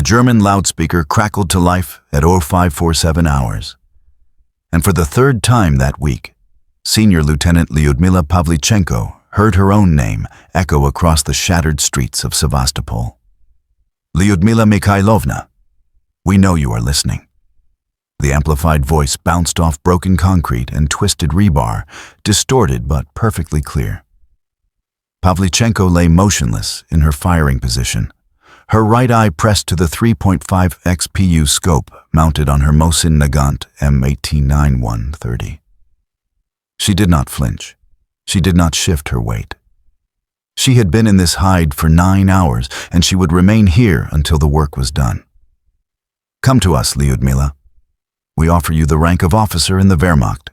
German loudspeaker crackled to life at 0547 hours. And for the third time that week, Senior Lieutenant Lyudmila Pavlichenko heard her own name echo across the shattered streets of Sevastopol. Lyudmila Mikhailovna, we know you are listening. The amplified voice bounced off broken concrete and twisted rebar, distorted but perfectly clear. Pavlichenko lay motionless in her firing position, her right eye pressed to the 3.5 XPU scope mounted on her Mosin Nagant M189130. She did not flinch. She did not shift her weight. She had been in this hide for 9 hours, and she would remain here until the work was done. Come to us, Lyudmila. We offer you the rank of officer in the Wehrmacht.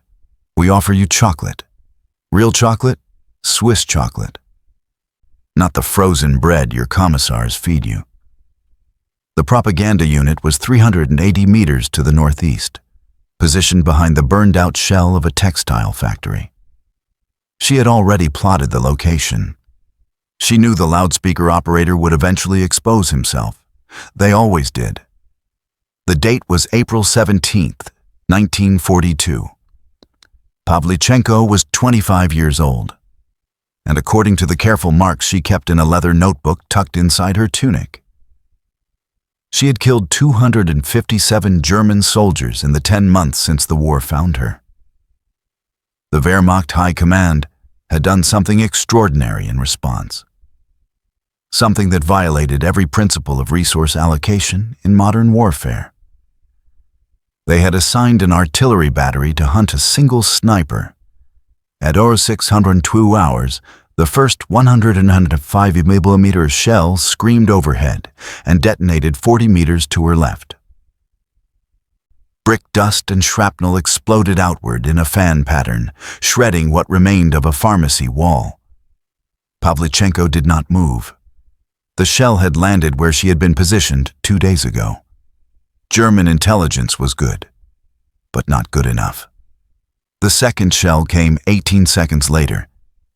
We offer you chocolate. Real chocolate, Swiss chocolate. Not the frozen bread your commissars feed you. The propaganda unit was 380 meters to the northeast, positioned behind the burned-out shell of a textile factory. She had already plotted the location. She knew the loudspeaker operator would eventually expose himself. They always did. The date was April 17th, 1942. Pavlichenko was 25 years old, and according to the careful marks she kept in a leather notebook tucked inside her tunic, she had killed 257 German soldiers in the 10 months since the war found her. The Wehrmacht High Command had done something extraordinary in response, something that violated every principle of resource allocation in modern warfare. They had assigned an artillery battery to hunt a single sniper. At 0602 hours, the first 105 mm shell screamed overhead and detonated 40 meters to her left. Brick dust and shrapnel exploded outward in a fan pattern, shredding what remained of a pharmacy wall. Pavlichenko did not move. The shell had landed where she had been positioned 2 days ago. German intelligence was good, but not good enough. The second shell came 18 seconds later,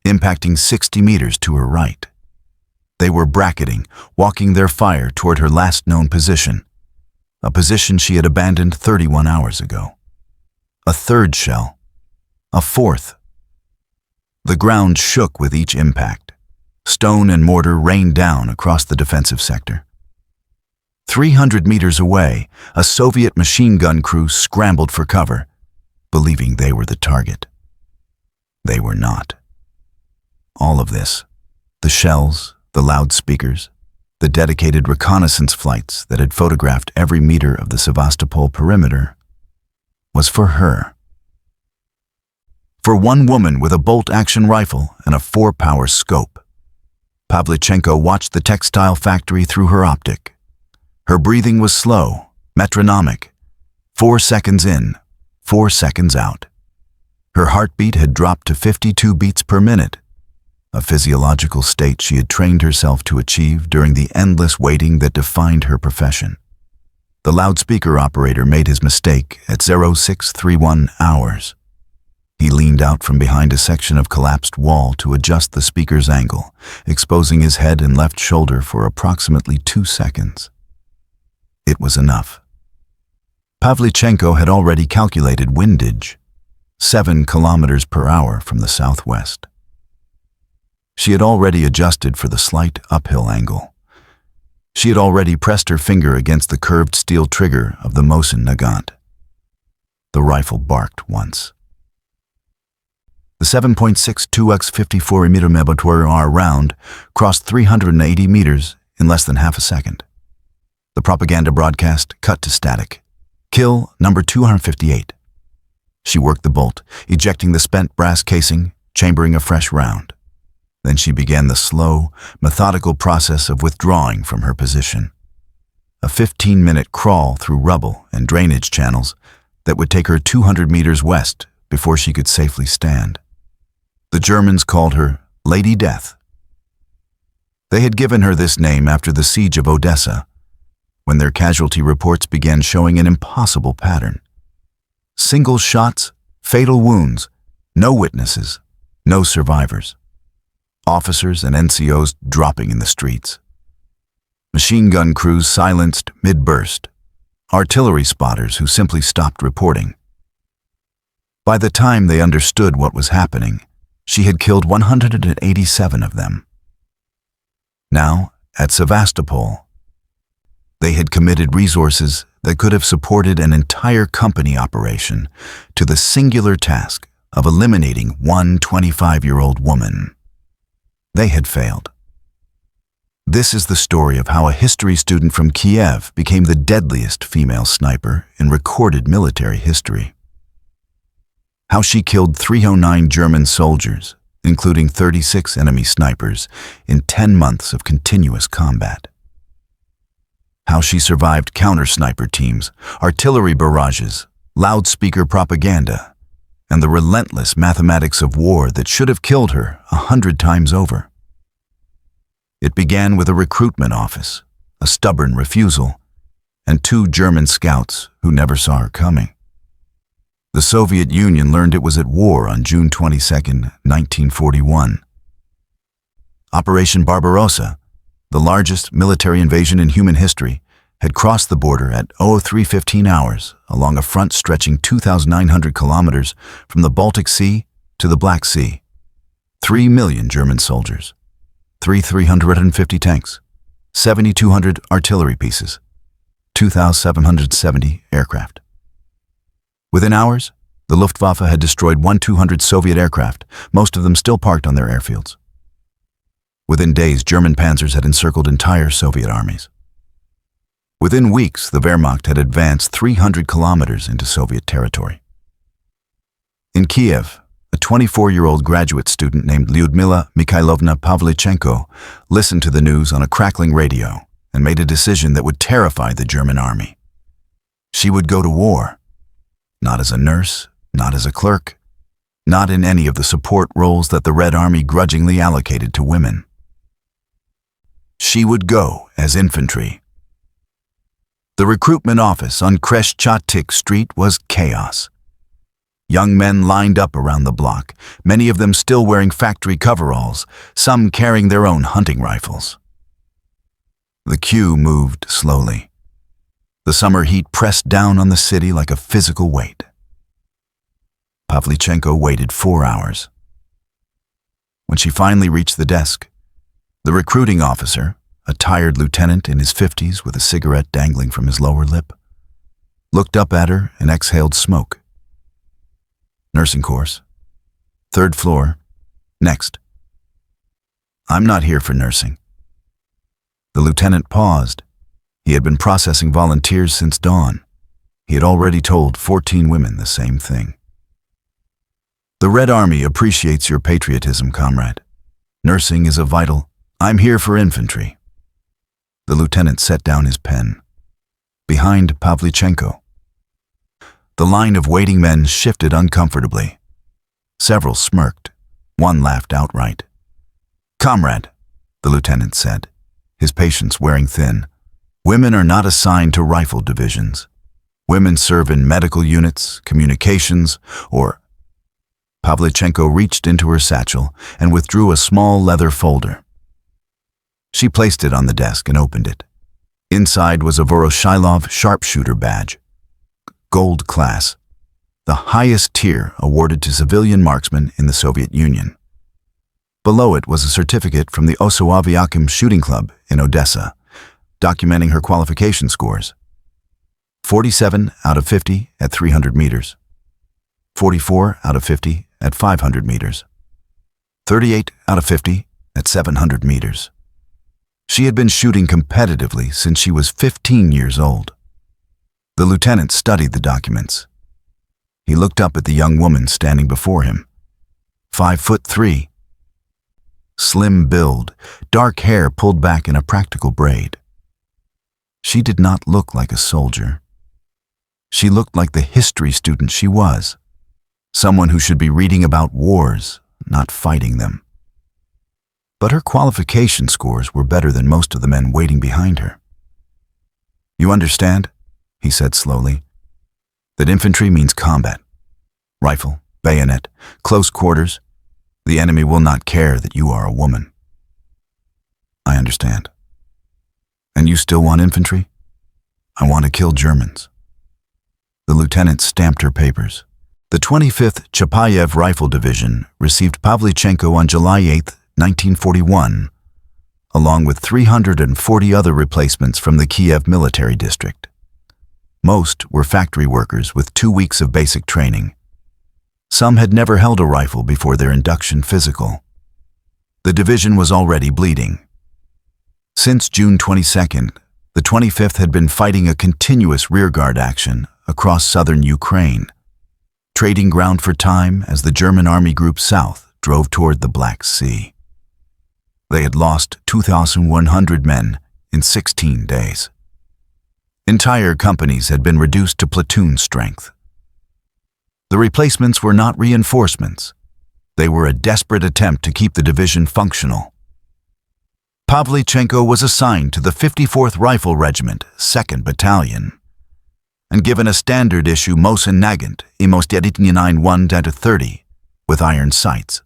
impacting 60 meters to her right. They were bracketing, walking their fire toward her last known position, a position she had abandoned 31 hours ago. A third shell. A fourth. The ground shook with each impact. Stone and mortar rained down across the defensive sector. 300 meters away, a Soviet machine gun crew scrambled for cover, believing they were the target. They were not. All of this, the shells, the loudspeakers, the dedicated reconnaissance flights that had photographed every meter of the Sevastopol perimeter, was for her. For one woman with a bolt-action rifle and a 4-power scope. Pavlichenko watched the textile factory through her optic. Her breathing was slow, metronomic. 4 seconds in, 4 seconds out. Her heartbeat had dropped to 52 beats per minute, a physiological state she had trained herself to achieve during the endless waiting that defined her profession. The loudspeaker operator made his mistake at 0631 hours. He leaned out from behind a section of collapsed wall to adjust the speaker's angle, exposing his head and left shoulder for approximately 2 seconds. It was enough. Pavlichenko had already calculated windage, 7 kilometers per hour from the southwest. She had already adjusted for the slight uphill angle. She had already pressed her finger against the curved steel trigger of the Mosin Nagant. The rifle barked once. The 7.62x 54mm round crossed 380 meters in less than half a second. The propaganda broadcast cut to static. Kill number 258. She worked the bolt, ejecting the spent brass casing, chambering a fresh round. Then she began the slow, methodical process of withdrawing from her position. A 15-minute crawl through rubble and drainage channels that would take her 200 meters west before she could safely stand. The Germans called her Lady Death. They had given her this name after the siege of Odessa, when their casualty reports began showing an impossible pattern. Single shots, fatal wounds, no witnesses, no survivors. Officers and NCOs dropping in the streets. Machine gun crews silenced mid-burst. Artillery spotters who simply stopped reporting. By the time they understood what was happening, she had killed 187 of them. Now, at Sevastopol, they had committed resources that could have supported an entire company operation to the singular task of eliminating one 25-year-old woman. They had failed. This is the story of how a history student from Kiev became the deadliest female sniper in recorded military history. How she killed 309 German soldiers, including 36 enemy snipers, in 10 months of continuous combat. How she survived counter-sniper teams, artillery barrages, loudspeaker propaganda, and the relentless mathematics of war that should have killed her 100 times over. It began with a recruitment office, a stubborn refusal, and 2 German scouts who never saw her coming. The Soviet Union learned it was at war on June 22, 1941. Operation Barbarossa, the largest military invasion in human history, had crossed the border at 03:15 hours along a front stretching 2,900 kilometers from the Baltic Sea to the Black Sea. 3 million German soldiers, 350 tanks, 7,200 artillery pieces, 2,770 aircraft. Within hours, the Luftwaffe had destroyed 1,200 Soviet aircraft, most of them still parked on their airfields. Within days, German panzers had encircled entire Soviet armies. Within weeks, the Wehrmacht had advanced 300 kilometers into Soviet territory. In Kiev, a 24-year-old graduate student named Lyudmila Mikhailovna Pavlichenko listened to the news on a crackling radio and made a decision that would terrify the German army. She would go to war, not as a nurse, not as a clerk, not in any of the support roles that the Red Army grudgingly allocated to women. She would go as infantry. The recruitment office on Kreshchatyk Street was chaos. Young men lined up around the block, many of them still wearing factory coveralls, some carrying their own hunting rifles. The queue moved slowly. The summer heat pressed down on the city like a physical weight. Pavlichenko waited 4 hours. When she finally reached the desk, the recruiting officer, a tired lieutenant in his 50s with a cigarette dangling from his lower lip, looked up at her and exhaled smoke. Nursing course. 3rd floor. Next. I'm not here for nursing. The lieutenant paused. He had been processing volunteers since dawn. He had already told 14 women the same thing. The Red Army appreciates your patriotism, comrade. Nursing is a vital. I'm here for infantry. The lieutenant set down his pen. Behind Pavlichenko, the line of waiting men shifted uncomfortably. Several smirked. One laughed outright. Comrade, the lieutenant said, his patience wearing thin, women are not assigned to rifle divisions. Women serve in medical units, communications, or... Pavlichenko reached into her satchel and withdrew a small leather folder. She placed it on the desk and opened it. Inside was a Voroshilov sharpshooter badge. Gold class, the highest tier awarded to civilian marksmen in the Soviet Union. Below it was a certificate from the Osoaviakim shooting club in Odessa, documenting her qualification scores. 47 out of 50 at 300 meters. 44 out of 50 at 500 meters. 38 out of 50 at 700 meters. She had been shooting competitively since she was 15 years old. The lieutenant studied the documents. He looked up at the young woman standing before him. 5'3". Slim build, dark hair pulled back in a practical braid. She did not look like a soldier. She looked like the history student she was, someone who should be reading about wars, not fighting them. But her qualification scores were better than most of the men waiting behind her. You understand, he said slowly, that infantry means combat. Rifle, bayonet, close quarters. The enemy will not care that you are a woman. I understand. And you still want infantry? I want to kill Germans. The lieutenant stamped her papers. The 25th Chapayev Rifle Division received Pavlichenko on July 8, 1941, along with 340 other replacements from the Kiev military district. Most were factory workers with 2 weeks of basic training. Some had never held a rifle before their induction physical. The division was already bleeding. Since June 22nd, the 25th had been fighting a continuous rearguard action across southern Ukraine, trading ground for time as the German Army Group South drove toward the Black Sea. They had lost 2,100 men in 16 days. Entire companies had been reduced to platoon strength. The replacements were not reinforcements. They were a desperate attempt to keep the division functional. Pavlichenko was assigned to the 54th Rifle Regiment, 2nd Battalion, and given a standard-issue Mosin Nagant Imosteditny 1-30 with iron sights.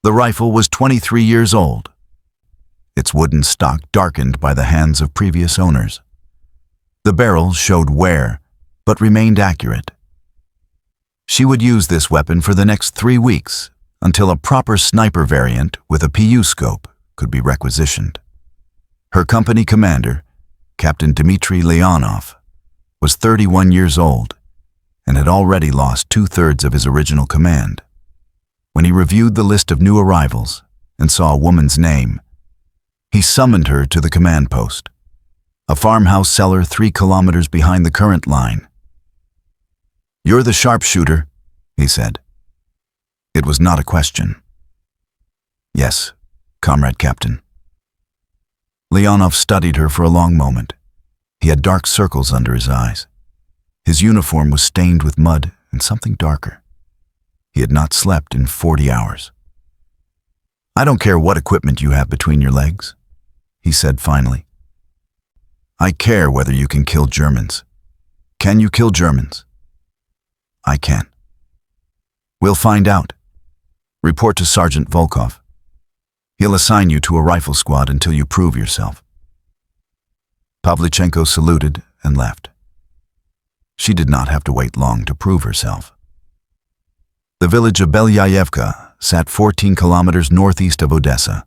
The rifle was 23 years old, its wooden stock darkened by the hands of previous owners. The barrel showed wear, but remained accurate. She would use this weapon for the next 3 weeks until a proper sniper variant with a PU scope could be requisitioned. Her company commander, Captain Dmitry Leonov, was 31 years old and had already lost 2/3 of his original command. When he reviewed the list of new arrivals and saw a woman's name, he summoned her to the command post, a farmhouse cellar 3 kilometers behind the current line. "You're the sharpshooter," he said. It was not a question. "Yes, Comrade Captain." Leonov studied her for a long moment. He had dark circles under his eyes. His uniform was stained with mud and something darker. He had not slept in 40 hours. "I don't care what equipment you have between your legs," he said finally. "I care whether you can kill Germans. Can you kill Germans?" "I can." "We'll find out. Report to Sergeant Volkov. He'll assign you to a rifle squad until you prove yourself." Pavlichenko saluted and left. She did not have to wait long to prove herself. The village of Belyayevka sat 14 kilometers northeast of Odessa,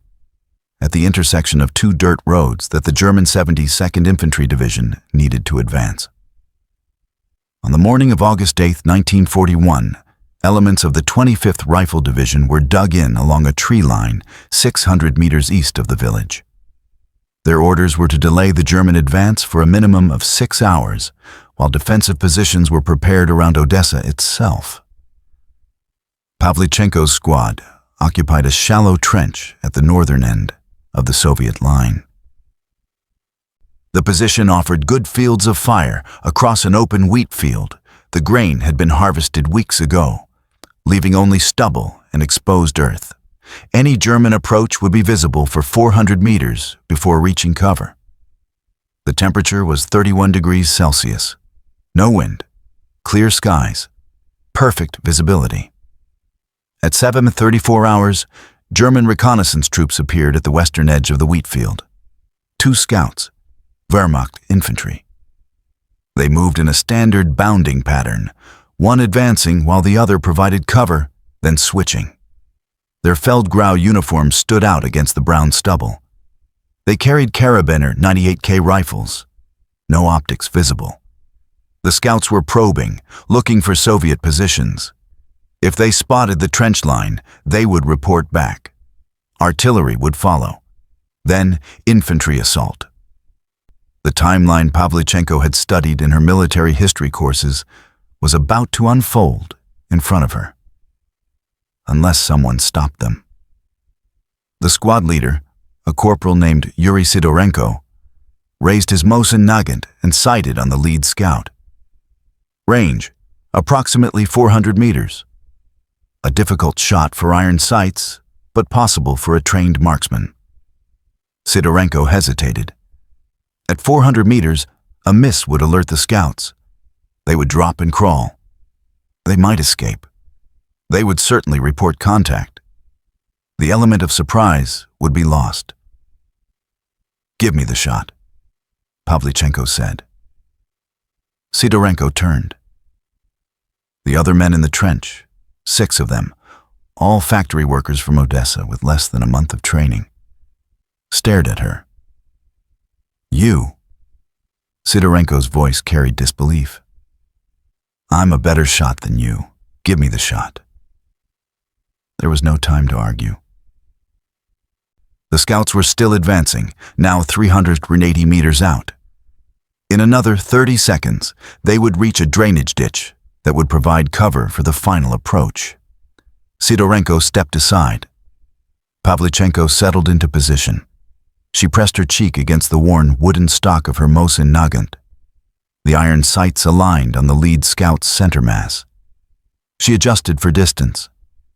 at the intersection of 2 dirt roads that the German 72nd Infantry Division needed to advance. On the morning of August 8, 1941, elements of the 25th Rifle Division were dug in along a tree line 600 meters east of the village. Their orders were to delay the German advance for a minimum of 6 hours, while defensive positions were prepared around Odessa itself. Pavlichenko's squad occupied a shallow trench at the northern end of the Soviet line. The position offered good fields of fire across an open wheat field. The grain had been harvested weeks ago, leaving only stubble and exposed earth. Any German approach would be visible for 400 meters before reaching cover. The temperature was 31 degrees Celsius. No wind, clear skies, perfect visibility. At 7:34 hours, German reconnaissance troops appeared at the western edge of the wheat field. 2 scouts, Wehrmacht infantry. They moved in a standard bounding pattern, one advancing while the other provided cover, then switching. Their Feldgrau uniforms stood out against the brown stubble. They carried Karabiner 98K rifles, no optics visible. The scouts were probing, looking for Soviet positions. If they spotted the trench line, they would report back. Artillery would follow. Then infantry assault. The timeline Pavlichenko had studied in her military history courses was about to unfold in front of her, unless someone stopped them. The squad leader, a corporal named Yuri Sidorenko, raised his Mosin Nagant and sighted on the lead scout. Range, approximately 400 meters. A difficult shot for iron sights, but possible for a trained marksman. Sidorenko hesitated. At 400 meters, a miss would alert the scouts. They would drop and crawl. They might escape. They would certainly report contact. The element of surprise would be lost. "Give me the shot," Pavlichenko said. Sidorenko turned. The other men in the trench, 6 of them, all factory workers from Odessa with less than a month of training, stared at her. "You?" Sidorenko's voice carried disbelief. "I'm a better shot than you. Give me the shot." There was no time to argue. The scouts were still advancing, now 380 meters out. In another 30 seconds, they would reach a drainage ditch that would provide cover for the final approach. Sidorenko stepped aside. Pavlichenko settled into position. She pressed her cheek against the worn wooden stock of her Mosin Nagant. The iron sights aligned on the lead scout's center mass. She adjusted for distance.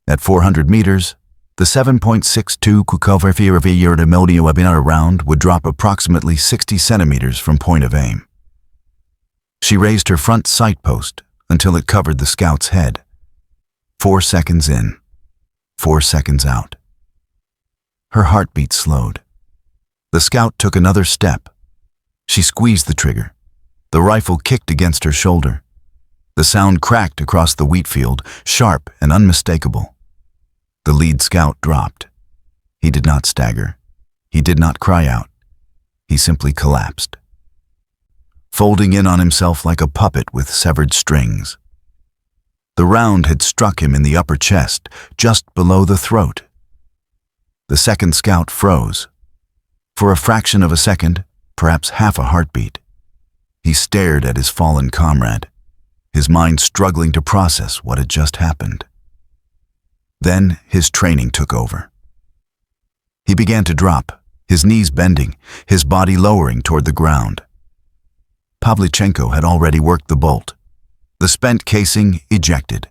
At 400 meters, the 7.62 Kukoverfirviyerdamildia round would drop approximately 60 centimeters from point of aim. She raised her front sight post until it covered the scout's head. 4 seconds in, 4 seconds out. Her heartbeat slowed. The scout took another step. She squeezed the trigger. The rifle kicked against her shoulder. The sound cracked across the wheat field, sharp and unmistakable. The lead scout dropped. He did not stagger. He did not cry out. He simply collapsed, folding in on himself like a puppet with severed strings. The round had struck him in the upper chest, just below the throat. The second scout froze. For a fraction of a second, perhaps half a heartbeat, he stared at his fallen comrade, his mind struggling to process what had just happened. Then his training took over. He began to drop, his knees bending, his body lowering toward the ground. Pavlichenko had already worked the bolt. The spent casing ejected.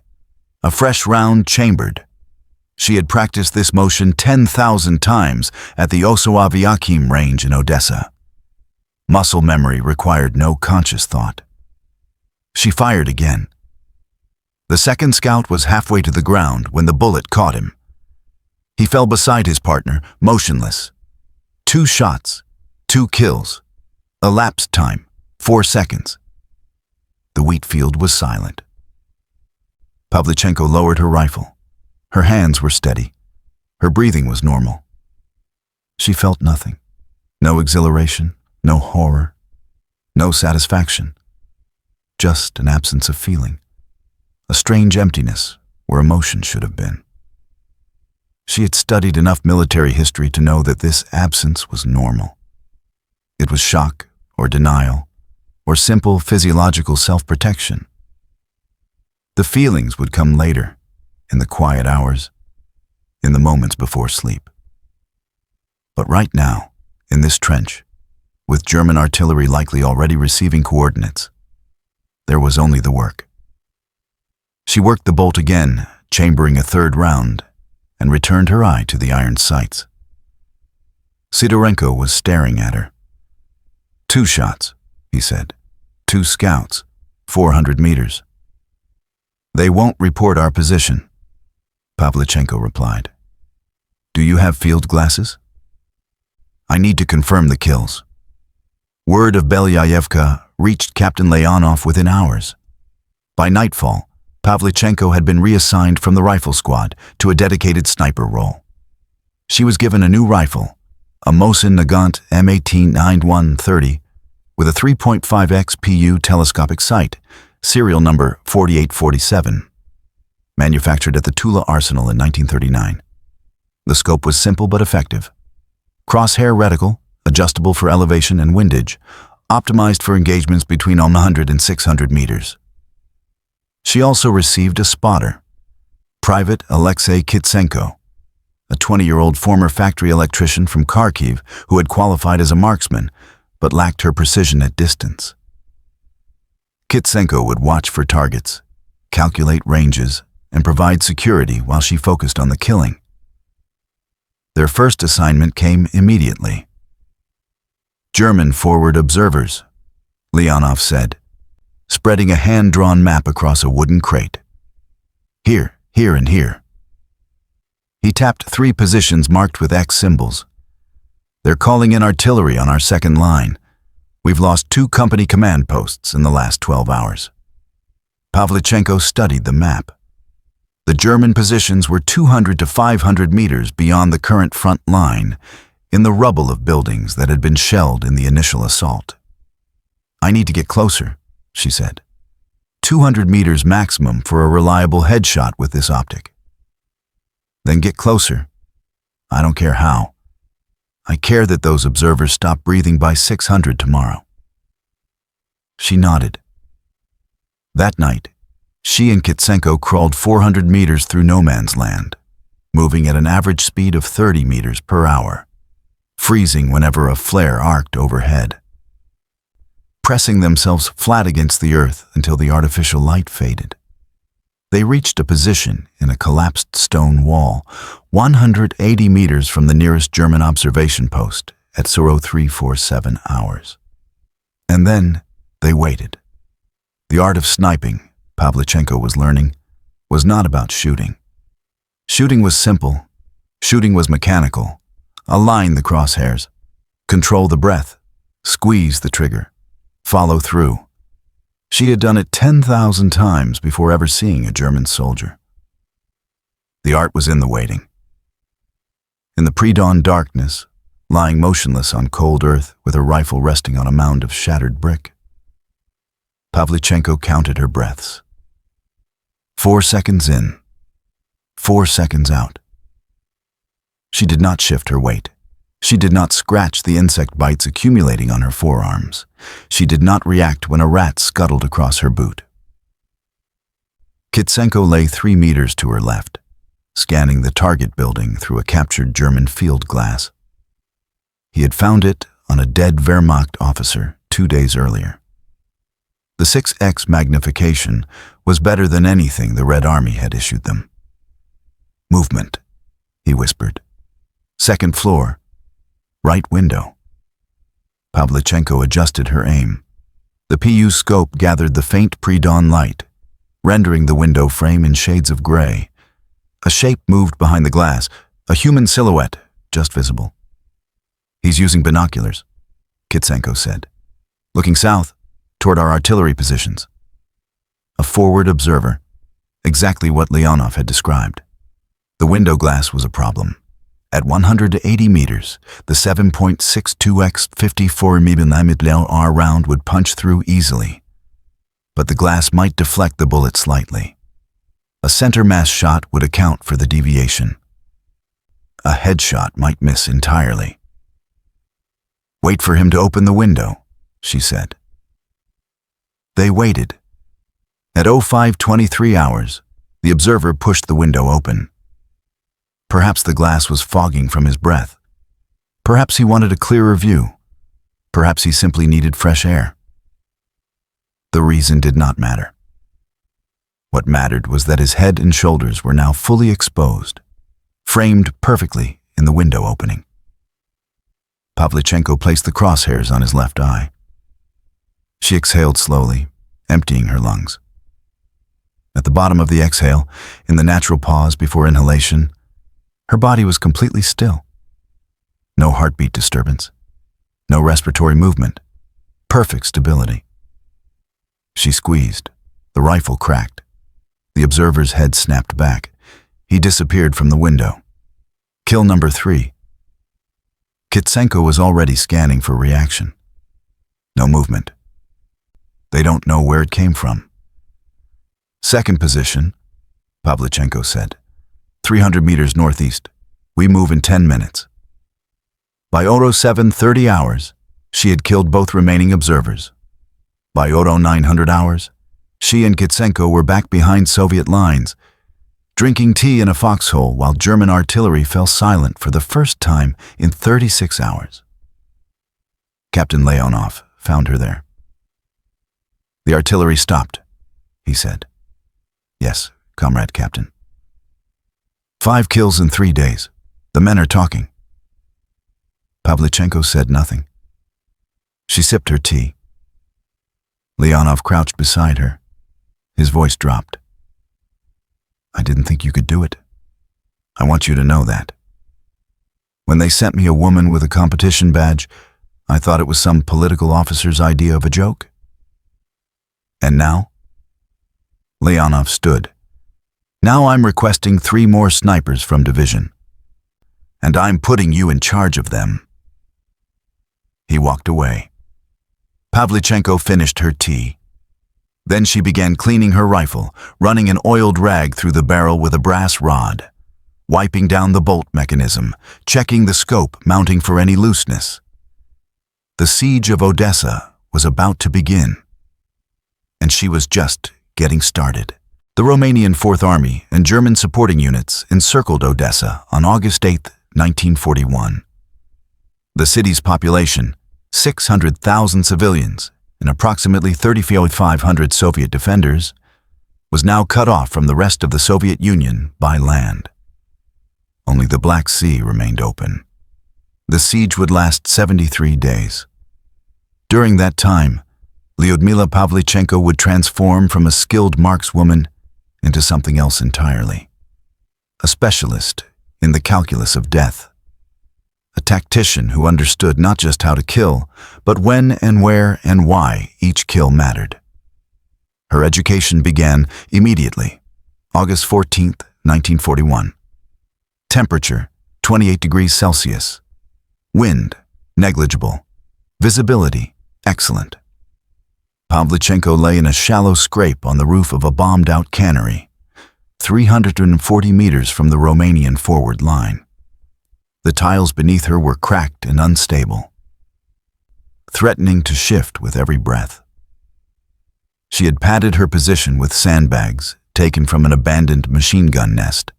A fresh round chambered. She had practiced this motion 10,000 times at the Osoaviakim range in Odessa. Muscle memory required no conscious thought. She fired again. The second scout was halfway to the ground when the bullet caught him. He fell beside his partner, motionless. 2 shots, 2 kills. Elapsed time, 4 seconds. The wheat field was silent. Pavlichenko lowered her rifle. Her hands were steady. Her breathing was normal. She felt nothing. No exhilaration, no horror, no satisfaction. Just an absence of feeling. A strange emptiness where emotion should have been. She had studied enough military history to know that this absence was normal. It was shock or denial or simple physiological self-protection. The feelings would come later, in the quiet hours, in the moments before sleep. But right now, in this trench, with German artillery likely already receiving coordinates, there was only the work. She worked the bolt again, chambering a 3rd round, and returned her eye to the iron sights. Sidorenko was staring at her. 2 shots, he said. 2 scouts, 400 meters. They won't report our position, Pavlichenko replied. Do you have field glasses? I need to confirm the kills. Word of Belyayevka reached Captain Leonov within hours. By nightfall, Pavlichenko had been reassigned from the rifle squad to a dedicated sniper role. She was given a new rifle, a Mosin Nagant M18-9130 with a 3.5x PU telescopic sight, serial number 4847, manufactured at the Tula Arsenal in 1939. The scope was simple but effective. Crosshair reticle, adjustable for elevation and windage, optimized for engagements between 100 and 600 meters. She also received a spotter, Private Alexei Kitsenko, a 20-year-old former factory electrician from Kharkiv who had qualified as a marksman but lacked her precision at distance. Kitsenko would watch for targets, calculate ranges, and provide security while she focused on the killing. Their first assignment came immediately. German forward observers, Leonov said, spreading a hand-drawn map across a wooden crate. Here, here, and here. He tapped 3 positions marked with X symbols. They're calling in artillery on our second line. We've lost 2 company command posts in the last 12 hours. Pavlichenko studied the map. The German positions were 200 to 500 meters beyond the current front line, in the rubble of buildings that had been shelled in the initial assault. "I need to get closer," she said. 200 meters maximum for a reliable headshot with this optic. "Then get closer. I don't care how. I care that those observers stop breathing by 600 tomorrow." She nodded. That night, she and Kitsenko crawled 400 meters through no man's land, moving at an average speed of 30 meters per hour, freezing whenever a flare arced overhead, pressing themselves flat against the earth until the artificial light faded. They reached a position in a collapsed stone wall, 180 meters from the nearest German observation post at 0347 hours. And then they waited. The art of sniping, Pavlichenko was learning, was not about shooting. Shooting was simple. Shooting was mechanical. Align the crosshairs. Control the breath. Squeeze the trigger. Follow through. She had done it 10,000 times before ever seeing a German soldier. The art was in the waiting. In the pre-dawn darkness, lying motionless on cold earth with her rifle resting on a mound of shattered brick, Pavlichenko counted her breaths. 4 seconds in, 4 seconds out. She did not shift her weight. She did not scratch the insect bites accumulating on her forearms. She did not react when a rat scuttled across her boot. Kitsenko lay 3 meters to her left, scanning the target building through a captured German field glass. He had found it on a dead Wehrmacht officer 2 days earlier. The 6x magnification was better than anything the Red Army had issued them. "Movement," he whispered. "Second floor. Right window." Pavlichenko adjusted her aim. The PU scope gathered the faint pre-dawn light, rendering the window frame in shades of gray. A shape moved behind the glass, a human silhouette, just visible. "He's using binoculars," Kitsenko said. "Looking south, toward our artillery positions." A forward observer, exactly what Leonov had described. The window glass was a problem. At 180 meters, the 7.62x 54mm round would punch through easily. But the glass might deflect the bullet slightly. A center mass shot would account for the deviation. A headshot might miss entirely. "Wait for him to open the window," she said. They waited. At 0523 hours, the observer pushed the window open. Perhaps the glass was fogging from his breath. Perhaps he wanted a clearer view. Perhaps he simply needed fresh air. The reason did not matter. What mattered was that his head and shoulders were now fully exposed, framed perfectly in the window opening. Pavlichenko placed the crosshairs on his left eye. She exhaled slowly, emptying her lungs. At the bottom of the exhale, in the natural pause before inhalation, her body was completely still. No heartbeat disturbance, no respiratory movement, perfect stability. She squeezed. The rifle cracked. The observer's head snapped back. He disappeared from the window. Kill number 3. Kitsenko was already scanning for reaction. No movement. They don't know where it came from. "Second position," Pavlichenko said. 300 meters northeast. We move in 10 minutes. By 0730 hours, she had killed both remaining observers. By 0900 hours, she and Kitsenko were back behind Soviet lines, drinking tea in a foxhole while German artillery fell silent for the first time in 36 hours. Captain Leonov found her there. "The artillery stopped," he said. "Yes, Comrade Captain." 5 kills in 3 days. The men are talking. Pavlichenko said nothing. She sipped her tea. Leonov crouched beside her. His voice dropped. "I didn't think you could do it. I want you to know that." When they sent me a woman with a competition badge, I thought it was some political officer's idea of a joke. And now? Leonov stood. Now I'm requesting 3 more snipers from division. And I'm putting you in charge of them. He walked away. Pavlichenko finished her tea. Then she began cleaning her rifle, running an oiled rag through the barrel with a brass rod, wiping down the bolt mechanism, checking the scope, mounting for any looseness. The siege of Odessa was about to begin, and she was just getting started. The Romanian Fourth Army and German supporting units encircled Odessa on August 8, 1941. The city's population, 600,000 civilians and approximately 3,500 Soviet defenders, was now cut off from the rest of the Soviet Union by land. Only the Black Sea remained open. The siege would last 73 days. During that time, Lyudmila Pavlichenko would transform from a skilled markswoman into something else entirely. A specialist in the calculus of death. A tactician who understood not just how to kill, but when and where and why each kill mattered. Her education began immediately, August 14, 1941. Temperature, 28 degrees Celsius. Wind, negligible. Visibility, excellent. Pavlichenko lay in a shallow scrape on the roof of a bombed-out cannery, 340 meters from the Romanian forward line. The tiles beneath her were cracked and unstable, threatening to shift with every breath. She had padded her position with sandbags taken from an abandoned machine gun nest,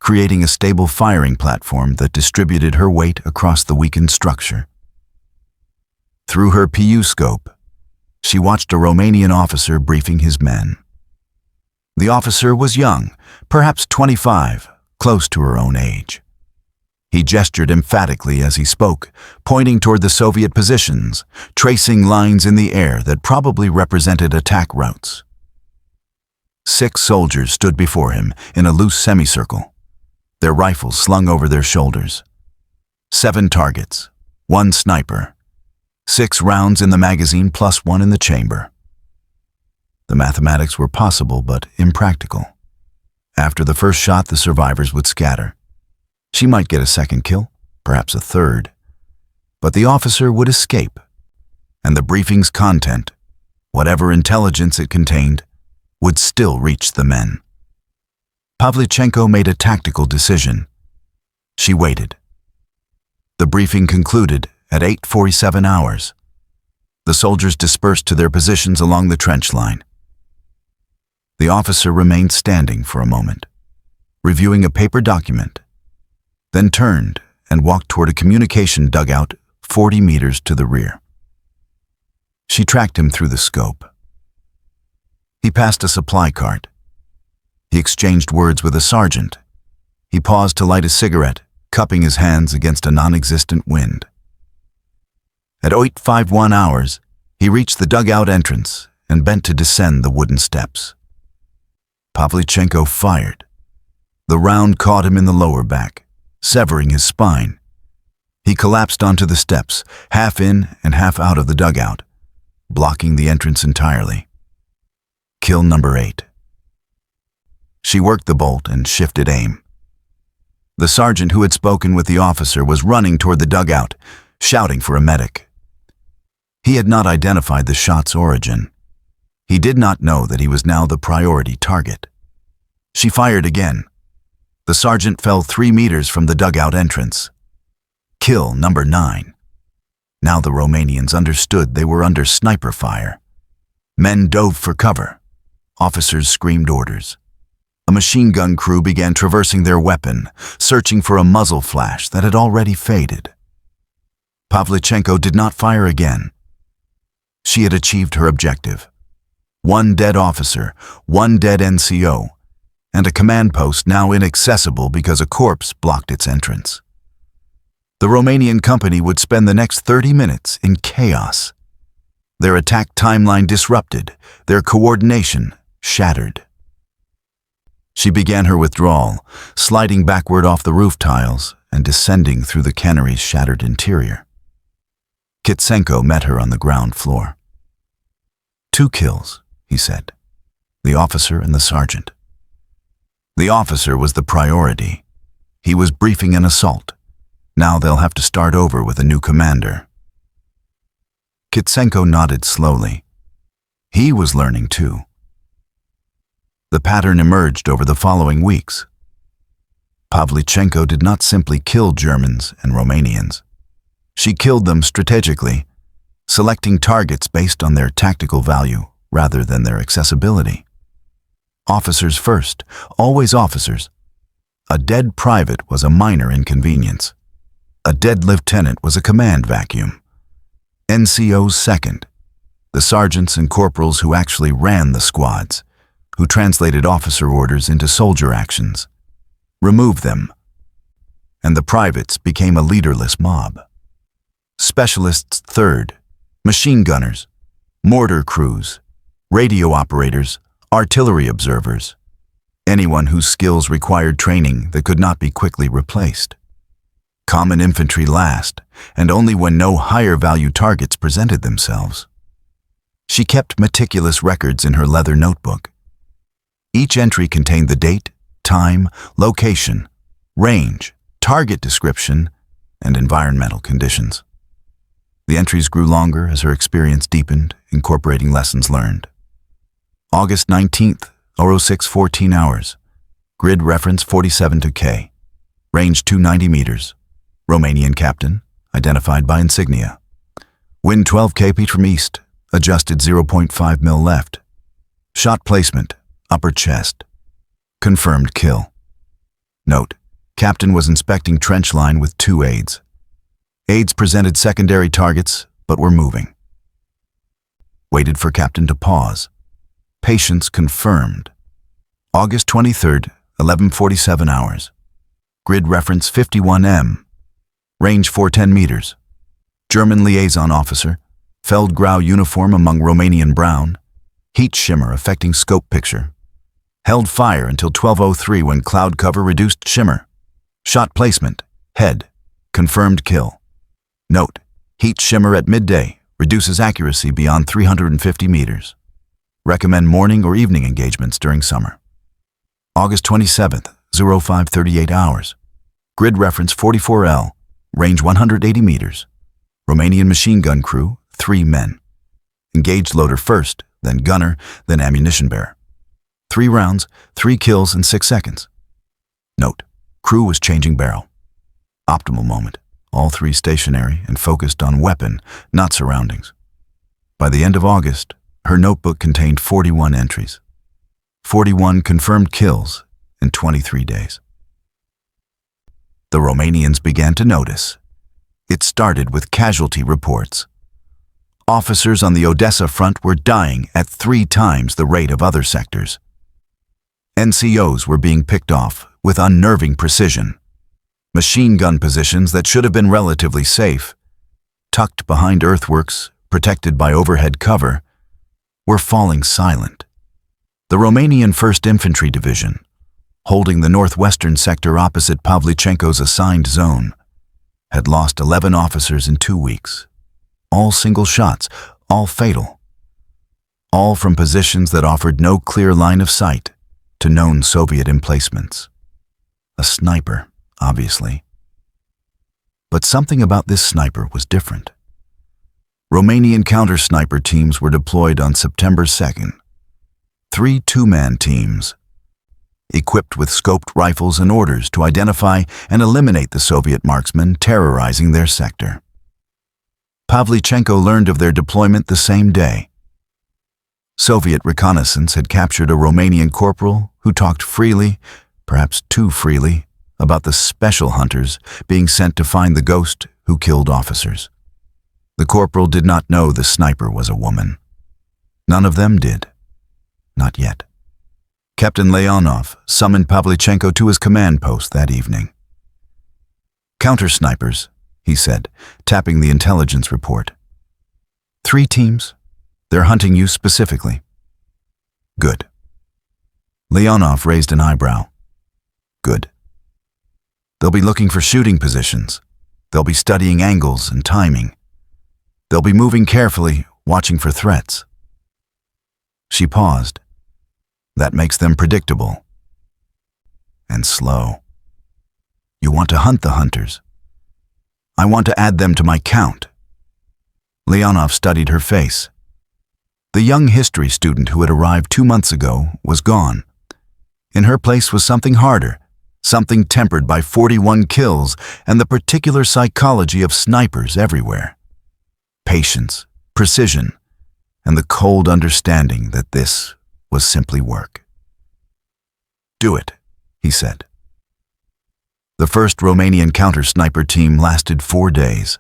creating a stable firing platform that distributed her weight across the weakened structure. Through her PU scope, she watched a Romanian officer briefing his men. The officer was young, perhaps 25, close to her own age. He gestured emphatically as he spoke, pointing toward the Soviet positions, tracing lines in the air that probably represented attack routes. 6 soldiers stood before him in a loose semicircle, their rifles slung over their shoulders. 7 targets, 1 sniper, 6 rounds in the magazine plus 1 in the chamber. The mathematics were possible but impractical. After the first shot, the survivors would scatter. She might get a second kill, perhaps a third, but the officer would escape, and the briefing's content, whatever intelligence it contained, would still reach the men. Pavlichenko made a tactical decision. She waited. The briefing concluded at 8:47 hours. The soldiers dispersed to their positions along the trench line. The officer remained standing for a moment, reviewing a paper document, then turned and walked toward a communication dugout 40 meters to the rear. She tracked him through the scope. He passed a supply cart. He exchanged words with a sergeant. He paused to light a cigarette, cupping his hands against a non-existent wind. At 8:51 hours, he reached the dugout entrance and bent to descend the wooden steps. Pavlichenko fired. The round caught him in the lower back, severing his spine. He collapsed onto the steps, half in and half out of the dugout, blocking the entrance entirely. Kill number 8. She worked the bolt and shifted aim. The sergeant who had spoken with the officer was running toward the dugout, shouting for a medic. He had not identified the shot's origin. He did not know that he was now the priority target. She fired again. The sergeant fell 3 meters from the dugout entrance. Kill number 9. Now the Romanians understood they were under sniper fire. Men dove for cover. Officers screamed orders. A machine gun crew began traversing their weapon, searching for a muzzle flash that had already faded. Pavlichenko did not fire again. She had achieved her objective. 1 dead officer, 1 dead NCO, and a command post now inaccessible because a corpse blocked its entrance. The Romanian company would spend the next 30 minutes in chaos. Their attack timeline disrupted, their coordination shattered. She began her withdrawal, sliding backward off the roof tiles and descending through the cannery's shattered interior. Kitsenko met her on the ground floor. 2 kills, he said. The officer and the sergeant. The officer was the priority. He was briefing an assault. Now they'll have to start over with a new commander. Kitsenko nodded slowly. He was learning too. The pattern emerged over the following weeks. Pavlichenko did not simply kill Germans and Romanians. She killed them strategically, selecting targets based on their tactical value rather than their accessibility. Officers first, always officers. A dead private was a minor inconvenience. A dead lieutenant was a command vacuum. NCOs second, the sergeants and corporals who actually ran the squads, who translated officer orders into soldier actions. Remove them, and the privates became a leaderless mob. Specialists third, machine gunners, mortar crews, radio operators, artillery observers, anyone whose skills required training that could not be quickly replaced. Common infantry last, and only when no higher-value targets presented themselves. She kept meticulous records in her leather notebook. Each entry contained the date, time, location, range, target description, and environmental conditions. The entries grew longer as her experience deepened, incorporating lessons learned. August 19th, 06:14 hours. Grid reference 47 to K. Range 290 meters. Romanian captain, identified by insignia. Wind 12 kp from east, adjusted 0.5 mil left. Shot placement, upper chest. Confirmed kill. Note, captain was inspecting trench line with 2 aides. Aides presented secondary targets, but were moving. Waited for captain to pause. Patience confirmed. August 23rd, 11:47 hours. Grid reference 51M. Range 410 meters. German liaison officer. Feldgrau uniform among Romanian brown. Heat shimmer affecting scope picture. Held fire until 12:03 when cloud cover reduced shimmer. Shot placement. Head. Confirmed kill. Note, heat shimmer at midday reduces accuracy beyond 350 meters. Recommend morning or evening engagements during summer. August 27th, 05:38 hours. Grid reference 44L. Range 180 meters. Romanian machine gun crew, 3 men. Engaged loader first, then gunner, then ammunition bearer. 3 rounds, 3 kills in 6 seconds. Note, crew was changing barrel. Optimal moment, all 3 stationary and focused on weapon, not surroundings. By the end of August, her notebook contained 41 entries. 41 confirmed kills in 23 days. The Romanians began to notice. It started with casualty reports. Officers on the Odessa front were dying at 3 times the rate of other sectors. NCOs were being picked off with unnerving precision. Machine gun positions that should have been relatively safe, tucked behind earthworks, protected by overhead cover, were falling silent. The Romanian 1st Infantry Division, holding the northwestern sector opposite Pavlichenko's assigned zone, had lost 11 officers in 2 weeks. All single shots, all fatal. All from positions that offered no clear line of sight to known Soviet emplacements. A sniper, obviously. But something about this sniper was different. Romanian counter-sniper teams were deployed on September 2nd. 3 two-man teams, equipped with scoped rifles and orders to identify and eliminate the Soviet marksmen terrorizing their sector. Pavlichenko learned of their deployment the same day. Soviet reconnaissance had captured a Romanian corporal who talked freely, perhaps too freely, about the special hunters being sent to find the ghost who killed officers. The corporal did not know the sniper was a woman. None of them did. Not yet. Captain Leonov summoned Pavlichenko to his command post that evening. "Counter-snipers," he said, tapping the intelligence report. "3 teams. They're hunting you specifically." "Good." Leonov raised an eyebrow. "Good." They'll be looking for shooting positions. They'll be studying angles and timing. They'll be moving carefully, watching for threats. She paused. That makes them predictable. And slow. You want to hunt the hunters. I want to add them to my count. Leonov studied her face. The young history student who had arrived 2 months ago was gone. In her place was something harder, something tempered by 41 kills and the particular psychology of snipers everywhere. Patience, precision, and the cold understanding that this was simply work. Do it, he said. The first Romanian counter-sniper team lasted 4 days.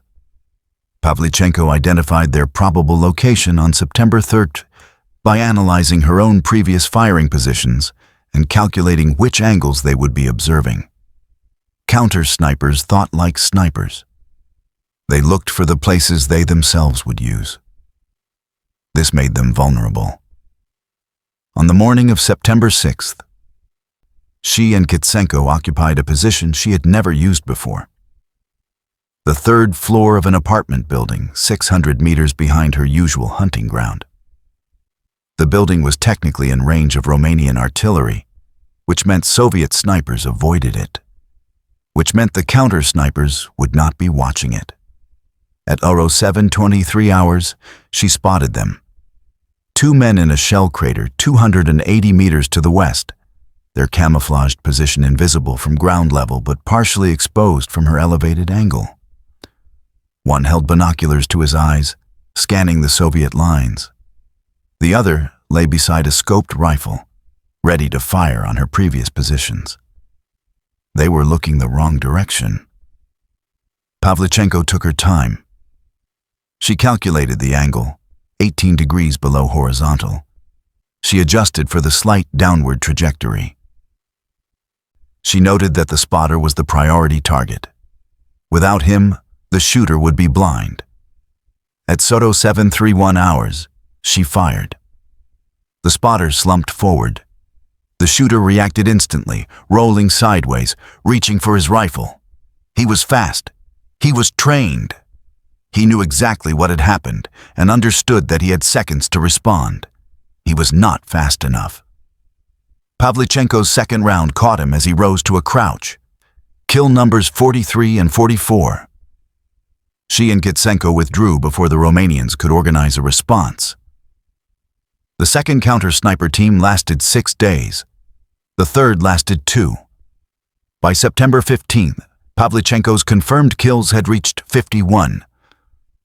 Pavlichenko identified their probable location on September 3rd by analyzing her own previous firing positions and calculating which angles they would be observing. Counter-snipers thought like snipers. They looked for the places they themselves would use. This made them vulnerable. On the morning of September 6th, she and Kitsenko occupied a position she had never used before. The 3rd floor of an apartment building, 600 meters behind her usual hunting ground. The building was technically in range of Romanian artillery, which meant Soviet snipers avoided it, which meant the counter-snipers would not be watching it. At 07:23 hours, she spotted them. 2 men in a shell crater 280 meters to the west, their camouflaged position invisible from ground level but partially exposed from her elevated angle. One held binoculars to his eyes, scanning the Soviet lines. The other lay beside a scoped rifle, ready to fire on her previous positions. They were looking the wrong direction. Pavlichenko took her time. She calculated the angle, 18 degrees below horizontal. She adjusted for the slight downward trajectory. She noted that the spotter was the priority target. Without him, the shooter would be blind. At 07:31 hours, she fired. The spotter slumped forward. The shooter reacted instantly, rolling sideways, reaching for his rifle. He was fast. He was trained. He knew exactly what had happened and understood that he had seconds to respond. He was not fast enough. Pavlichenko's second round caught him as he rose to a crouch. Kill numbers 43 and 44. She and Kitsenko withdrew before the Romanians could organize a response. The second counter-sniper team lasted 6 days. The third lasted 2. By September 15th, Pavlichenko's confirmed kills had reached 51.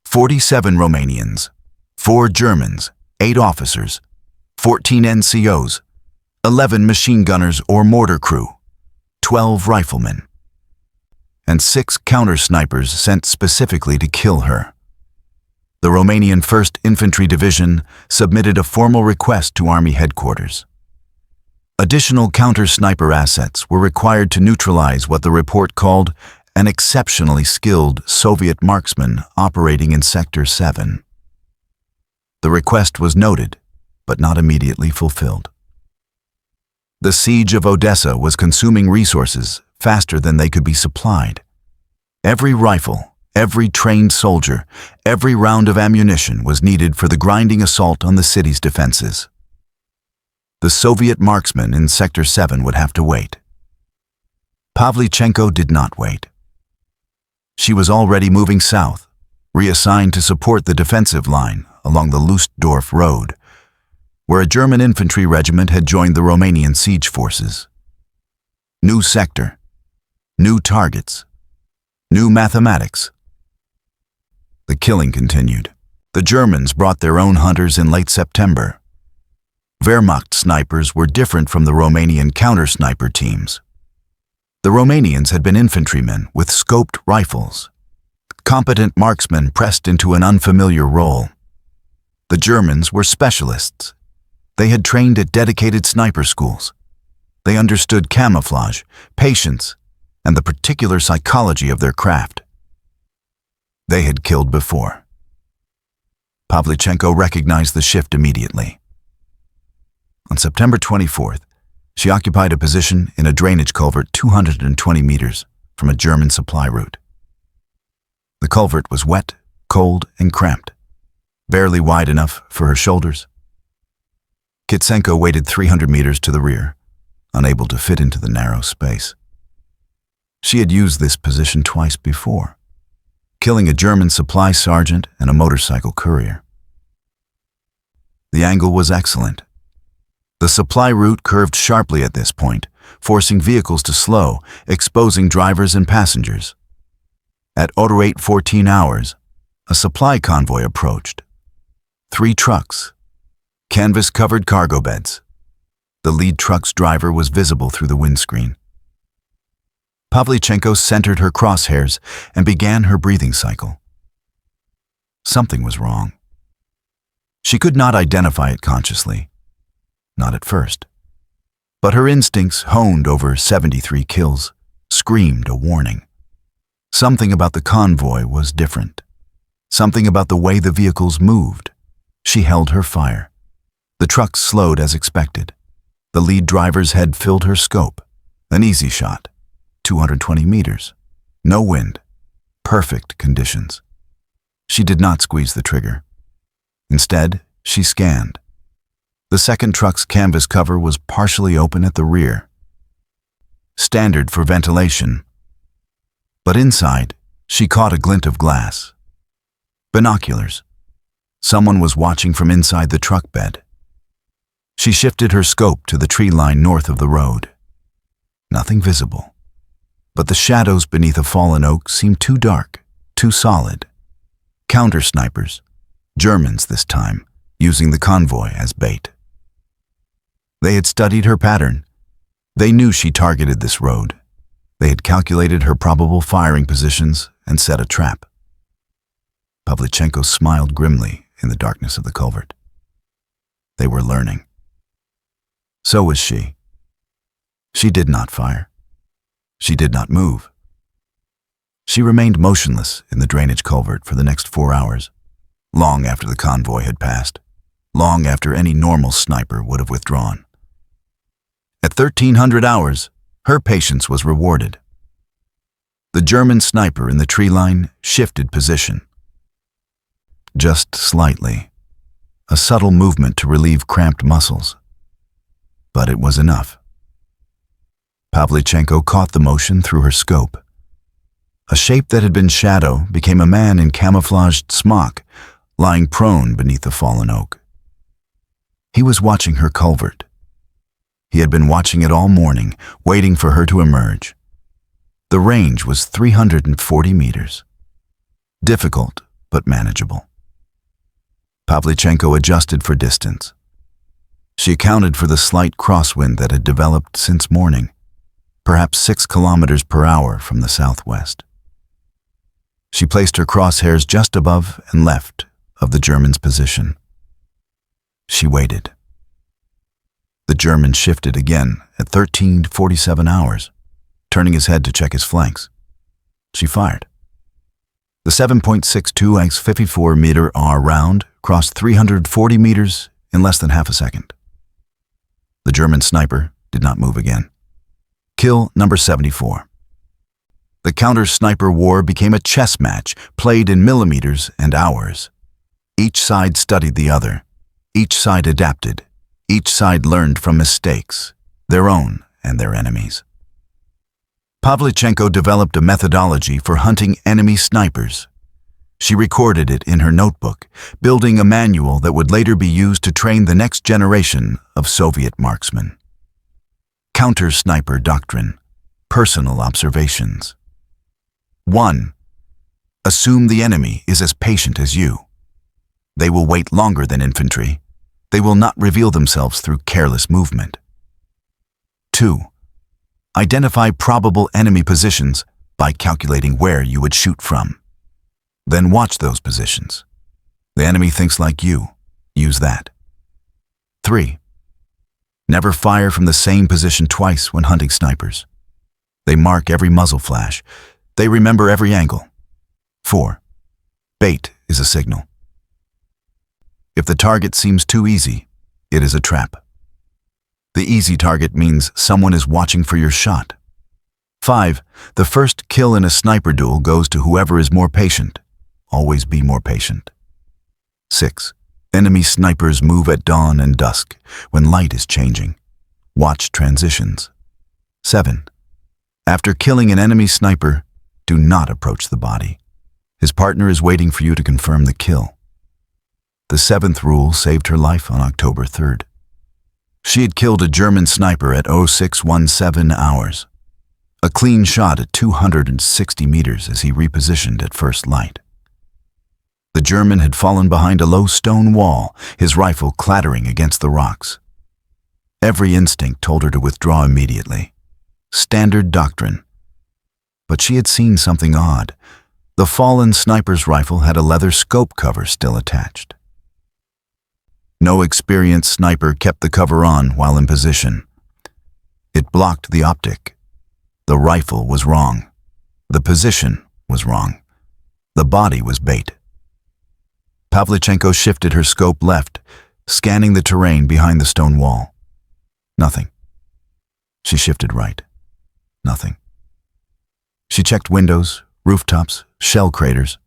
47 Romanians, 4 Germans, 8 officers, 14 NCOs, 11 machine gunners or mortar crew, 12 riflemen, and 6 counter-snipers sent specifically to kill her. The Romanian 1st Infantry Division submitted a formal request to Army headquarters. Additional counter-sniper assets were required to neutralize what the report called an exceptionally skilled Soviet marksman operating in Sector 7. The request was noted, but not immediately fulfilled. The siege of Odessa was consuming resources faster than they could be supplied. Every rifle, every trained soldier, every round of ammunition was needed for the grinding assault on the city's defenses. The Soviet marksmen in Sector 7 would have to wait. Pavlichenko did not wait. She was already moving south, reassigned to support the defensive line along the Lustdorf Road, where a German infantry regiment had joined the Romanian siege forces. New sector, new targets, new mathematics. The killing continued. The Germans brought their own hunters in late September. Wehrmacht snipers were different from the Romanian counter-sniper teams. The Romanians had been infantrymen with scoped rifles. Competent marksmen pressed into an unfamiliar role. The Germans were specialists. They had trained at dedicated sniper schools. They understood camouflage, patience, and the particular psychology of their craft. They had killed before. Pavlichenko recognized the shift immediately. On September 24th, she occupied a position in a drainage culvert 220 meters from a German supply route. The culvert was wet, cold, and cramped, barely wide enough for her shoulders. Kitsenko waited 300 meters to the rear, unable to fit into the narrow space. She had used this position twice before, killing a German supply sergeant and a motorcycle courier. The angle was excellent. The supply route curved sharply at this point, forcing vehicles to slow, exposing drivers and passengers. At 08:14 hours, a supply convoy approached. 3 trucks, canvas-covered cargo beds. The lead truck's driver was visible through the windscreen. Pavlichenko centered her crosshairs and began her breathing cycle. Something was wrong. She could not identify it consciously, not at first. But her instincts, honed over 73 kills, screamed a warning. Something about the convoy was different. Something about the way the vehicles moved. She held her fire. The trucks slowed as expected. The lead driver's head filled her scope. An easy shot. 220 meters. No wind. Perfect conditions. She did not squeeze the trigger. Instead, she scanned. The second truck's canvas cover was partially open at the rear. Standard for ventilation. But inside, she caught a glint of glass. Binoculars. Someone was watching from inside the truck bed. She shifted her scope to the tree line north of the road. Nothing visible. But the shadows beneath a fallen oak seemed too dark, too solid. Counter-snipers, Germans this time, using the convoy as bait. They had studied her pattern. They knew she targeted this road. They had calculated her probable firing positions and set a trap. Pavlichenko smiled grimly in the darkness of the culvert. They were learning. So was she. She did not fire. She did not move. She remained motionless in the drainage culvert for the next 4 hours, long after the convoy had passed, long after any normal sniper would have withdrawn. At 1300 hours, her patience was rewarded. The German sniper in the tree line shifted position. Just slightly, a subtle movement to relieve cramped muscles. But it was enough. Pavlichenko caught the motion through her scope. A shape that had been shadow became a man in camouflaged smock, lying prone beneath the fallen oak. He was watching her culvert. He had been watching it all morning, waiting for her to emerge. The range was 340 meters. Difficult, but manageable. Pavlichenko adjusted for distance. She accounted for the slight crosswind that had developed since morning, perhaps 6 kilometers per hour from the southwest. She placed her crosshairs just above and left of the German's position. She waited. The German shifted again at 13:47 hours, turning his head to check his flanks. She fired. The 7.62 x 54-meter R round crossed 340 meters in less than half a second. The German sniper did not move again. Kill number 74. The counter-sniper war became a chess match played in millimeters and hours. Each side studied the other. Each side adapted. Each side learned from mistakes, their own and their enemies. Pavlichenko developed a methodology for hunting enemy snipers. She recorded it in her notebook, building a manual that would later be used to train the next generation of Soviet marksmen. Counter-sniper doctrine. Personal observations. 1. Assume the enemy is as patient as you. They will wait longer than infantry. They will not reveal themselves through careless movement. 2. Identify probable enemy positions by calculating where you would shoot from. Then watch those positions. The enemy thinks like you. Use that. 3. Never fire from the same position twice when hunting snipers. They mark every muzzle flash. They remember every angle. 4. Bait is a signal. If the target seems too easy, it is a trap. The easy target means someone is watching for your shot. 5. The first kill in a sniper duel goes to whoever is more patient. Always be more patient. 6. Enemy snipers move at dawn and dusk, when light is changing. Watch transitions. 7. After killing an enemy sniper, do not approach the body. His partner is waiting for you to confirm the kill. The 7th rule saved her life on October 3rd. She had killed a German sniper at 0617 hours. A clean shot at 260 meters as he repositioned at first light. The German had fallen behind a low stone wall, his rifle clattering against the rocks. Every instinct told her to withdraw immediately. Standard doctrine. But she had seen something odd. The fallen sniper's rifle had a leather scope cover still attached. No experienced sniper kept the cover on while in position. It blocked the optic. The rifle was wrong. The position was wrong. The body was bait. Pavlichenko shifted her scope left, scanning the terrain behind the stone wall. Nothing. She shifted right. Nothing. She checked windows, rooftops, shell craters.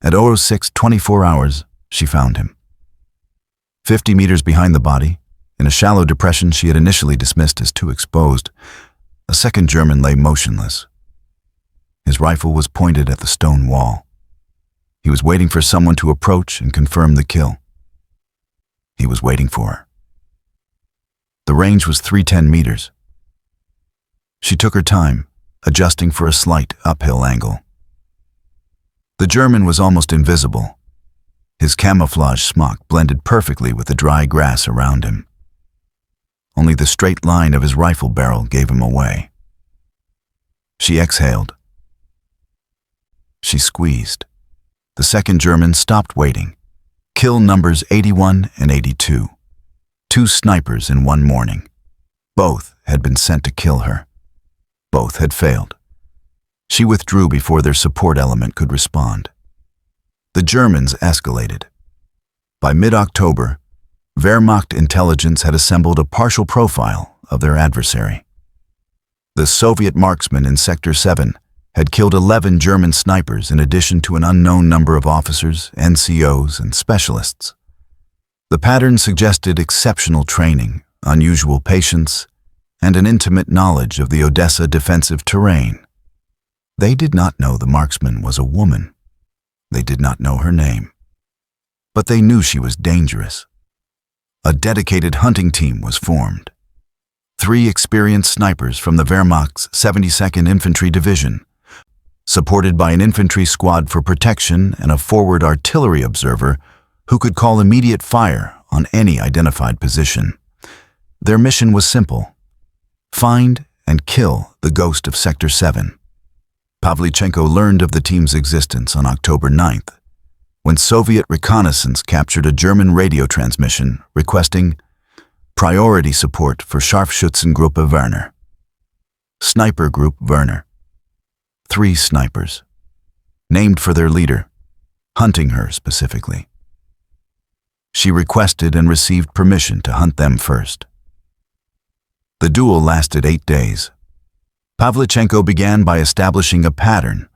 At 0624 hours, she found him. 50 meters behind the body, in a shallow depression she had initially dismissed as too exposed, a second German lay motionless. His rifle was pointed at the stone wall. He was waiting for someone to approach and confirm the kill. He was waiting for her. The range was 310 meters. She took her time, adjusting for a slight uphill angle. The German was almost invisible. His camouflage smock blended perfectly with the dry grass around him. Only the straight line of his rifle barrel gave him away. She exhaled. She squeezed. The second German stopped waiting. Kill numbers 81 and 82. 2 snipers in one morning. Both had been sent to kill her. Both had failed. She withdrew before their support element could respond. The Germans escalated. By mid-October, Wehrmacht intelligence had assembled a partial profile of their adversary. The Soviet marksmen in Sector 7 had killed 11 German snipers in addition to an unknown number of officers, NCOs, and specialists. The pattern suggested exceptional training, unusual patience, and an intimate knowledge of the Odessa defensive terrain. They did not know the marksman was a woman. They did not know her name. But they knew she was dangerous. A dedicated hunting team was formed. 3 experienced snipers from the Wehrmacht's 72nd Infantry Division, supported by an infantry squad for protection and a forward artillery observer who could call immediate fire on any identified position. Their mission was simple: find and kill the ghost of Sector 7. Pavlichenko learned of the team's existence on October 9th, when Soviet reconnaissance captured a German radio transmission requesting priority support for Scharfschützengruppe Werner. Sniper Group Werner. 3 snipers, named for their leader, hunting her specifically. She requested and received permission to hunt them first. The duel lasted 8 days. Pavlichenko began by establishing a pattern,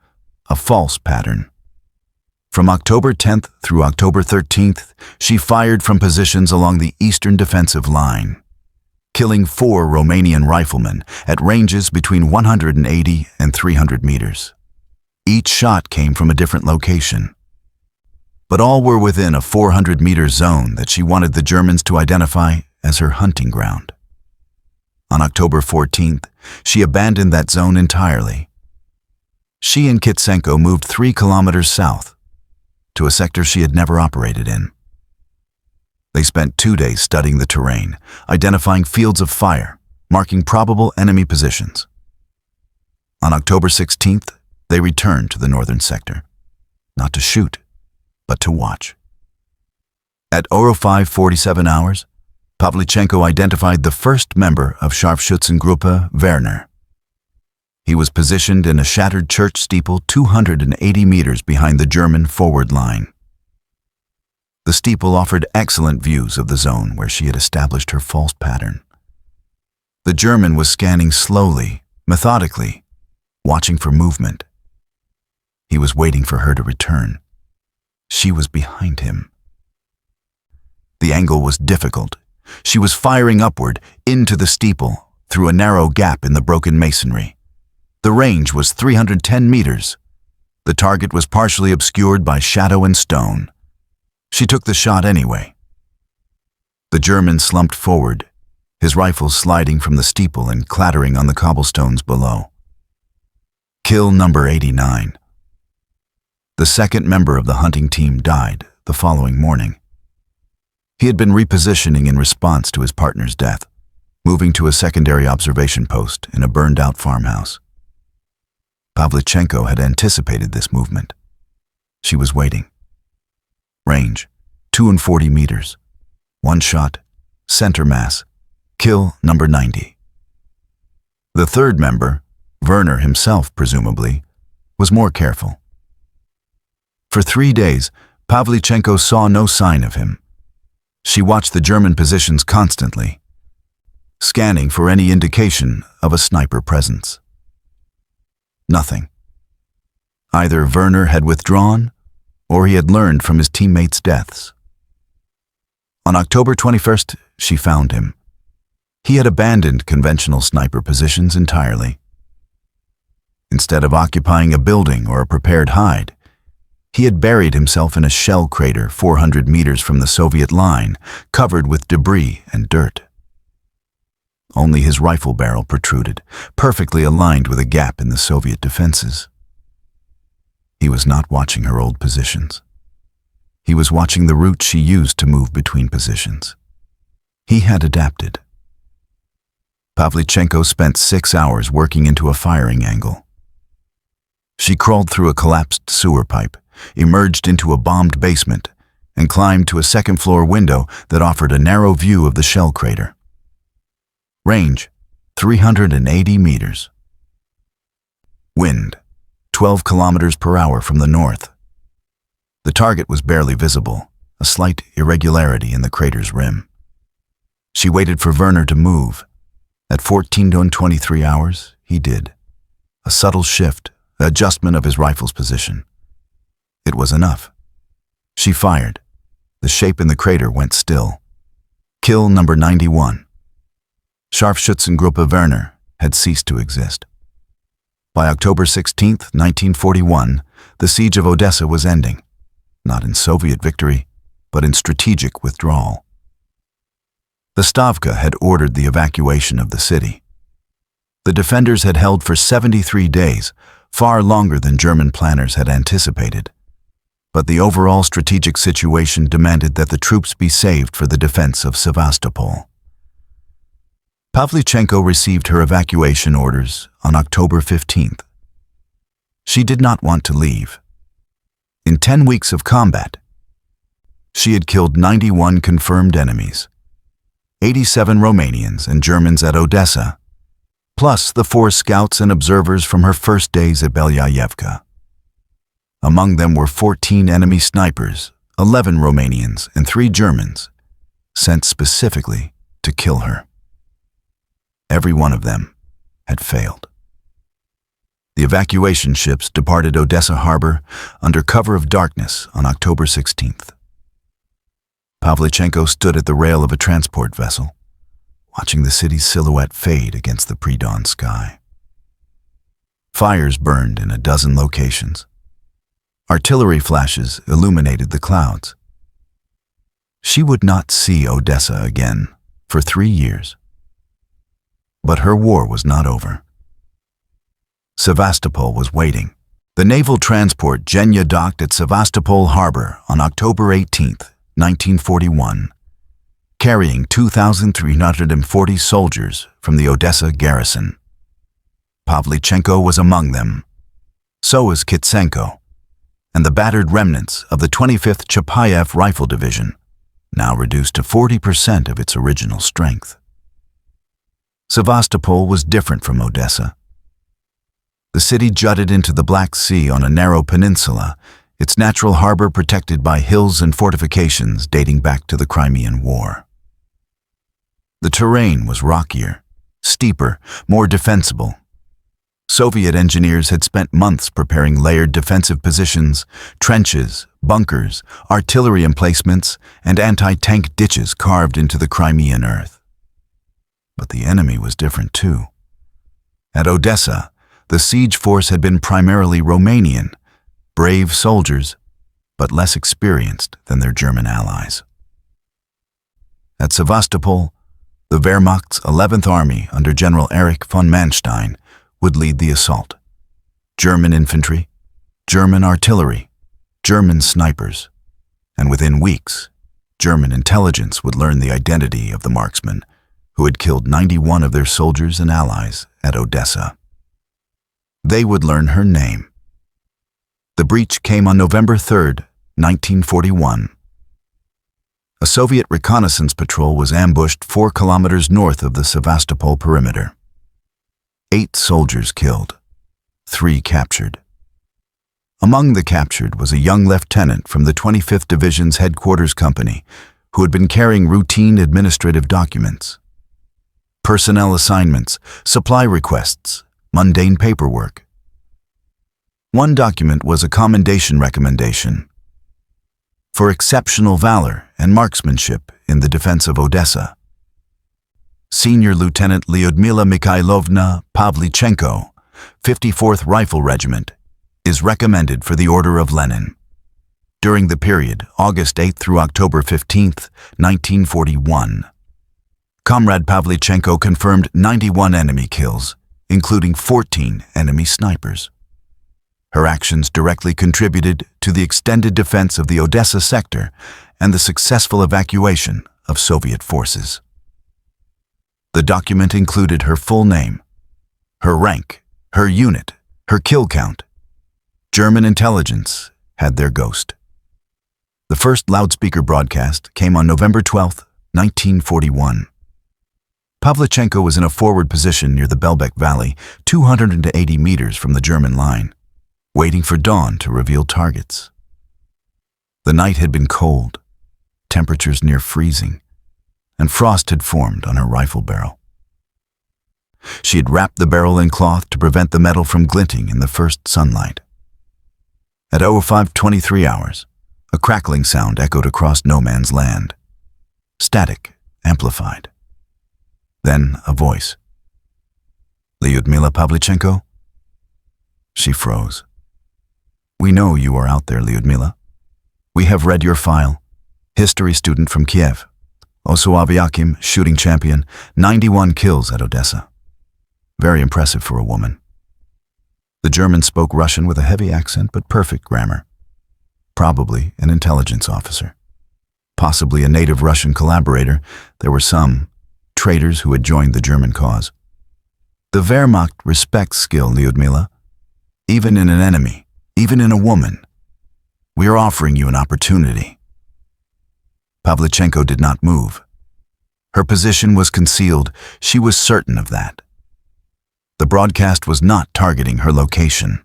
a false pattern. From October 10th through October 13th, she fired from positions along the eastern defensive line, killing 4 Romanian riflemen at ranges between 180 and 300 meters. Each shot came from a different location, but all were within a 400-meter zone that she wanted the Germans to identify as her hunting ground. On October 14th, she abandoned that zone entirely. She and Kitsenko moved 3 kilometers south, to a sector she had never operated in. They spent 2 days studying the terrain, identifying fields of fire, marking probable enemy positions. On October 16th, they returned to the northern sector, not to shoot, but to watch. At 05:47 hours, Pavlichenko identified the first member of Scharfschützengruppe Werner. He was positioned in a shattered church steeple 280 meters behind the German forward line. The steeple offered excellent views of the zone where she had established her false pattern. The German was scanning slowly, methodically, watching for movement. He was waiting for her to return. She was behind him. The angle was difficult. She was firing upward, into the steeple, through a narrow gap in the broken masonry. The range was 310 meters. The target was partially obscured by shadow and stone. She took the shot anyway. The German slumped forward, his rifle sliding from the steeple and clattering on the cobblestones below. Kill number 89. The second member of the hunting team died the following morning. He had been repositioning in response to his partner's death, moving to a secondary observation post in a burned-out farmhouse. Pavlichenko had anticipated this movement. She was waiting. Range, 240 meters. One shot, center mass, kill number 90. The third member, Werner himself presumably, was more careful. For 3 days, Pavlichenko saw no sign of him. She watched the German positions constantly, scanning for any indication of a sniper presence. Nothing. Either Werner had withdrawn, or he had learned from his teammates' deaths. On October 21st, she found him. He had abandoned conventional sniper positions entirely. Instead of occupying a building or a prepared hide, he had buried himself in a shell crater 400 meters from the Soviet line, covered with debris and dirt. Only his rifle barrel protruded, perfectly aligned with a gap in the Soviet defenses. He was not watching her old positions. He was watching the route she used to move between positions. He had adapted. Pavlichenko spent 6 hours working into a firing angle. She crawled through a collapsed sewer pipe, emerged into a bombed basement, and climbed to a second-floor window that offered a narrow view of the shell crater. Range, 380 meters. Wind, 12 kilometers per hour from the north. The target was barely visible, a slight irregularity in the crater's rim. She waited for Werner to move. At 14:23 hours, he did. A subtle shift, adjustment of his rifle's position. It was enough. She fired. The shape in the crater went still. Kill number 91. Scharfschützengruppe Werner had ceased to exist. By October 16, 1941, the siege of Odessa was ending, not in Soviet victory, but in strategic withdrawal. The Stavka had ordered the evacuation of the city. The defenders had held for 73 days, far longer than German planners had anticipated. But the overall strategic situation demanded that the troops be saved for the defense of Sevastopol. Pavlichenko received her evacuation orders on October 15th. She did not want to leave. In 10 weeks of combat, she had killed 91 confirmed enemies, 87 Romanians and Germans at Odessa, plus the 4 scouts and observers from her first days at Belyayevka. Among them were 14 enemy snipers, 11 Romanians, and 3 Germans, sent specifically to kill her. Every one of them had failed. The evacuation ships departed Odessa harbor under cover of darkness on October 16th. Pavlichenko stood at the rail of a transport vessel, watching the city's silhouette fade against the pre-dawn sky. Fires burned in a dozen locations. Artillery flashes illuminated the clouds. She would not see Odessa again for 3 years. But her war was not over. Sevastopol was waiting. The naval transport Genya docked at Sevastopol harbor on October 18, 1941, carrying 2,340 soldiers from the Odessa garrison. Pavlichenko was among them. So was Kitsenko, and the battered remnants of the 25th Chapayev Rifle Division, now reduced to 40% of its original strength. Sevastopol was different from Odessa. The city jutted into the Black Sea on a narrow peninsula, its natural harbor protected by hills and fortifications dating back to the Crimean War. The terrain was rockier, steeper, more defensible. Soviet engineers had spent months preparing layered defensive positions, trenches, bunkers, artillery emplacements, and anti-tank ditches carved into the Crimean earth. But the enemy was different too. At Odessa, the siege force had been primarily Romanian, brave soldiers, but less experienced than their German allies. At Sevastopol, the Wehrmacht's 11th Army under General Erich von Manstein would lead the assault. German infantry, German artillery, German snipers, and within weeks, German intelligence would learn the identity of the marksmen who had killed 91 of their soldiers and allies at Odessa. They would learn her name. The breach came on November 3, 1941. A Soviet reconnaissance patrol was ambushed 4 kilometers north of the Sevastopol perimeter. 8 soldiers killed, 3 captured. Among the captured was a young lieutenant from the 25th Division's headquarters company who had been carrying routine administrative documents. Personnel assignments, supply requests, mundane paperwork. One document was a commendation recommendation for exceptional valor and marksmanship in the defense of Odessa. Senior Lieutenant Lyudmila Mikhailovna Pavlichenko, 54th Rifle Regiment, is recommended for the Order of Lenin. During the period August 8 through October 15, 1941, Comrade Pavlichenko confirmed 91 enemy kills, including 14 enemy snipers. Her actions directly contributed to the extended defense of the Odessa sector and the successful evacuation of Soviet forces. The document included her full name, her rank, her unit, her kill count. German intelligence had their ghost. The first loudspeaker broadcast came on November 12, 1941. Pavlichenko was in a forward position near the Belbek Valley, 280 meters from the German line, waiting for dawn to reveal targets. The night had been cold, temperatures near freezing, and frost had formed on her rifle barrel. She had wrapped the barrel in cloth to prevent the metal from glinting in the first sunlight. At 05:23 hours, a crackling sound echoed across no man's land. Static, amplified. Then a voice. "Lyudmila Pavlichenko?" She froze. "We know you are out there, Lyudmila. We have read your file. History student from Kiev. Osoaviakim, shooting champion, 91 kills at Odessa. Very impressive for a woman." The German spoke Russian with a heavy accent but perfect grammar. Probably an intelligence officer. Possibly a native Russian collaborator. There were some traitors who had joined the German cause. The Wehrmacht respects skill, Lyudmila. Even in an enemy, even in a woman. We are offering you an opportunity. Pavlichenko did not move. Her position was concealed. She was certain of that. The broadcast was not targeting her location.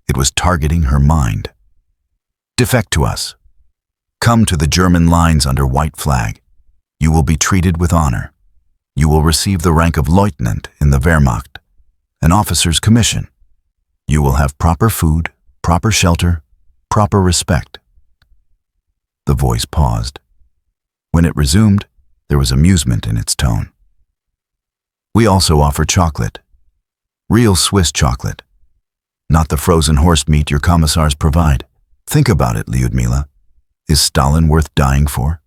It was targeting her mind. "Defect to us. Come to the German lines under white flag. You will be treated with honor. You will receive the rank of lieutenant in the Wehrmacht, an officer's commission. You will have proper food, proper shelter, proper respect." The voice paused. When it resumed, there was amusement in its tone. "We also offer chocolate. Real Swiss chocolate. Not the frozen horse meat your commissars provide. Think about it, Lyudmila. Is Stalin worth dying for?"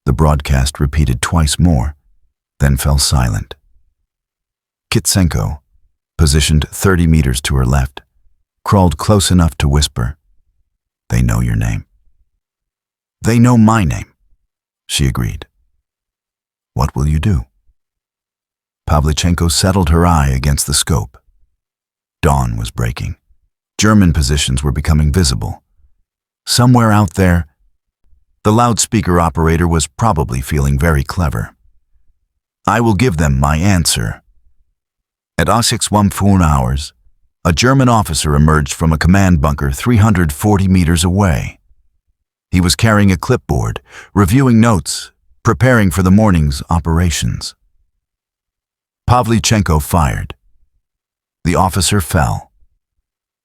The broadcast repeated twice more, then fell silent. Kitsenko, positioned 30 meters to her left, crawled close enough to whisper, "They know your name." "They know my name," she agreed. "What will you do?" Pavlichenko settled her eye against the scope. Dawn was breaking. German positions were becoming visible. Somewhere out there, the loudspeaker operator was probably feeling very clever. "I will give them my answer." At 06:14 hours, a German officer emerged from a command bunker 340 meters away. He was carrying a clipboard, reviewing notes, preparing for the morning's operations. Pavlichenko fired. The officer fell.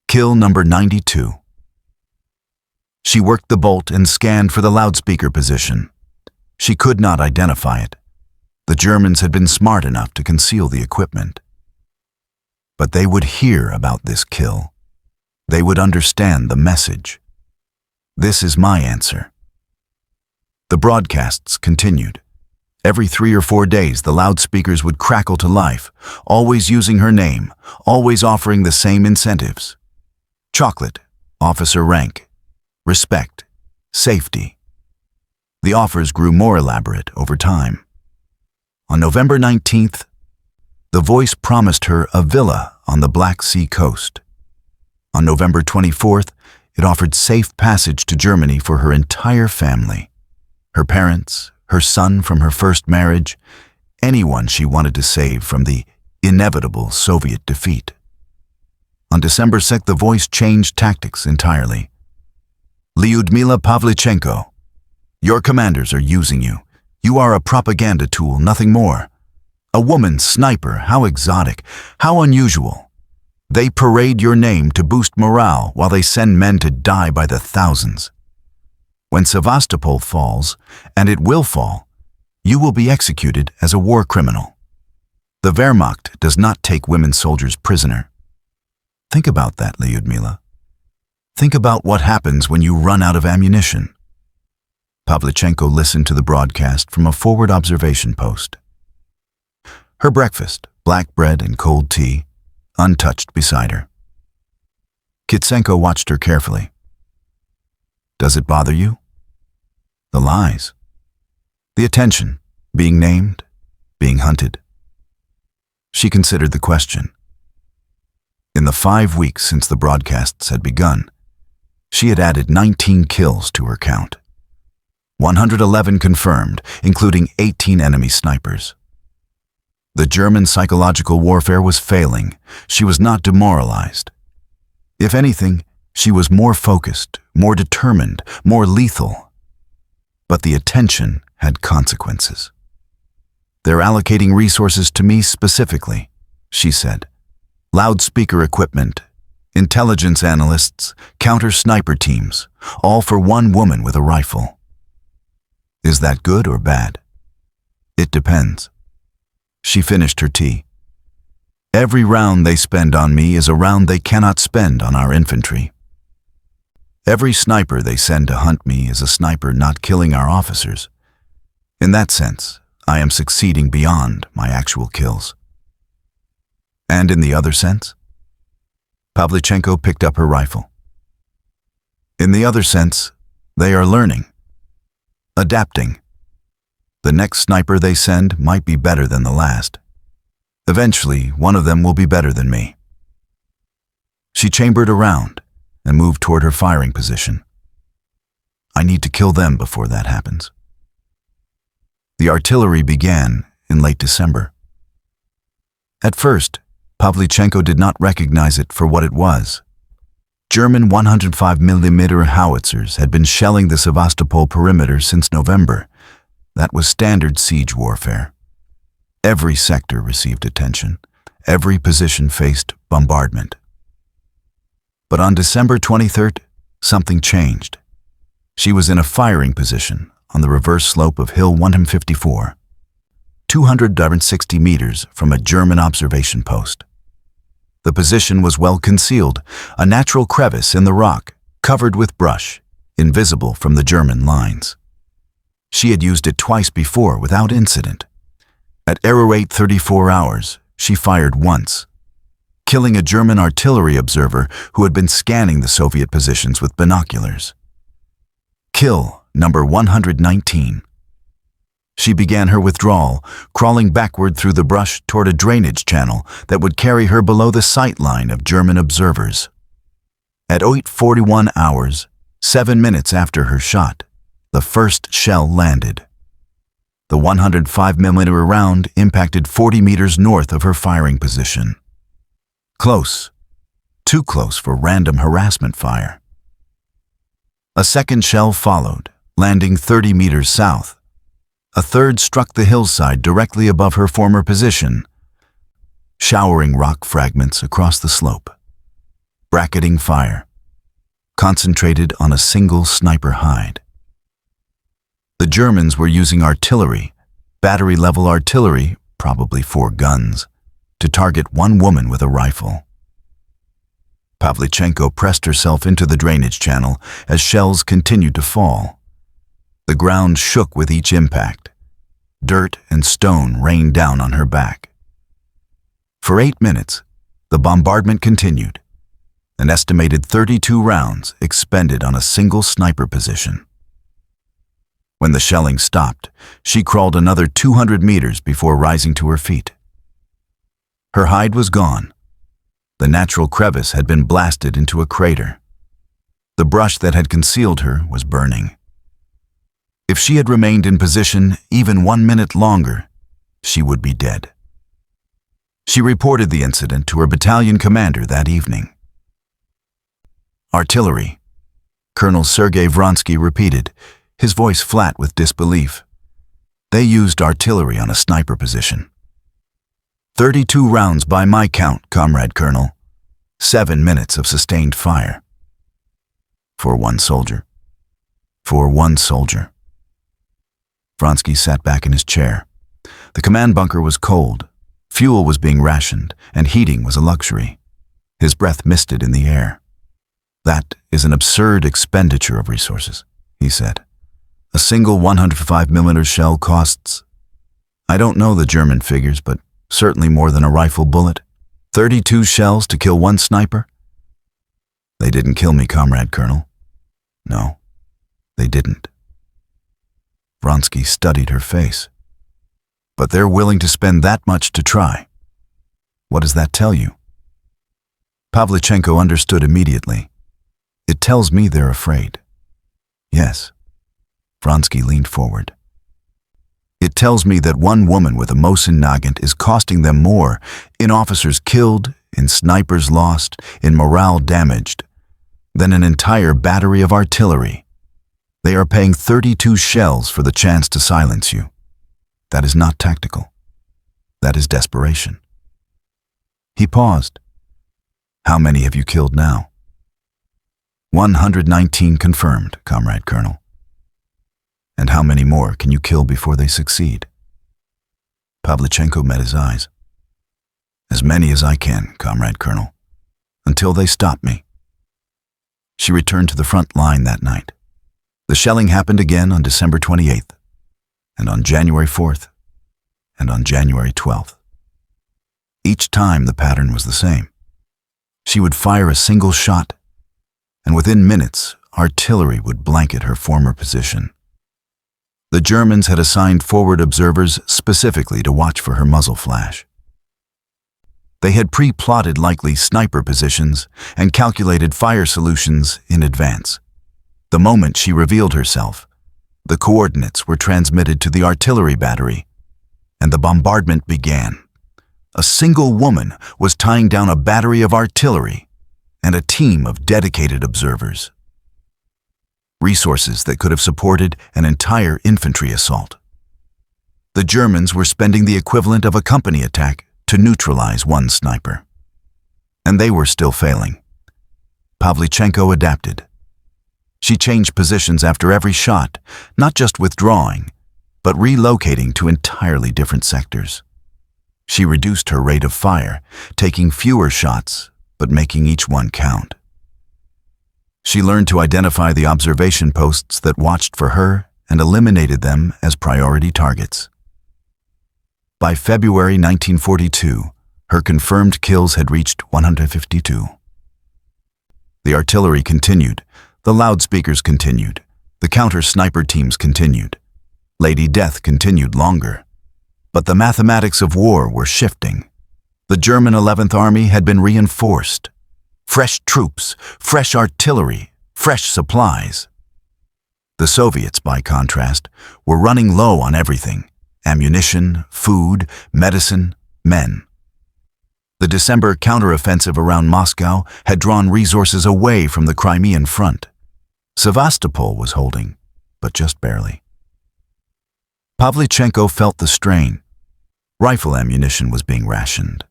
Kill number 92. She worked the bolt and scanned for the loudspeaker position. She could not identify it. The Germans had been smart enough to conceal the equipment. But they would hear about this kill. They would understand the message. This is my answer. The broadcasts continued. Every 3 or 4 days, the loudspeakers would crackle to life, always using her name, always offering the same incentives. Chocolate, officer rank, respect, safety. The offers grew more elaborate over time. On November 19th, the voice promised her a villa on the Black Sea coast. On November 24th, it offered safe passage to Germany for her entire family. Her parents, her son from her first marriage, anyone she wanted to save from the inevitable Soviet defeat. On December 6th, the voice changed tactics entirely. Lyudmila Pavlichenko, your commanders are using you. You are a propaganda tool, nothing more. A woman sniper, how exotic, how unusual. They parade your name to boost morale while they send men to die by the thousands. When Sevastopol falls, and it will fall, you will be executed as a war criminal. The Wehrmacht does not take women soldiers prisoner. Think about that, Lyudmila. Think about what happens when you run out of ammunition. Pavlichenko listened to the broadcast from a forward observation post. Her breakfast, black bread and cold tea, untouched beside her. Kitsenko watched her carefully. Does it bother you? The lies. The attention, being named, being hunted. She considered the question. In the 5 weeks since the broadcasts had begun, she had added 19 kills to her count. 111 confirmed, including 18 enemy snipers. The German psychological warfare was failing. She was not demoralized. If anything, she was more focused, more determined, more lethal. But the attention had consequences. They're allocating resources to me specifically, she said. Loudspeaker equipment, intelligence analysts, counter-sniper teams, all for one woman with a rifle. Is that good or bad? It depends. She finished her tea. Every round they spend on me is a round they cannot spend on our infantry. Every sniper they send to hunt me is a sniper not killing our officers. In that sense, I am succeeding beyond my actual kills. And in the other sense? Pavlichenko picked up her rifle. In the other sense, they are learning, adapting. The next sniper they send might be better than the last. Eventually, one of them will be better than me. She chambered around and moved toward her firing position. I need to kill them before that happens. The artillery began in late December. At first, Pavlichenko did not recognize it for what it was. German 105mm howitzers had been shelling the Sevastopol perimeter since November. That was standard siege warfare. Every sector received attention. Every position faced bombardment. But on December 23rd, something changed. She was in a firing position on the reverse slope of Hill 154, 260 meters from a German observation post. The position was well concealed, a natural crevice in the rock, covered with brush, invisible from the German lines. She had used it twice before without incident. At error rate 34 hours, she fired once, killing a German artillery observer who had been scanning the Soviet positions with binoculars. Kill number 119. She began her withdrawal, crawling backward through the brush toward a drainage channel that would carry her below the sight line of German observers. At 8:41 hours, 7 minutes after her shot, the first shell landed. The 105mm round impacted 40 meters north of her firing position. Close. Too close for random harassment fire. A second shell followed, landing 30 meters south. A third struck the hillside directly above her former position. showering rock fragments across the slope. Bracketing fire, concentrated on a single sniper hide. The Germans were using artillery, battery-level artillery, probably 4 guns, to target one woman with a rifle. Pavlichenko pressed herself into the drainage channel as shells continued to fall. The ground shook with each impact. Dirt and stone rained down on her back. For 8 minutes, the bombardment continued. An estimated 32 rounds expended on a single sniper position. When the shelling stopped, she crawled another 200 meters before rising to her feet. Her hide was gone. The natural crevice had been blasted into a crater. The brush that had concealed her was burning. If she had remained in position even 1 minute longer, she would be dead. She reported the incident to her battalion commander that evening. Artillery, Colonel Sergei Vronsky repeated, his voice flat with disbelief. They used artillery on a sniper position. 32 rounds by my count, Comrade Colonel. 7 minutes of sustained fire. For one soldier. For one soldier. Vronsky sat back in his chair. The command bunker was cold. Fuel was being rationed, and heating was a luxury. His breath misted in the air. That is an absurd expenditure of resources, he said. A single 105mm shell costs, I don't know the German figures, but certainly more than a rifle bullet. 32 shells to kill one sniper? They didn't kill me, Comrade Colonel. No, they didn't. Vronsky studied her face. But they're willing to spend that much to try. What does that tell you? Pavlichenko understood immediately. It tells me they're afraid. Yes. Vronsky leaned forward. It tells me that one woman with a Mosin Nagant is costing them more in officers killed, in snipers lost, in morale damaged, than an entire battery of artillery. They are paying 32 shells for the chance to silence you. That is not tactical. That is desperation. He paused. How many have you killed now? 119 confirmed, Comrade Colonel. And how many more can you kill before they succeed? Pavlichenko met his eyes. As many as I can, Comrade Colonel, until they stop me. She returned to the front line that night. The shelling happened again on December 28th, and on January 4th, and on January 12th. Each time the pattern was the same. She would fire a single shot, and within minutes, artillery would blanket her former position. The Germans had assigned forward observers specifically to watch for her muzzle flash. They had pre-plotted likely sniper positions and calculated fire solutions in advance. The moment she revealed herself, the coordinates were transmitted to the artillery battery, and the bombardment began. A single woman was tying down a battery of artillery and a team of dedicated observers. Resources that could have supported an entire infantry assault. The Germans were spending the equivalent of a company attack to neutralize one sniper. And they were still failing. Pavlichenko adapted. She changed positions after every shot, not just withdrawing, but relocating to entirely different sectors. She reduced her rate of fire, taking fewer shots, but making each one count. She learned to identify the observation posts that watched for her and eliminated them as priority targets. By February 1942, her confirmed kills had reached 152. The artillery continued, the loudspeakers continued, the counter-sniper teams continued. Lady Death continued longer. But the mathematics of war were shifting. The German 11th Army had been reinforced. Fresh troops, fresh artillery, fresh supplies. The Soviets, by contrast, were running low on everything: ammunition, food, medicine, men. The December counteroffensive around Moscow had drawn resources away from the Crimean front. Sevastopol was holding, but just barely. Pavlichenko felt the strain. Rifle ammunition was being rationed.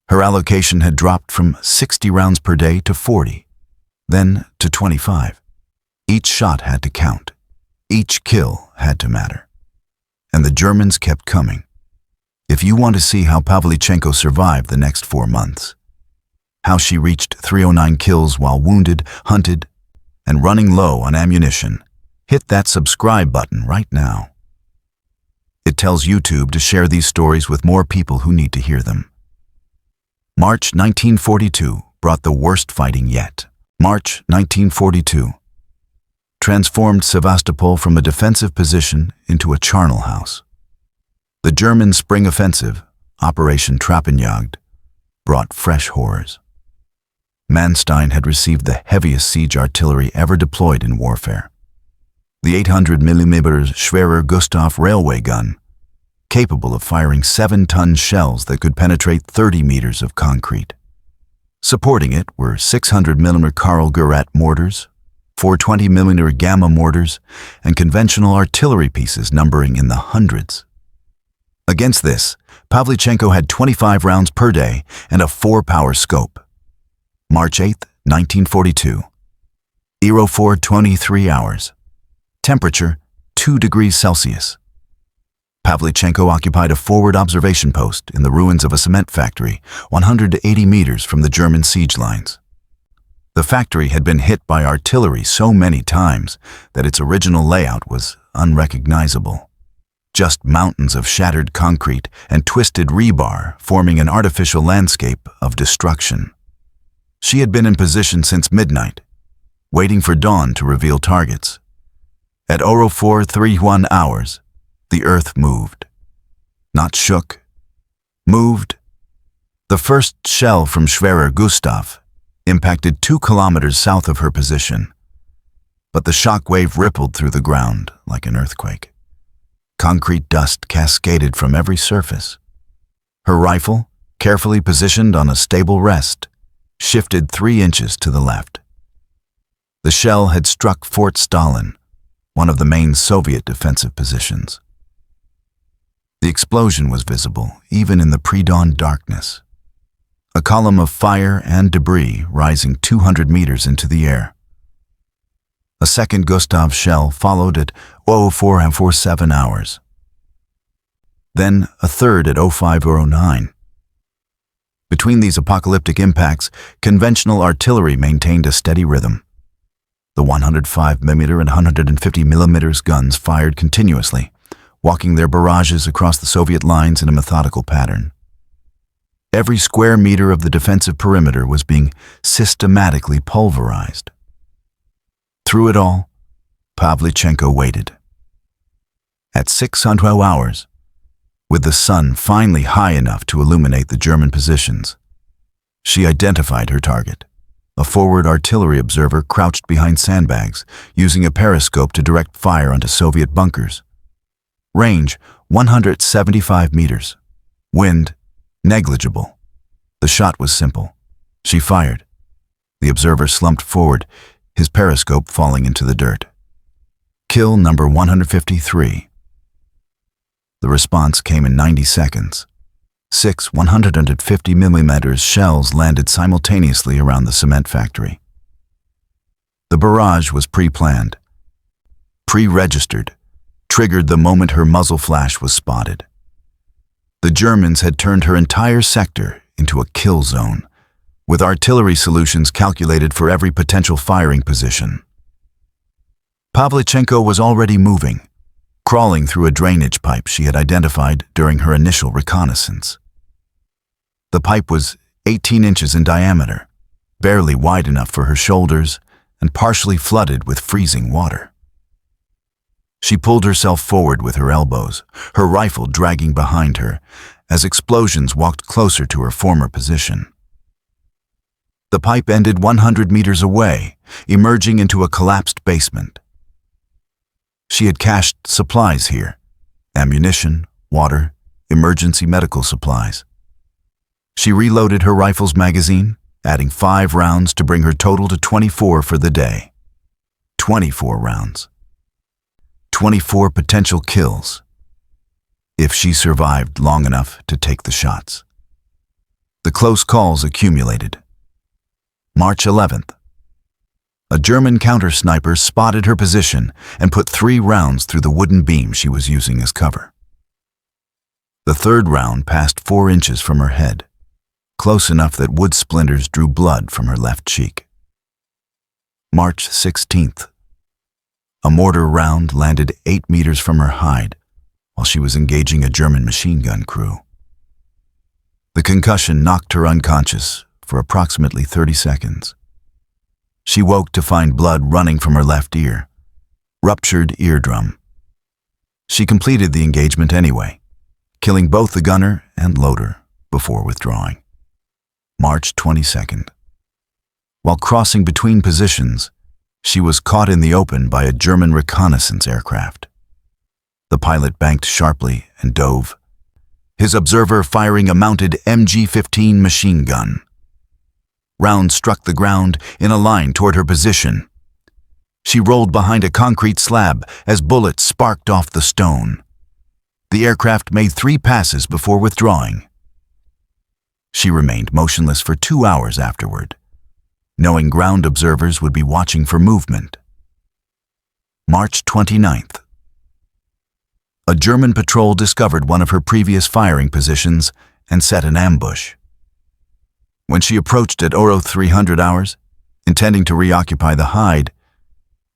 Her allocation had dropped from 60 rounds per day to 40, then to 25. Each shot had to count. Each kill had to matter. And the Germans kept coming. If you want to see how Pavlichenko survived the next 4 months, how she reached 309 kills while wounded, hunted, and running low on ammunition, hit that subscribe button right now. It tells YouTube to share these stories with more people who need to hear them. March 1942 brought the worst fighting yet. March 1942 transformed Sevastopol from a defensive position into a charnel house. The German spring offensive, Operation Trappenjagd, brought fresh horrors. Manstein had received the heaviest siege artillery ever deployed in warfare. The 800 mm Schwerer Gustav railway gun, capable of firing 7-ton shells that could penetrate 30 meters of concrete. Supporting it were 600 mm Karl Gerät mortars, 420 mm Gamma mortars, and conventional artillery pieces numbering in the hundreds. Against this, Pavlichenko had 25 rounds per day and a 4-power scope. March 8, 1942. ERO 4 23 hours. Temperature 2 degrees Celsius. Pavlichenko occupied a forward observation post in the ruins of a cement factory 180 meters from the German siege lines. The factory had been hit by artillery so many times that its original layout was unrecognizable. Just mountains of shattered concrete and twisted rebar forming an artificial landscape of destruction. She had been in position since midnight, waiting for dawn to reveal targets. At 0431 hours, the earth moved. Not shook, moved. The first shell from Schwerer Gustav impacted 2 kilometers south of her position, but the shock wave rippled through the ground like an earthquake. Concrete dust cascaded from every surface. Her rifle, carefully positioned on a stable rest, shifted 3 inches to the left. The shell had struck Fort Stalin, one of the main Soviet defensive positions. The explosion was visible even in the pre-dawn darkness. A column of fire and debris rising 200 meters into the air. A second Gustav shell followed at 0447 hours. Then a third at 0509. Between these apocalyptic impacts, conventional artillery maintained a steady rhythm. The 105 mm and 150 mm guns fired continuously, walking their barrages across the Soviet lines in a methodical pattern. Every square meter of the defensive perimeter was being systematically pulverized. Through it all, Pavlichenko waited. At 612 hours, with the sun finally high enough to illuminate the German positions, she identified her target, a forward artillery observer crouched behind sandbags, using a periscope to direct fire onto Soviet bunkers. Range 175 meters. Wind negligible. The shot was simple. She fired. The observer slumped forward, his periscope falling into the dirt. Kill number 153. The response came in 90 seconds. 6 150 mm shells landed simultaneously around the cement factory. The barrage was pre-planned, pre-registered, triggered the moment her muzzle flash was spotted. The Germans had turned her entire sector into a kill zone, with artillery solutions calculated for every potential firing position. Pavlichenko was already moving, crawling through a drainage pipe she had identified during her initial reconnaissance. The pipe was 18 inches in diameter, barely wide enough for her shoulders, and partially flooded with freezing water. She pulled herself forward with her elbows, her rifle dragging behind her, as explosions walked closer to her former position. The pipe ended 100 meters away, emerging into a collapsed basement. She had cached supplies here: ammunition, water, emergency medical supplies. She reloaded her rifle's magazine, adding 5 rounds to bring her total to 24 for the day. 24 rounds. 24 potential kills, if she survived long enough to take the shots. The close calls accumulated. March 11th. A German counter-sniper spotted her position and put 3 rounds through the wooden beam she was using as cover. The third round passed 4 inches from her head, close enough that wood splinters drew blood from her left cheek. March 16th. A mortar round landed 8 meters from her hide while she was engaging a German machine gun crew. The concussion knocked her unconscious for approximately 30 seconds. She woke to find blood running from her left ear, ruptured eardrum. She completed the engagement anyway, killing both the gunner and loader before withdrawing. March 22nd. While crossing between positions, she was caught in the open by a German reconnaissance aircraft. The pilot banked sharply and dove, his observer firing a mounted MG-15 machine gun. Rounds struck the ground in a line toward her position. She rolled behind a concrete slab as bullets sparked off the stone. The aircraft made 3 passes before withdrawing. She remained motionless for 2 hours afterward, knowing ground observers would be watching for movement. March 29th. A German patrol discovered one of her previous firing positions and set an ambush. When she approached at 0300 hours, intending to reoccupy the hide,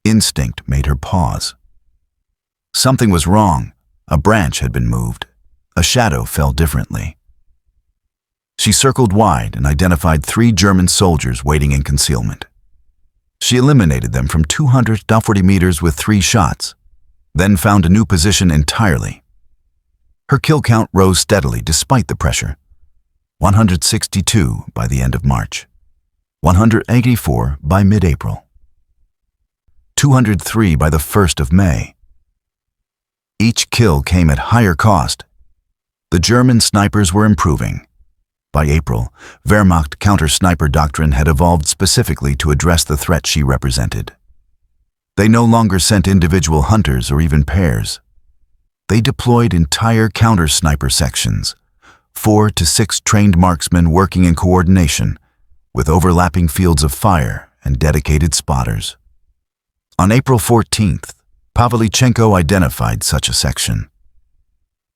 instinct made her pause. Something was wrong. A branch had been moved. A shadow fell differently. She circled wide and identified 3 German soldiers waiting in concealment. She eliminated them from 240 meters with 3 shots, then found a new position entirely. Her kill count rose steadily despite the pressure. 162 by the end of March, 184 by mid-April, 203 by the 1st of May. Each kill came at higher cost. The German snipers were improving. By April, Wehrmacht counter-sniper doctrine had evolved specifically to address the threat she represented. They no longer sent individual hunters or even pairs. They deployed entire counter-sniper sections, 4 to 6 trained marksmen working in coordination, with overlapping fields of fire and dedicated spotters. On April 14th, Pavlichenko identified such a section.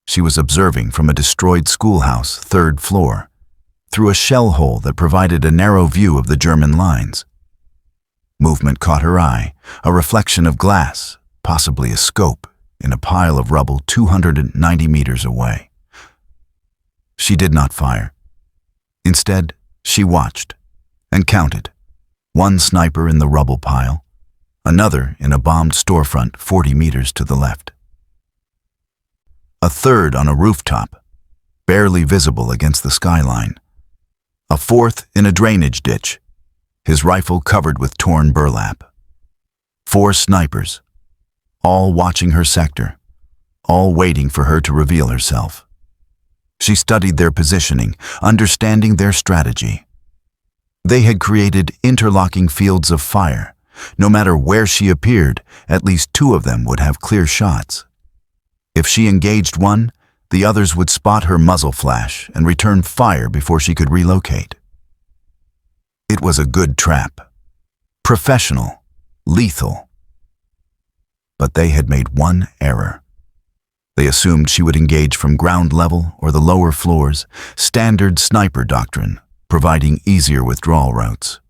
She was observing from a destroyed schoolhouse, 3rd floor, through a shell hole that provided a narrow view of the German lines. Movement caught her eye, a reflection of glass, possibly a scope, in a pile of rubble 290 meters away. She did not fire. Instead, she watched and counted. 1 sniper in the rubble pile, another in a bombed storefront 40 meters to the left. A third on a rooftop, barely visible against the skyline. A 4th in a drainage ditch, his rifle covered with torn burlap. 4 snipers, all watching her sector, all waiting for her to reveal herself. She studied their positioning, understanding their strategy. They had created interlocking fields of fire. No matter where she appeared, at least 2 of them would have clear shots. If she engaged one, the others would spot her muzzle flash and return fire before she could relocate. It was a good trap. Professional, lethal. But they had made one error. They assumed she would engage from ground level or the lower floors, standard sniper doctrine, providing easier withdrawal routes.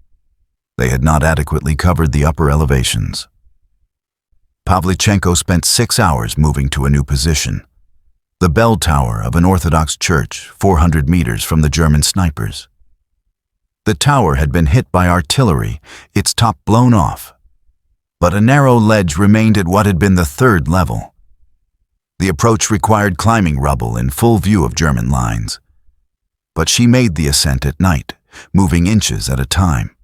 They had not adequately covered the upper elevations. Pavlichenko spent 6 hours moving to a new position, the bell tower of an Orthodox church 400 meters from the German snipers. The tower had been hit by artillery, its top blown off, but a narrow ledge remained at what had been the 3rd level. The approach required climbing rubble in full view of German lines. But she made the ascent at night, moving inches at a time.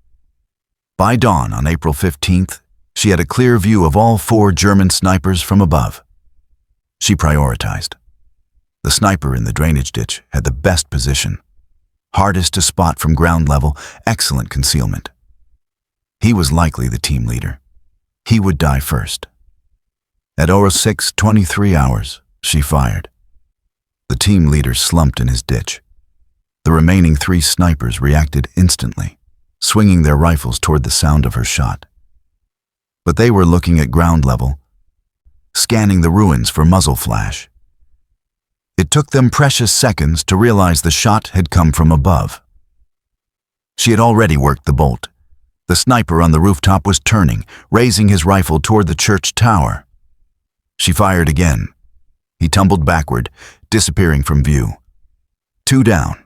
By dawn on April 15th, she had a clear view of all 4 German snipers from above. She prioritized. The sniper in the drainage ditch had the best position. Hardest to spot from ground level, excellent concealment. He was likely the team leader. He would die first. At 06:23 hours, she fired. The team leader slumped in his ditch. The remaining 3 snipers reacted instantly, swinging their rifles toward the sound of her shot. But they were looking at ground level, scanning the ruins for muzzle flash. It took them precious seconds to realize the shot had come from above. She had already worked the bolt. The sniper on the rooftop was turning, raising his rifle toward the church tower. She fired again. He tumbled backward, disappearing from view. 2 down.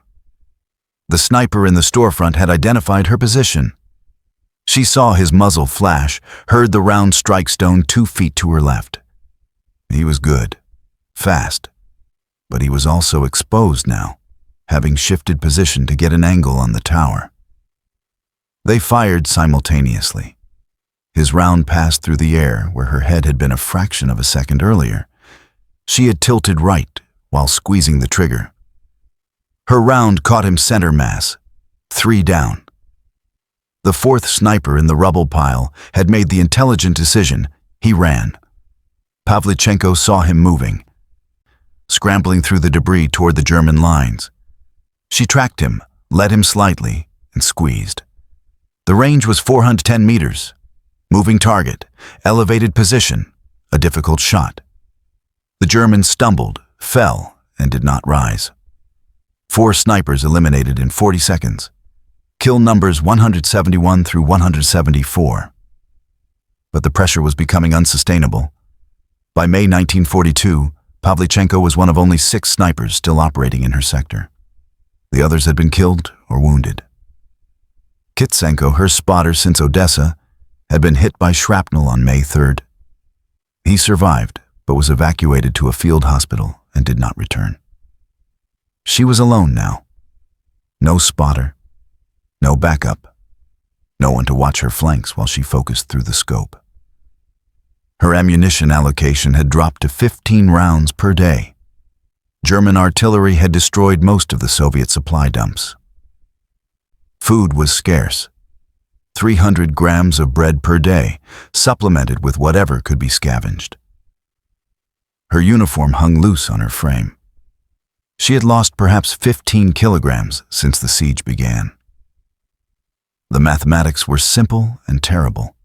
The sniper in the storefront had identified her position. She saw his muzzle flash, heard the round strike stone 2 feet to her left. He was good, fast, but he was also exposed now, having shifted position to get an angle on the tower. They fired simultaneously. His round passed through the air where her head had been a fraction of a second earlier. She had tilted right while squeezing the trigger. Her round caught him center mass, 3 down. The 4th sniper in the rubble pile had made the intelligent decision. He ran. Pavlichenko saw him moving, scrambling through the debris toward the German lines. She tracked him, led him slightly, and squeezed. The range was 410 meters. Moving target, elevated position, a difficult shot. The German stumbled, fell, and did not rise. 4 snipers eliminated in 40 seconds. Kill numbers 171 through 174. But the pressure was becoming unsustainable. By May 1942, Pavlichenko was one of only 6 snipers still operating in her sector. The others had been killed or wounded. Kitsenko, her spotter since Odessa, had been hit by shrapnel on May 3rd. He survived, but was evacuated to a field hospital and did not return. She was alone now. No spotter, no backup, no one to watch her flanks while she focused through the scope. Her ammunition allocation had dropped to 15 rounds per day. German artillery had destroyed most of the Soviet supply dumps. Food was scarce. 300 grams of bread per day, supplemented with whatever could be scavenged. Her uniform hung loose on her frame. She had lost perhaps 15 kilograms since the siege began. The mathematics were simple and terrible.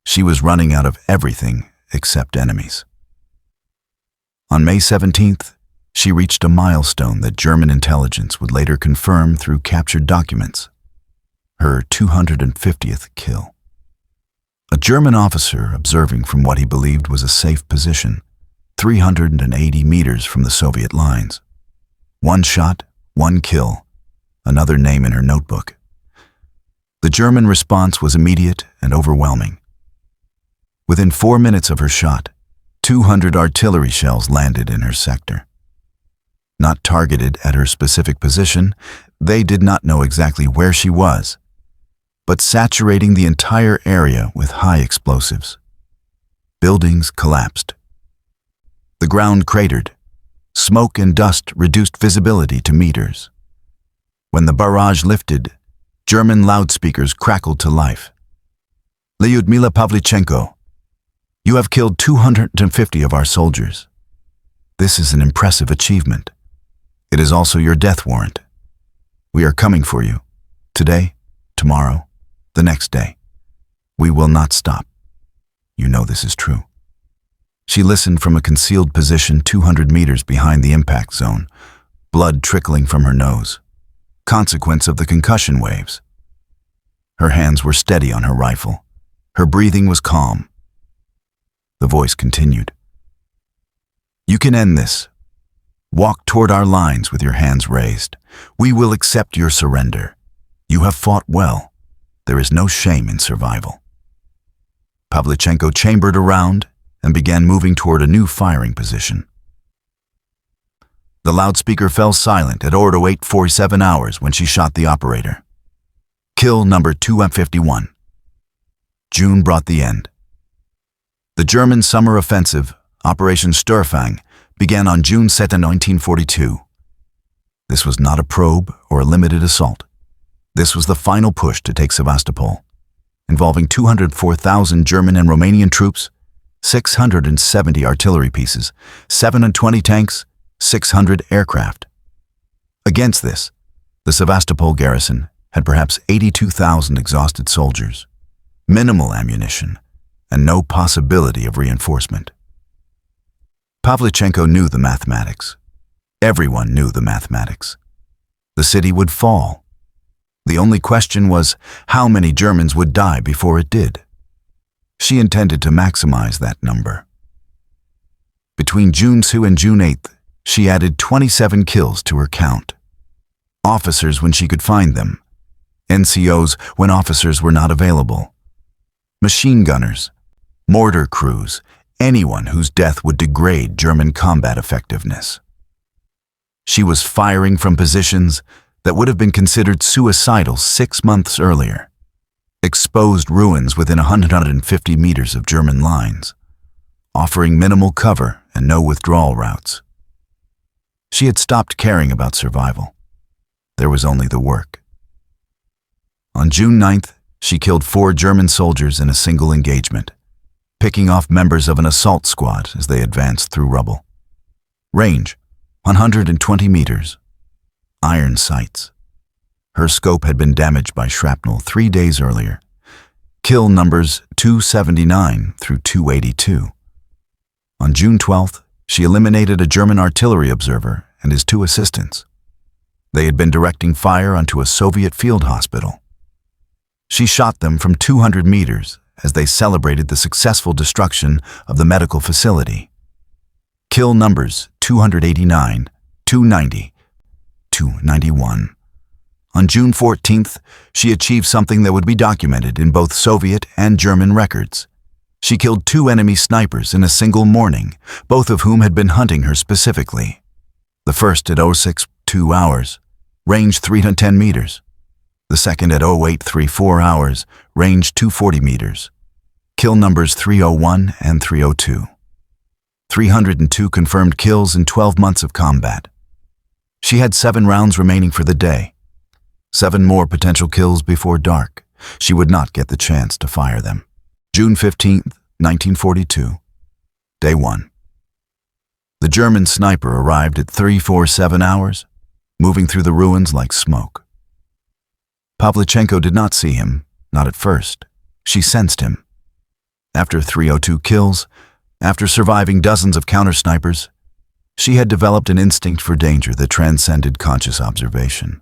She was running out of everything except enemies. On May 17th, she reached a milestone that German intelligence would later confirm through captured documents. Her 250th kill. A German officer observing from what he believed was a safe position, 380 meters from the Soviet lines. 1 shot, 1 kill, another name in her notebook. The German response was immediate and overwhelming. Within 4 minutes of her shot, 200 artillery shells landed in her sector. Not targeted at her specific position, they did not know exactly where she was, but saturating the entire area with high explosives. Buildings collapsed. The ground cratered. Smoke and dust reduced visibility to meters. When the barrage lifted, German loudspeakers crackled to life. Lyudmila Pavlichenko, you have killed 250 of our soldiers. This is an impressive achievement. It is also your death warrant. We are coming for you. Today, tomorrow, the next day. We will not stop. You know this is true. She listened from a concealed position 200 meters behind the impact zone, blood trickling from her nose. Consequence of the concussion waves. Her hands were steady on her rifle. Her breathing was calm. The voice continued. You can end this. Walk toward our lines with your hands raised. We will accept your surrender. You have fought well. There is no shame in survival. Pavlichenko chambered around and began moving toward a new firing position. The loudspeaker fell silent at order 8:47 hours when she shot the operator. Kill number 251. June brought the end. The German summer offensive, Operation Sturmfang, began on June 2, 1942. This was not a probe or a limited assault. This was the final push to take Sevastopol, involving 204,000 German and Romanian troops, 670 artillery pieces, 720 tanks, 600 aircraft. Against this, The Sevastopol garrison had perhaps 82,000 exhausted soldiers, minimal ammunition, and no possibility of reinforcement. Pavlichenko knew the mathematics. Everyone knew the mathematics. The city would fall. The only question was how many Germans would die before it did. She intended to maximize that number. Between June 2 and June 8th, she added 27 kills to her count. Officers when she could find them. NCOs when officers were not available. Machine gunners, mortar crews, anyone whose death would degrade German combat effectiveness. She was firing from positions that would have been considered suicidal 6 months earlier. Exposed ruins within 150 meters of German lines, offering minimal cover and no withdrawal routes. She had stopped caring about survival. There was only the work. On June 9th, she killed 4 German soldiers in a single engagement, picking off members of an assault squad as they advanced through rubble. Range, 120 meters. Iron sights. Her scope had been damaged by shrapnel 3 days earlier. Kill numbers 279 through 282. On June 12th, she eliminated a German artillery observer and his 2 assistants. They had been directing fire onto a Soviet field hospital. She shot them from 200 meters as they celebrated the successful destruction of the medical facility. Kill numbers 289, 290, 291. On June 14th, she achieved something that would be documented in both Soviet and German records. She killed 2 enemy snipers in a single morning, both of whom had been hunting her specifically. The first at 06:02 hours, range 310 meters. The second at 08:34 hours, range 240 meters. Kill numbers 301 and 302. 302 confirmed kills in 12 months of combat. She had 7 rounds remaining for the day. 7 more potential kills before dark. She would not get the chance to fire them. June 15th, 1942. Day 1. The German sniper arrived at 347 hours, moving through the ruins like smoke. Pavlichenko did not see him, not at first. She sensed him. After 302 kills, after surviving dozens of counter-snipers, she had developed an instinct for danger that transcended conscious observation.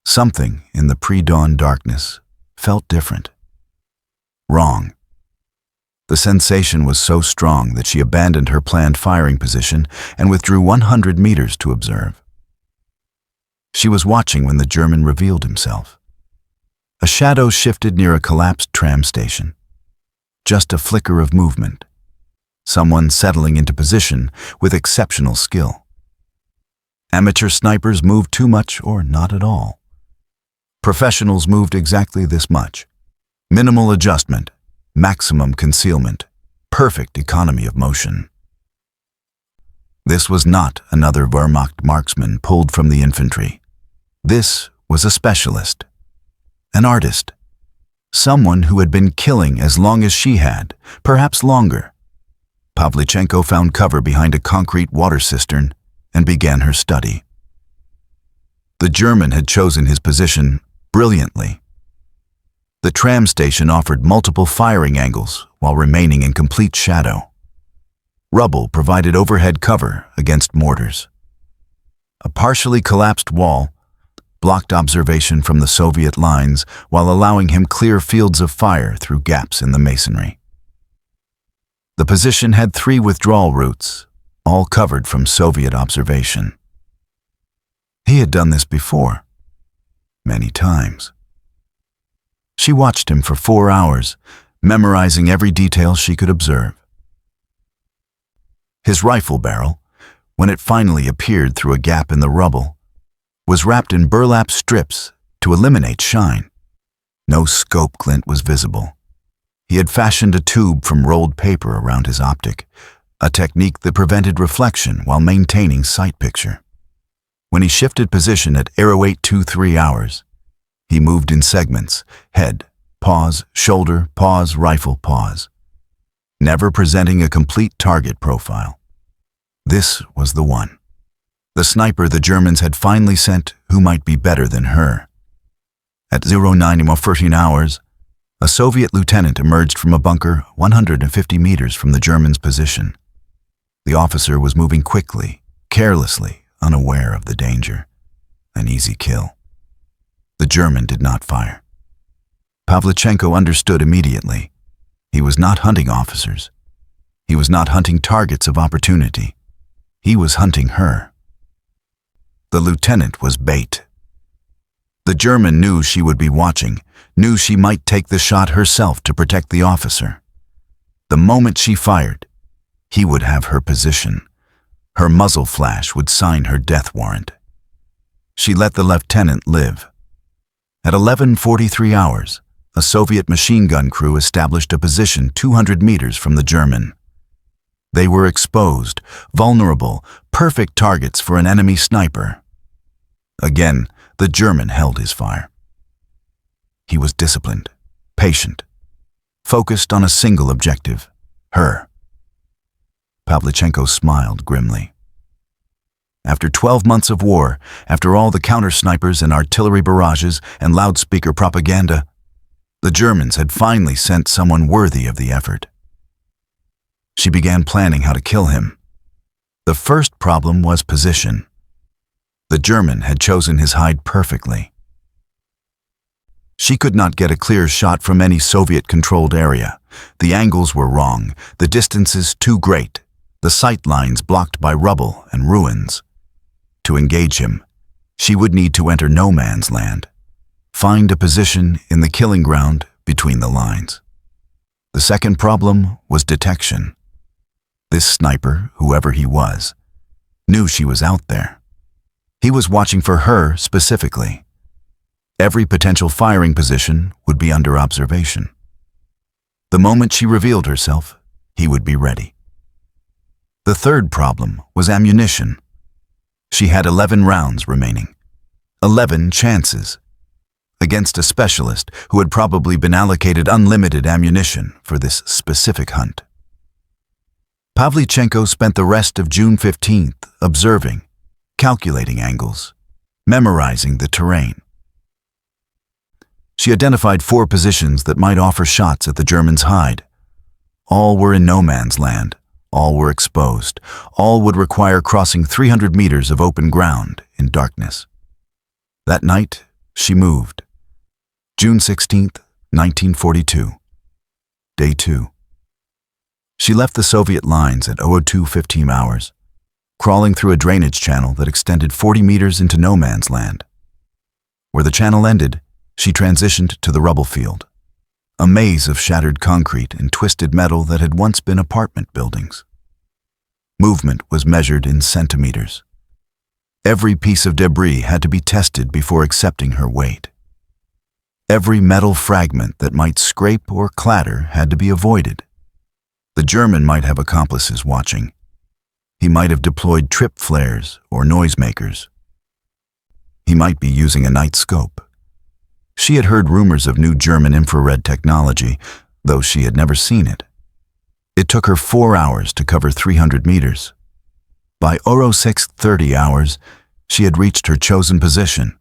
Something in the pre-dawn darkness felt different. Wrong. The sensation was so strong that she abandoned her planned firing position and withdrew 100 meters to observe. She was watching when the German revealed himself. A shadow shifted near a collapsed tram station. Just a flicker of movement. Someone settling into position with exceptional skill. Amateur snipers moved too much or not at all. Professionals moved exactly this much. Minimal adjustment, maximum concealment, perfect economy of motion. This was not another Wehrmacht marksman pulled from the infantry. This was a specialist, an artist, someone who had been killing as long as she had, perhaps longer. Pavlichenko found cover behind a concrete water cistern and began her study. The German had chosen his position brilliantly. The tram station offered multiple firing angles while remaining in complete shadow. Rubble provided overhead cover against mortars. A partially collapsed wall blocked observation from the Soviet lines while allowing him clear fields of fire through gaps in the masonry. The position had 3 withdrawal routes, all covered from Soviet observation. He had done this before, many times. She watched him for 4 hours, memorizing every detail she could observe. His rifle barrel, when it finally appeared through a gap in the rubble, was wrapped in burlap strips to eliminate shine. No scope glint was visible. He had fashioned a tube from rolled paper around his optic, a technique that prevented reflection while maintaining sight picture. When he shifted position at 08:23 hours, he moved in segments: head, pause, shoulder, pause, rifle, pause, never presenting a complete target profile. This was the one. The sniper the Germans had finally sent who might be better than her. At 09:13 hours, a Soviet lieutenant emerged from a bunker 150 meters from the Germans' position. The officer was moving quickly, carelessly, unaware of the danger. An easy kill. The German did not fire. Pavlichenko understood immediately. He was not hunting officers. He was not hunting targets of opportunity. He was hunting her. The lieutenant was bait. The German knew she would be watching, knew she might take the shot herself to protect the officer. The moment she fired, he would have her position. Her muzzle flash would sign her death warrant. She let the lieutenant live. At 11:43 hours, a Soviet machine gun crew established a position 200 meters from the German. They were exposed, vulnerable, perfect targets for an enemy sniper. Again, the German held his fire. He was disciplined, patient, focused on a single objective, her. Pavlichenko smiled grimly. After 12 months of war, after all the counter-snipers and artillery barrages and loudspeaker propaganda, the Germans had finally sent someone worthy of the effort. She began planning how to kill him. The first problem was position. The German had chosen his hide perfectly. She could not get a clear shot from any Soviet-controlled area. The angles were wrong, the distances too great, the sight lines blocked by rubble and ruins. To engage him, she would need to enter no man's land, find a position in the killing ground between the lines. The second problem was detection. This sniper, whoever he was, knew she was out there. He was watching for her specifically. Every potential firing position would be under observation. The moment she revealed herself, he would be ready. The third problem was ammunition. She had 11 rounds remaining, 11 chances, against a specialist who had probably been allocated unlimited ammunition for this specific hunt. Pavlichenko spent the rest of June 15th observing, calculating angles, memorizing the terrain. She identified 4 positions that might offer shots at the German's hide. All were in no man's land. All were exposed. All would require crossing 300 meters of open ground in darkness. That night, she moved. June 16th, 1942. Day 2. She left the Soviet lines at 02:15 hours, crawling through a drainage channel that extended 40 meters into no man's land. Where the channel ended, she transitioned to the rubble field, a maze of shattered concrete and twisted metal that had once been apartment buildings. Movement was measured in centimeters. Every piece of debris had to be tested before accepting her weight. Every metal fragment that might scrape or clatter had to be avoided. The German might have accomplices watching. He might have deployed trip flares or noisemakers. He might be using a night scope. She had heard rumors of new German infrared technology, though she had never seen it. It took her 4 hours to cover 300 meters. By 06:30 hours, she had reached her chosen position,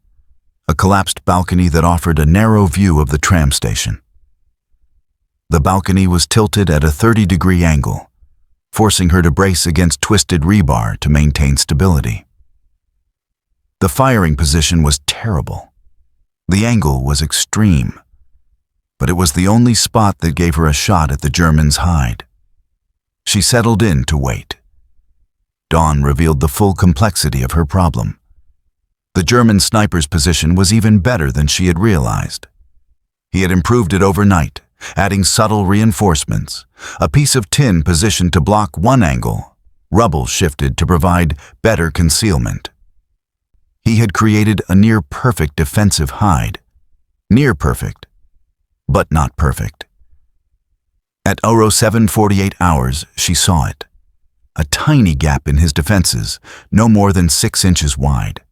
a collapsed balcony that offered a narrow view of the tram station. The balcony was tilted at a 30-degree angle, forcing her to brace against twisted rebar to maintain stability. The firing position was terrible. The angle was extreme, but it was the only spot that gave her a shot at the German's hide. She settled in to wait. Dawn revealed the full complexity of her problem. The German sniper's position was even better than she had realized. He had improved it overnight, adding subtle reinforcements, a piece of tin positioned to block one angle, rubble shifted to provide better concealment. He had created a near-perfect defensive hide. Near perfect, but not perfect. At 07:48 hours, she saw it. A tiny gap in his defenses, no more than 6 inches wide.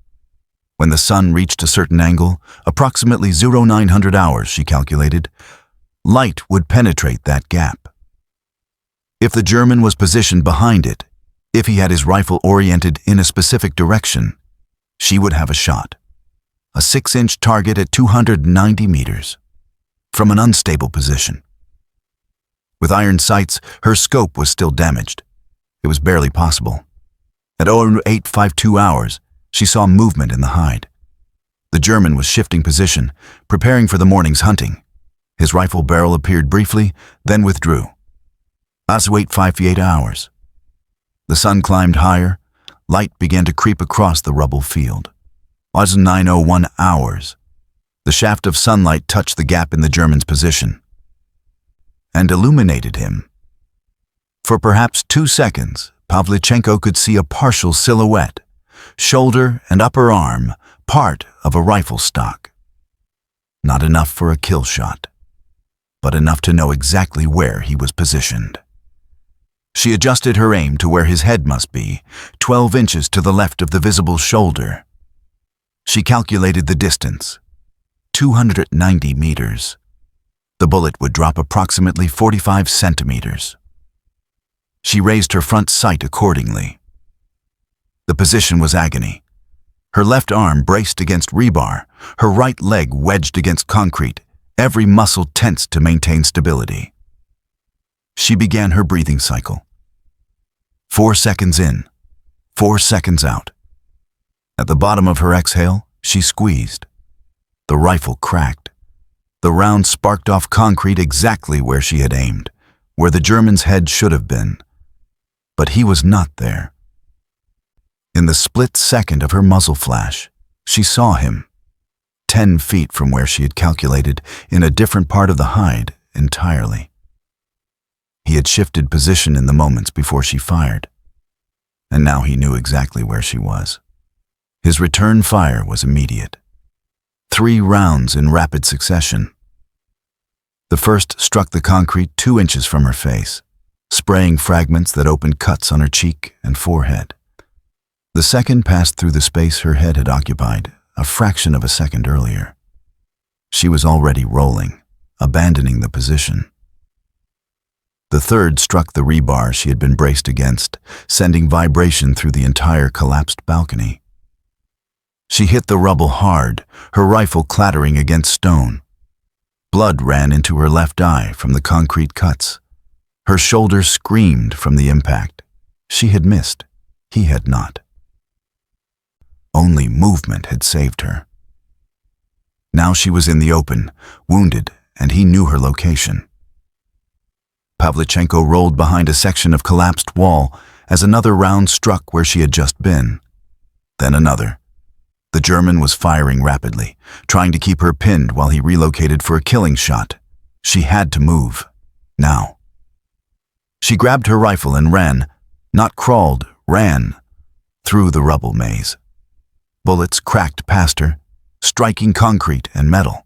When the sun reached a certain angle, approximately 0900 hours, she calculated, light would penetrate that gap. If the German was positioned behind it, If he had his rifle oriented in a specific direction, she would have a shot. A 6-inch target at 290 meters, from an unstable position. With iron sights, her scope was still damaged. It was barely possible. At 0852 hours, she saw movement in the hide. The German was shifting position, preparing for the morning's hunting. His rifle barrel appeared briefly, then withdrew. As 0858 hours. The sun climbed higher. Light began to creep across the rubble field. As 9:01 hours. The shaft of sunlight touched the gap in the German's position and illuminated him. For perhaps 2 seconds, Pavlichenko could see a partial silhouette, shoulder and upper arm, part of a rifle stock. Not enough for a kill shot, but enough to know exactly where he was positioned. She adjusted her aim to where his head must be, 12 inches to the left of the visible shoulder. She calculated the distance, 290 meters. The bullet would drop approximately 45 centimeters. She raised her front sight accordingly. The position was agony. Her left arm braced against rebar, her right leg wedged against concrete, every muscle tense to maintain stability. She began her breathing cycle. 4 seconds in, 4 seconds out. At the bottom of her exhale, she squeezed. The rifle cracked. The round sparked off concrete exactly where she had aimed, where the German's head should have been. But he was not there. In the split second of her muzzle flash, she saw him, 10 feet from where she had calculated, in a different part of the hide entirely. He had shifted position in the moments before she fired, and now he knew exactly where she was. His return fire was immediate. 3 rounds in rapid succession. The first struck the concrete 2 inches from her face, spraying fragments that opened cuts on her cheek and forehead. The second passed through the space her head had occupied a fraction of a second earlier. She was already rolling, abandoning the position. The third struck the rebar she had been braced against, sending vibration through the entire collapsed balcony. She hit the rubble hard, her rifle clattering against stone. Blood ran into her left eye from the concrete cuts. Her shoulder screamed from the impact. She had missed. He had not. Only movement had saved her. Now she was in the open, wounded, and he knew her location. Pavlichenko rolled behind a section of collapsed wall as another round struck where she had just been. Then another. The German was firing rapidly, trying to keep her pinned while he relocated for a killing shot. She had to move. Now. She grabbed her rifle and ran, not crawled, ran, through the rubble maze. Bullets cracked past her, striking concrete and metal.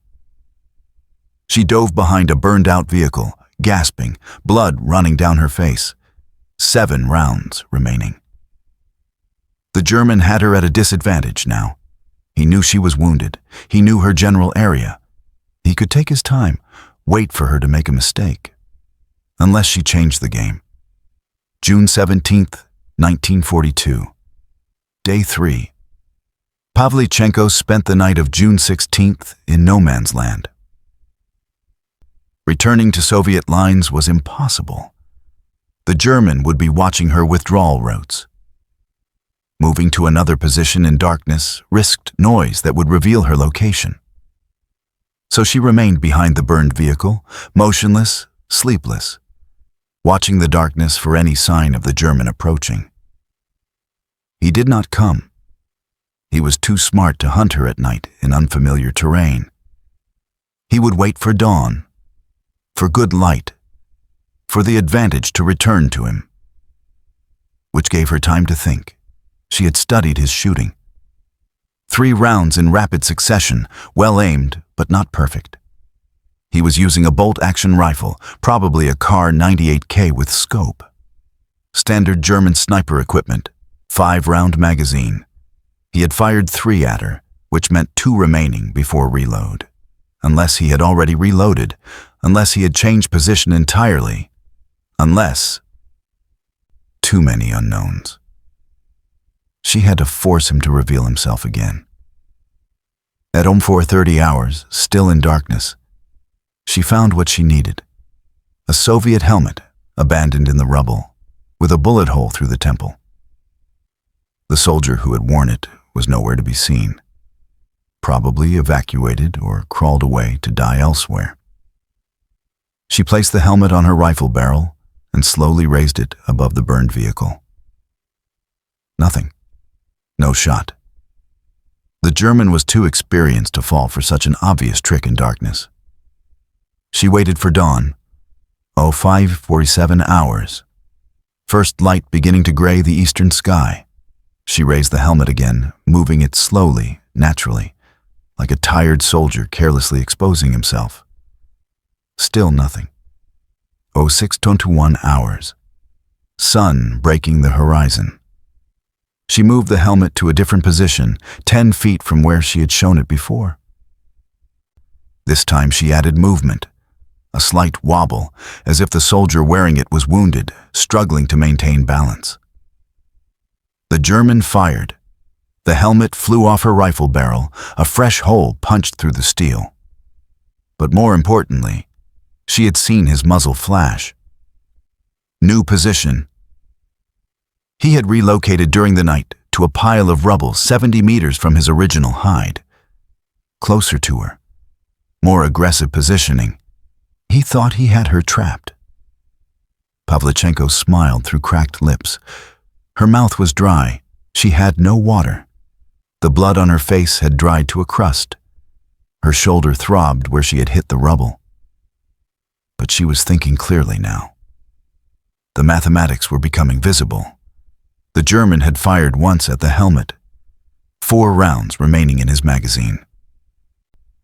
She dove behind a burned-out vehicle, gasping, blood running down her face. 7 rounds remaining. The German had her at a disadvantage now. He knew she was wounded. He knew her general area. He could take his time, wait for her to make a mistake. Unless she changed the game. June 17th, 1942. Day 3. Pavlichenko spent the night of June 16th in no man's land. Returning to Soviet lines was impossible. The German would be watching her withdrawal routes. Moving to another position in darkness risked noise that would reveal her location. So she remained behind the burned vehicle, motionless, sleepless, watching the darkness for any sign of the German approaching. He did not come. He was too smart to hunt her at night in unfamiliar terrain. He would wait for dawn, for good light, for the advantage to return to him, which gave her time to think. She had studied his shooting. 3 rounds in rapid succession, well aimed, but not perfect. He was using a bolt-action rifle, probably a Kar 98K with scope. Standard German sniper equipment, 5-round magazine. He had fired 3 at her, which meant 2 remaining before reload. Unless he had already reloaded, unless he had changed position entirely, unless... Too many unknowns. She had to force him to reveal himself again. At 4:30 hours, still in darkness, she found what she needed. A Soviet helmet, abandoned in the rubble, with a bullet hole through the temple. The soldier who had worn it was nowhere to be seen. Probably evacuated or crawled away to die elsewhere. She placed the helmet on her rifle barrel and slowly raised it above the burned vehicle. Nothing. No shot. The German was too experienced to fall for such an obvious trick in darkness. She waited for dawn. 5:47 hours. First light beginning to gray the eastern sky. She raised the helmet again, moving it slowly, naturally, like a tired soldier carelessly exposing himself. Still nothing. 6:21 hours. Sun breaking the horizon. She moved the helmet to a different position, 10 feet from where she had shown it before. This time she added movement, a slight wobble, as if the soldier wearing it was wounded, struggling to maintain balance. The German fired. The helmet flew off her rifle barrel, a fresh hole punched through the steel. But more importantly, she had seen his muzzle flash. New position. He had relocated during the night to a pile of rubble 70 meters from his original hide. Closer to her. More aggressive positioning. He thought he had her trapped. Pavlichenko smiled through cracked lips. Her mouth was dry. She had no water. The blood on her face had dried to a crust. Her shoulder throbbed where she had hit the rubble. But she was thinking clearly now. The mathematics were becoming visible. The German had fired once at the helmet. 4 rounds remaining in his magazine.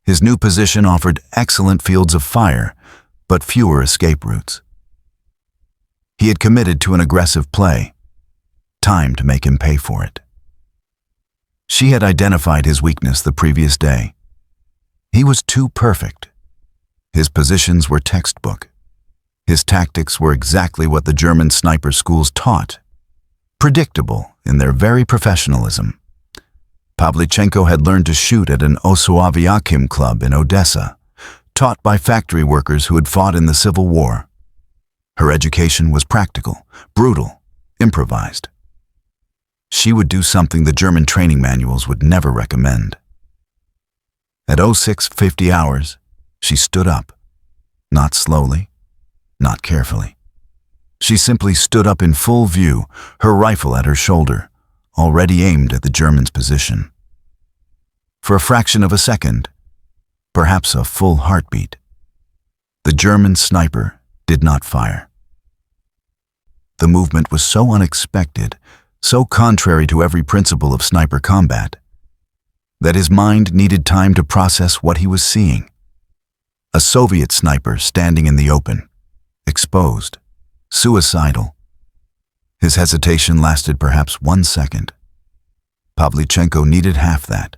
His new position offered excellent fields of fire, but fewer escape routes. He had committed to an aggressive play. Time to make him pay for it. She had identified his weakness the previous day. He was too perfect. His positions were textbook. His tactics were exactly what the German sniper schools taught. Predictable in their very professionalism. Pavlichenko had learned to shoot at an Osoaviakim club in Odessa, taught by factory workers who had fought in the Civil War. Her education was practical, brutal, improvised. She would do something the German training manuals would never recommend. At 6:50 hours, she stood up, not slowly, not carefully. She simply stood up in full view, her rifle at her shoulder, already aimed at the German's position. For a fraction of a second, perhaps a full heartbeat, the German sniper did not fire. The movement was so unexpected, so contrary to every principle of sniper combat, that his mind needed time to process what he was seeing. A Soviet sniper standing in the open, exposed, suicidal. His hesitation lasted perhaps 1 second. Pavlichenko needed half that.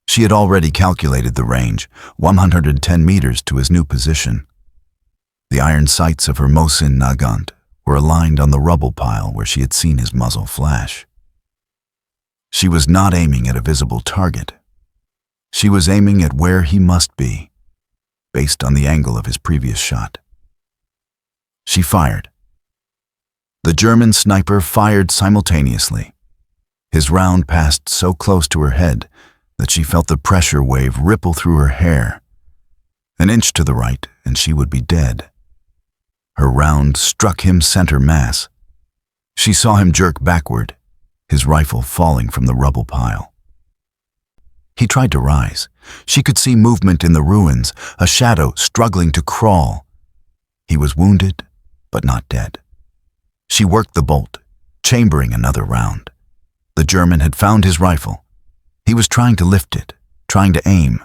She had already calculated the range, 110 meters to his new position. The iron sights of her Mosin Nagant were aligned on the rubble pile where she had seen his muzzle flash. She was not aiming at a visible target. She was aiming at where he must be, based on the angle of his previous shot. She fired. The German sniper fired simultaneously. His round passed so close to her head that she felt the pressure wave ripple through her hair. An inch to the right, and she would be dead. Her round struck him center mass. She saw him jerk backward, his rifle falling from the rubble pile. He tried to rise. She could see movement in the ruins, a shadow struggling to crawl. He was wounded, but not dead. She worked the bolt, chambering another round. The German had found his rifle. He was trying to lift it, trying to aim,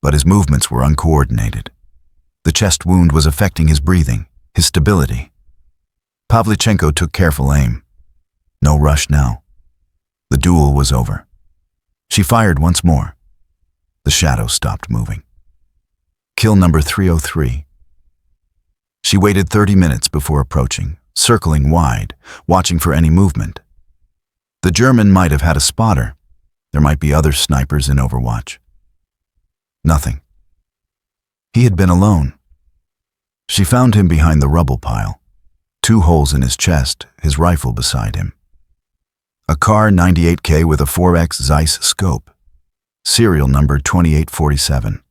but his movements were uncoordinated. The chest wound was affecting his breathing, his stability. Pavlichenko took careful aim. No rush now. The duel was over. She fired once more. The shadow stopped moving. Kill number 303. She waited 30 minutes before approaching, circling wide, watching for any movement. The German might have had a spotter. There might be other snipers in Overwatch. Nothing. He had been alone. She found him behind the rubble pile, 2 holes in his chest, his rifle beside him. A Kar 98K with a 4X Zeiss scope, serial number 2847.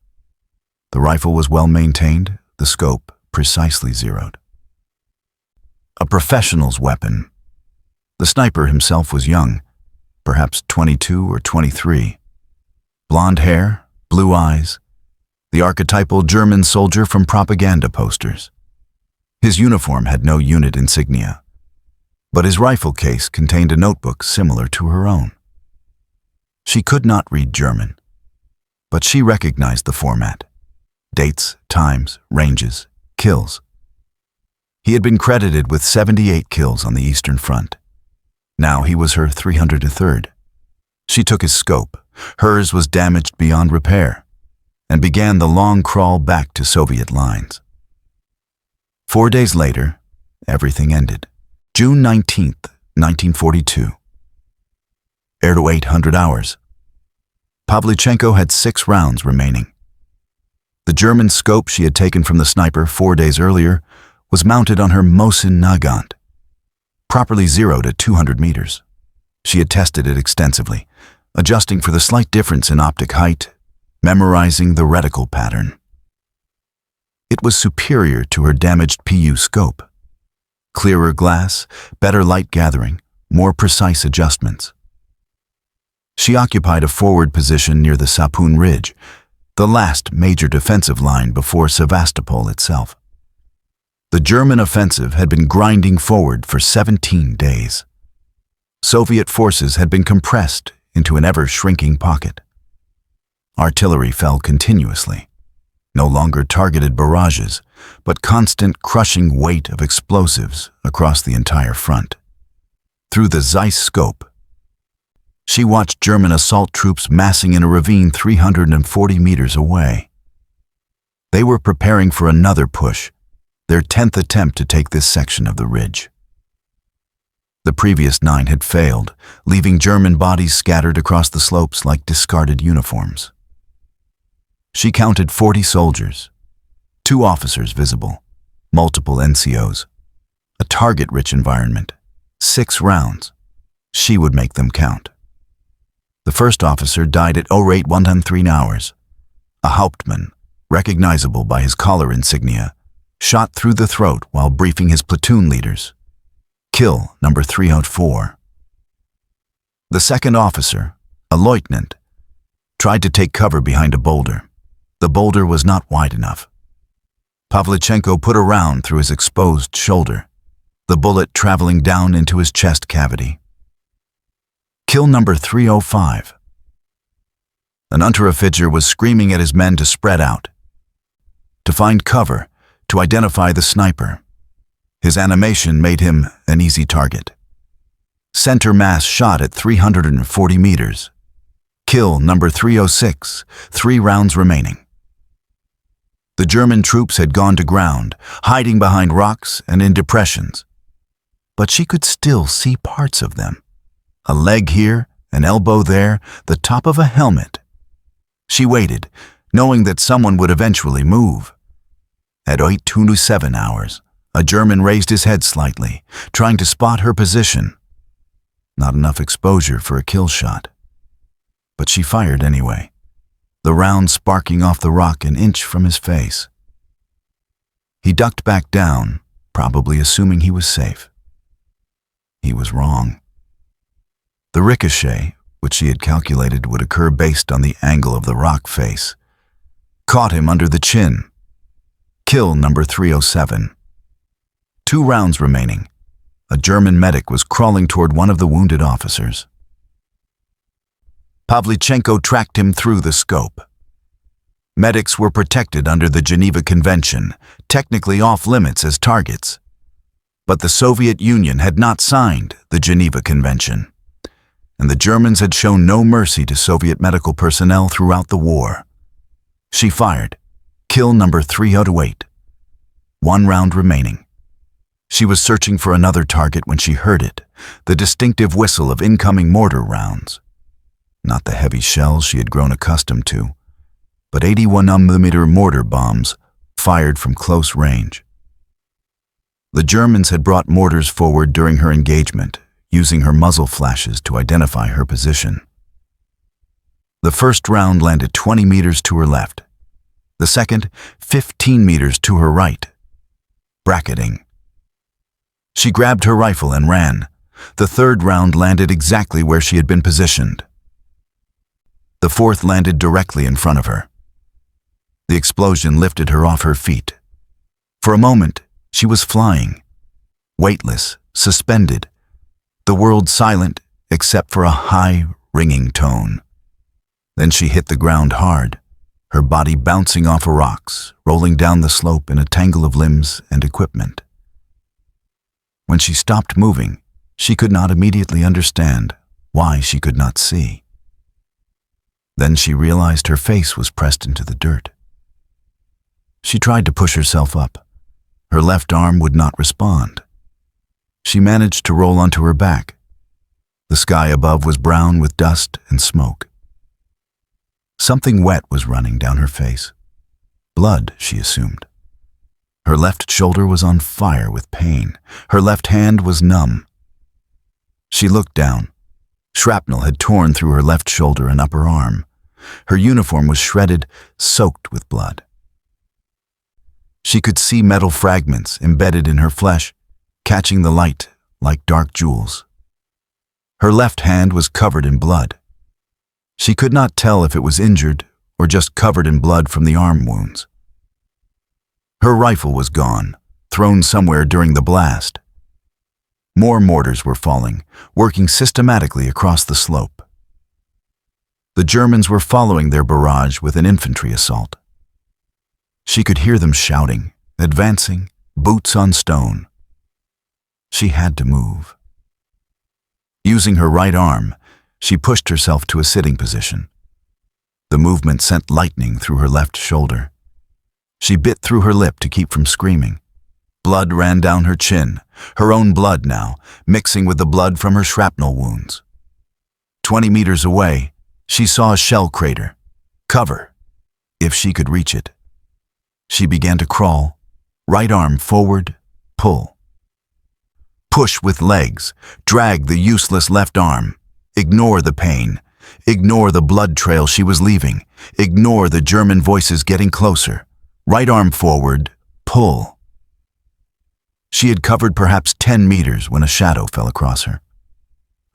The rifle was well maintained, the scope precisely zeroed. A professional's weapon. The sniper himself was young, perhaps 22 or 23. Blonde hair, blue eyes, the archetypal German soldier from propaganda posters. His uniform had no unit insignia, but his rifle case contained a notebook similar to her own. She could not read German, but she recognized the format: dates, times, ranges, kills. He had been credited with 78 kills on the Eastern Front. Now he was her 303rd. She took his scope, hers was damaged beyond repair, and began the long crawl back to Soviet lines. 4 days later, everything ended. June 19th, 1942. Air to 800 hours. Pavlichenko had 6 rounds remaining. The German scope she had taken from the sniper 4 days earlier was mounted on her Mosin Nagant, properly zeroed at 200 meters. She had tested it extensively, adjusting for the slight difference in optic height, memorizing the reticle pattern. It was superior to her damaged PU scope. Clearer glass, better light gathering, more precise adjustments. She occupied a forward position near the Sapun Ridge, the last major defensive line before Sevastopol itself. The German offensive had been grinding forward for 17 days. Soviet forces had been compressed into an ever-shrinking pocket. Artillery fell continuously, no longer targeted barrages, but constant crushing weight of explosives across the entire front. Through the Zeiss scope, she watched German assault troops massing in a ravine 340 meters away. They were preparing for another push, their 10th attempt to take this section of the ridge. The previous 9 had failed, leaving German bodies scattered across the slopes like discarded uniforms. She counted 40 soldiers, 2 officers visible, multiple NCOs, a target-rich environment, 6 rounds. She would make them count. The first officer died at 08:113 hours. A Hauptmann, recognizable by his collar insignia, shot through the throat while briefing his platoon leaders. Kill number 304. The second officer, a lieutenant, tried to take cover behind a boulder. The boulder was not wide enough. Pavlichenko put a round through his exposed shoulder, the bullet traveling down into his chest cavity. Kill number 305. An Unteroffizier was screaming at his men to spread out, to find cover, to identify the sniper. His animation made him an easy target. Center mass shot at 340 meters. Kill number 306, 3 rounds remaining. The German troops had gone to ground, hiding behind rocks and in depressions. But she could still see parts of them. A leg here, an elbow there, the top of a helmet. She waited, knowing that someone would eventually move. At 08:27 hours, a German raised his head slightly, trying to spot her position. Not enough exposure for a kill shot. But she fired anyway, the round sparking off the rock an inch from his face. He ducked back down, probably assuming he was safe. He was wrong. The ricochet, which she had calculated would occur based on the angle of the rock face, caught him under the chin. Kill number 307. 2 rounds remaining. A German medic was crawling toward one of the wounded officers. Pavlichenko tracked him through the scope. Medics were protected under the Geneva Convention, technically off-limits as targets. But the Soviet Union had not signed the Geneva Convention, and the Germans had shown no mercy to Soviet medical personnel throughout the war. She fired. Kill number 308. 1 round remaining. She was searching for another target when she heard it, the distinctive whistle of incoming mortar rounds. Not the heavy shells she had grown accustomed to, but 81mm mortar bombs fired from close range. The Germans had brought mortars forward during her engagement, using her muzzle flashes to identify her position. The first round landed 20 meters to her left, the second 15 meters to her right. Bracketing. She grabbed her rifle and ran. The third round landed exactly where she had been positioned. The fourth landed directly in front of her. The explosion lifted her off her feet. For a moment, she was flying, weightless, suspended, the world silent except for a high, ringing tone. Then she hit the ground hard, her body bouncing off of rocks, rolling down the slope in a tangle of limbs and equipment. When she stopped moving, she could not immediately understand why she could not see. Then she realized her face was pressed into the dirt. She tried to push herself up. Her left arm would not respond. She managed to roll onto her back. The sky above was brown with dust and smoke. Something wet was running down her face. Blood, she assumed. Her left shoulder was on fire with pain. Her left hand was numb. She looked down. Shrapnel had torn through her left shoulder and upper arm. Her uniform was shredded, soaked with blood. She could see metal fragments embedded in her flesh, catching the light like dark jewels. Her left hand was covered in blood. She could not tell if it was injured or just covered in blood from the arm wounds. Her rifle was gone, thrown somewhere during the blast. More mortars were falling, working systematically across the slope. The Germans were following their barrage with an infantry assault. She could hear them shouting, advancing, boots on stone. She had to move. Using her right arm, she pushed herself to a sitting position. The movement sent lightning through her left shoulder. She bit through her lip to keep from screaming. Blood ran down her chin, her own blood now, mixing with the blood from her shrapnel wounds. 20 meters away, she saw a shell crater. Cover, if she could reach it. She began to crawl, right arm forward, pull. Push with legs, drag the useless left arm. Ignore the pain, ignore the blood trail she was leaving, ignore the German voices getting closer. Right arm forward, pull. She had covered perhaps 10 meters when a shadow fell across her.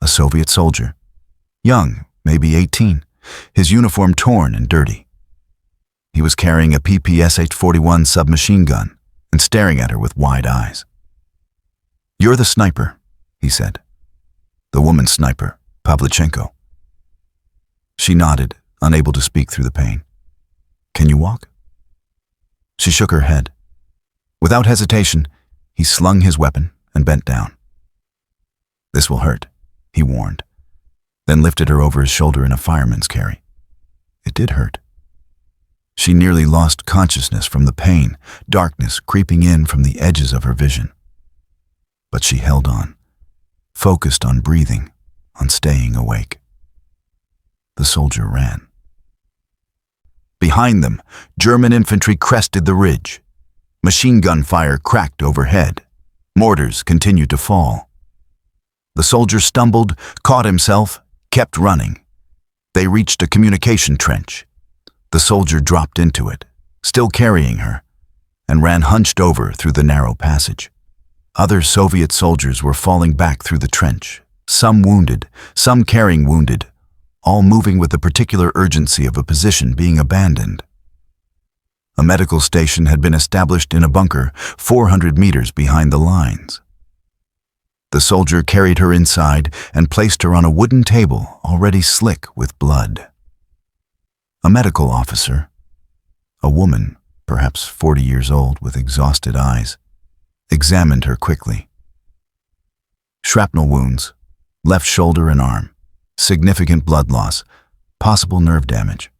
A Soviet soldier, young, maybe 18, his uniform torn and dirty. He was carrying a PPSH-41 submachine gun and staring at her with wide eyes. "You're the sniper," he said. "The woman sniper, Pavlichenko." She nodded, unable to speak through the pain. "Can you walk?" She shook her head. Without hesitation, he slung his weapon and bent down. "This will hurt," he warned, then lifted her over his shoulder in a fireman's carry. It did hurt. She nearly lost consciousness from the pain, darkness creeping in from the edges of her vision. But she held on, focused on breathing, on staying awake. The soldier ran. Behind them, German infantry crested the ridge. Machine gun fire cracked overhead. Mortars continued to fall. The soldier stumbled, caught himself, kept running. They reached a communication trench. The soldier dropped into it, still carrying her, and ran hunched over through the narrow passage. Other Soviet soldiers were falling back through the trench, some wounded, some carrying wounded, all moving with the particular urgency of a position being abandoned. A medical station had been established in a bunker 400 meters behind the lines. The soldier carried her inside and placed her on a wooden table already slick with blood. A medical officer, a woman, perhaps 40 years old with exhausted eyes, examined her quickly. Shrapnel wounds, left shoulder and arm, significant blood loss, possible nerve damage.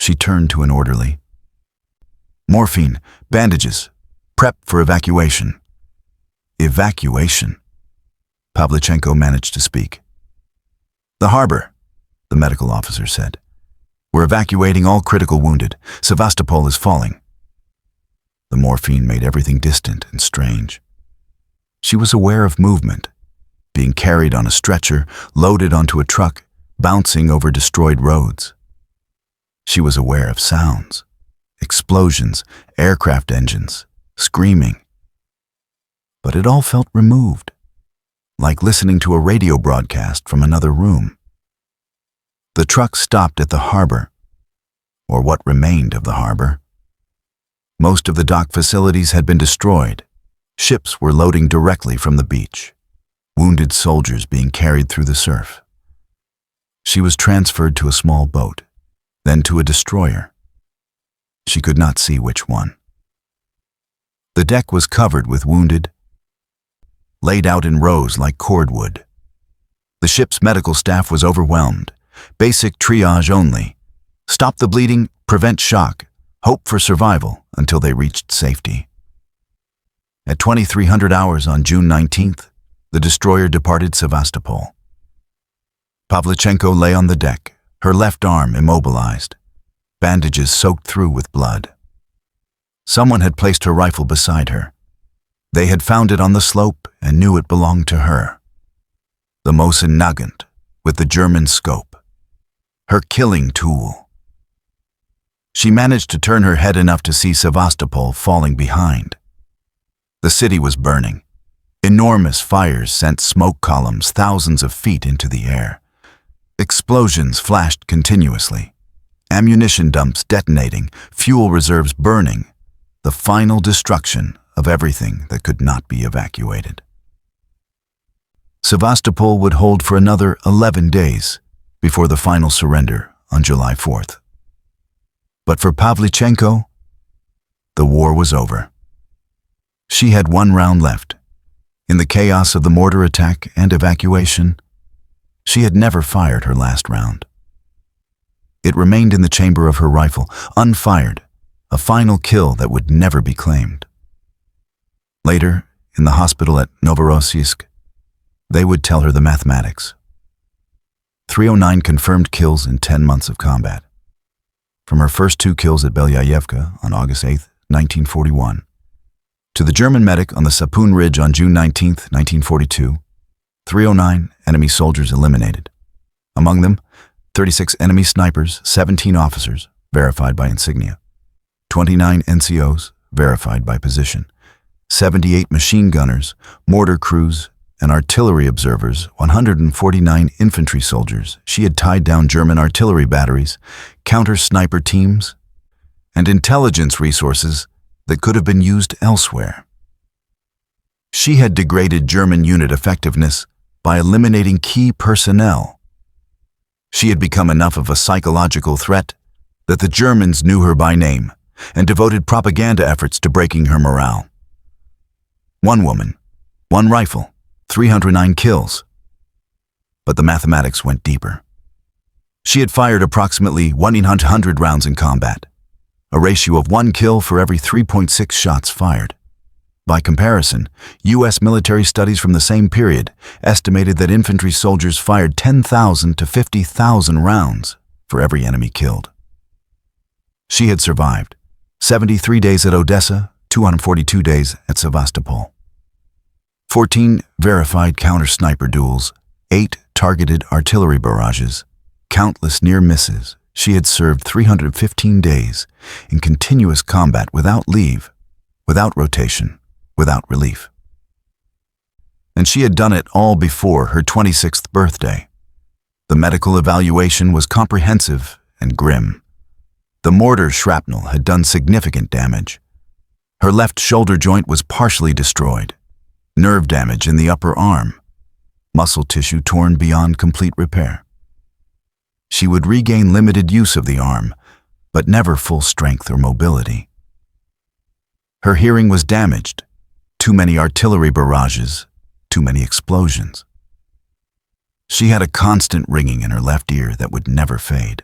She turned to an orderly. "Morphine, bandages, prep for evacuation." Evacuation. Pavlichenko managed to speak. The harbor, the medical officer said. We're evacuating all critical wounded. Sevastopol is falling. The morphine made everything distant and strange. She was aware of movement, being carried on a stretcher, loaded onto a truck, bouncing over destroyed roads. She was aware of sounds, explosions, aircraft engines, screaming. But it all felt removed, like listening to a radio broadcast from another room. The truck stopped at the harbor, or what remained of the harbor. Most of the dock facilities had been destroyed. Ships were loading directly from the beach, wounded soldiers being carried through the surf. She was transferred to a small boat, then to a destroyer. She could not see which one. The deck was covered with wounded, laid out in rows like cordwood. The ship's medical staff was overwhelmed. Basic triage only. Stop the bleeding, prevent shock, hope for survival until they reached safety. At 2300 hours on June 19th, the destroyer departed Sevastopol. Pavlichenko lay on the deck, her left arm immobilized, bandages soaked through with blood. Someone had placed her rifle beside her. They had found it on the slope and knew it belonged to her. The Mosin Nagant, with the German scope. Her killing tool. She managed to turn her head enough to see Sevastopol falling behind. The city was burning. Enormous fires sent smoke columns thousands of feet into the air. Explosions flashed continuously. Ammunition dumps detonating, fuel reserves burning. The final destruction of everything that could not be evacuated. Sevastopol would hold for another 11 days before the final surrender on July 4th. But for Pavlichenko, the war was over. She had one round left. In the chaos of the mortar attack and evacuation, she had never fired her last round. It remained in the chamber of her rifle, unfired, a final kill that would never be claimed. Later, in the hospital at Novorossiysk, they would tell her the mathematics. 309 confirmed kills in 10 months of combat. From her first 2 kills at Belyaevka on August 8, 1941, to the German medic on the Sapun Ridge on June 19, 1942, 309 enemy soldiers eliminated. Among them, 36 enemy snipers, 17 officers, verified by insignia, 29 NCOs, verified by position, 78 machine gunners, mortar crews, and artillery observers, 149 infantry soldiers. She had tied down German artillery batteries, counter-sniper teams, and intelligence resources that could have been used elsewhere. She had degraded German unit effectiveness by eliminating key personnel. She had become enough of a psychological threat that the Germans knew her by name and devoted propaganda efforts to breaking her morale. One woman, one rifle, 309 kills. But the mathematics went deeper. She had fired approximately 100 rounds in combat, a ratio of 1 kill for every 3.6 shots fired. By comparison, U.S. military studies from the same period estimated that infantry soldiers fired 10,000 to 50,000 rounds for every enemy killed. She had survived 73 days at Odessa, 242 days at Sevastopol. 14 verified counter-sniper duels, 8 targeted artillery barrages, countless near misses. She had served 315 days in continuous combat without leave, without rotation, without relief. And she had done it all before her 26th birthday. The medical evaluation was comprehensive and grim. The mortar shrapnel had done significant damage. Her left shoulder joint was partially destroyed. Nerve damage in the upper arm. Muscle tissue torn beyond complete repair. She would regain limited use of the arm, but never full strength or mobility. Her hearing was damaged. Too many artillery barrages, too many explosions. She had a constant ringing in her left ear that would never fade.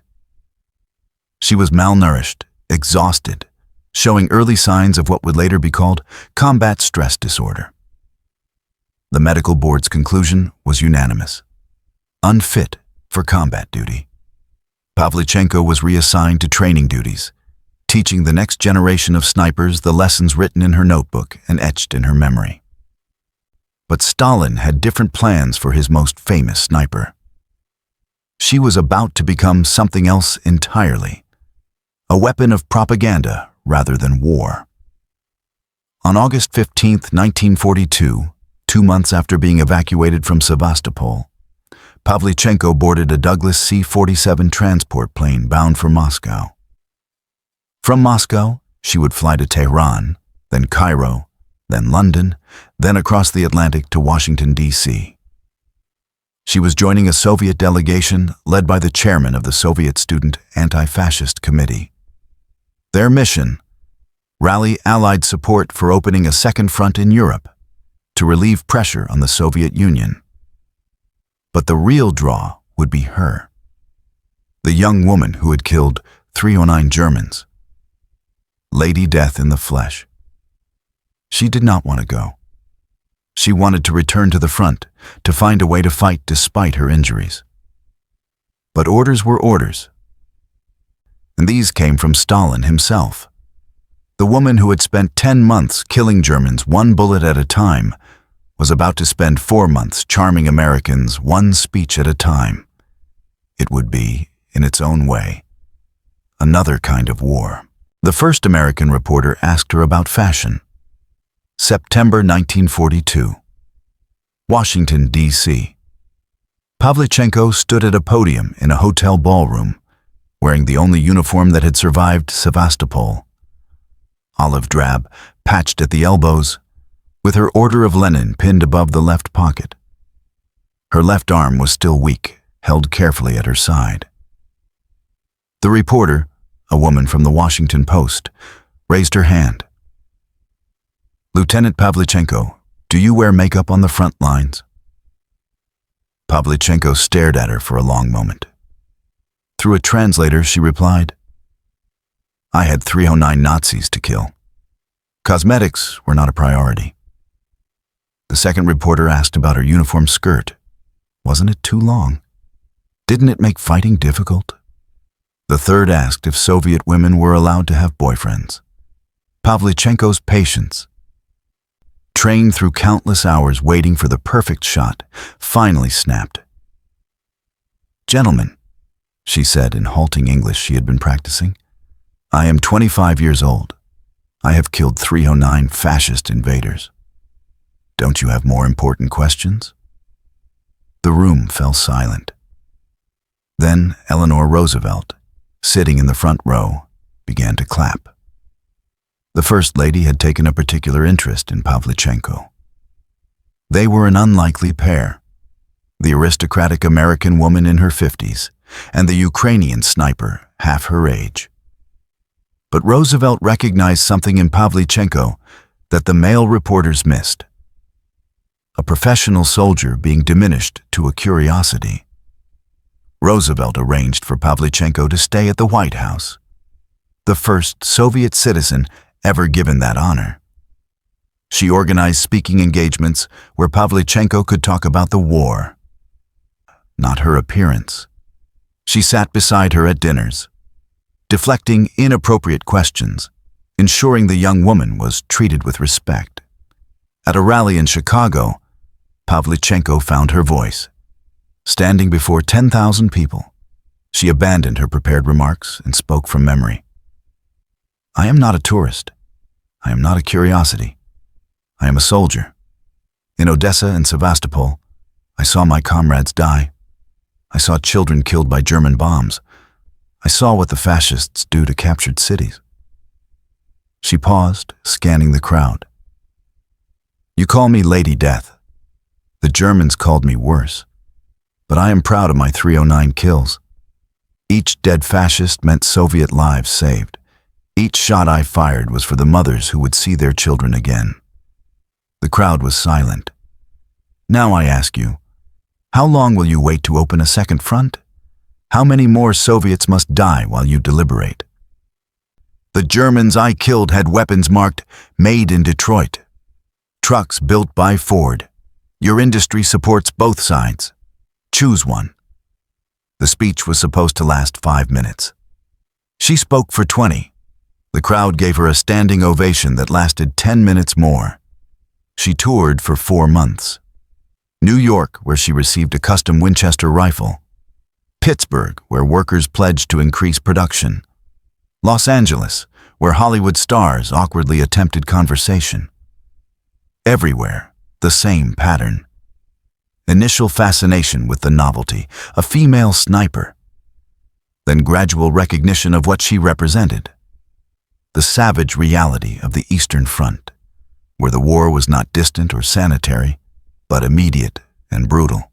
She was malnourished, exhausted, showing early signs of what would later be called combat stress disorder. The medical board's conclusion was unanimous: unfit for combat duty. Pavlichenko was reassigned to training duties, teaching the next generation of snipers the lessons written in her notebook and etched in her memory. But Stalin had different plans for his most famous sniper. She was about to become something else entirely, a weapon of propaganda rather than war. On August 15, 1942, 2 months after being evacuated from Sevastopol, Pavlichenko boarded a Douglas C-47 transport plane bound for Moscow. From Moscow, she would fly to Tehran, then Cairo, then London, then across the Atlantic to Washington, D.C. She was joining a Soviet delegation led by the chairman of the Soviet Student Anti-Fascist Committee. Their mission: rally Allied support for opening a second front in Europe to relieve pressure on the Soviet Union. But the real draw would be her, the young woman who had killed 309 Germans. Lady Death in the flesh. She did not want to go. She wanted to return to the front, to find a way to fight despite her injuries. But orders were orders. And these came from Stalin himself. The woman who had spent 10 months killing Germans one bullet at a time was about to spend 4 months charming Americans one speech at a time. It would be, in its own way, another kind of war. The first American reporter asked her about fashion. September 1942. Washington, D.C. Pavlichenko stood at a podium in a hotel ballroom, wearing the only uniform that had survived Sevastopol. Olive drab, patched at the elbows, with her Order of Lenin pinned above the left pocket. Her left arm was still weak, held carefully at her side. The reporter, a woman from the Washington Post, raised her hand. "Lieutenant Pavlichenko, do you wear makeup on the front lines?" Pavlichenko stared at her for a long moment. Through a translator, she replied, "I had 309 Nazis to kill. Cosmetics were not a priority." The second reporter asked about her uniform skirt. Wasn't it too long? Didn't it make fighting difficult? The third asked if Soviet women were allowed to have boyfriends. Pavlichenko's patience, trained through countless hours waiting for the perfect shot, finally snapped. "Gentlemen," she said in halting English she had been practicing, "I am 25 years old. I have killed 309 fascist invaders. Don't you have more important questions?" The room fell silent. Then Eleanor Roosevelt, sitting in the front row, began to clap. The First Lady had taken a particular interest in Pavlichenko. They were an unlikely pair, the aristocratic American woman in her 50s and the Ukrainian sniper half her age. But Roosevelt recognized something in Pavlichenko that the male reporters missed: a professional soldier being diminished to a curiosity. Roosevelt arranged for Pavlichenko to stay at the White House, the first Soviet citizen ever given that honor. She organized speaking engagements where Pavlichenko could talk about the war, not her appearance. She sat beside her at dinners, deflecting inappropriate questions, ensuring the young woman was treated with respect. At a rally in Chicago, Pavlichenko found her voice. Standing before 10,000 people, she abandoned her prepared remarks and spoke from memory. "I am not a tourist. I am not a curiosity. I am a soldier. In Odessa and Sevastopol, I saw my comrades die. I saw children killed by German bombs. I saw what the fascists do to captured cities." She paused, scanning the crowd. "You call me Lady Death. The Germans called me worse. But I am proud of my 309 kills. Each dead fascist meant Soviet lives saved. Each shot I fired was for the mothers who would see their children again." The crowd was silent. "Now I ask you, how long will you wait to open a second front? How many more Soviets must die while you deliberate?" "The Germans I killed had weapons marked 'Made in Detroit.' Trucks built by Ford. Your industry supports both sides. Choose one. The speech was supposed to last 5 minutes. She spoke for 20. The crowd gave her a standing ovation that lasted 10 minutes more. She toured for 4 months. New York, where she received a custom Winchester rifle. Pittsburgh, where workers pledged to increase production. Los Angeles, where Hollywood stars awkwardly attempted conversation. Everywhere, the same pattern. Initial fascination with the novelty, a female sniper. Then gradual recognition of what she represented. The savage reality of the Eastern Front, where the war was not distant or sanitary, but immediate and brutal.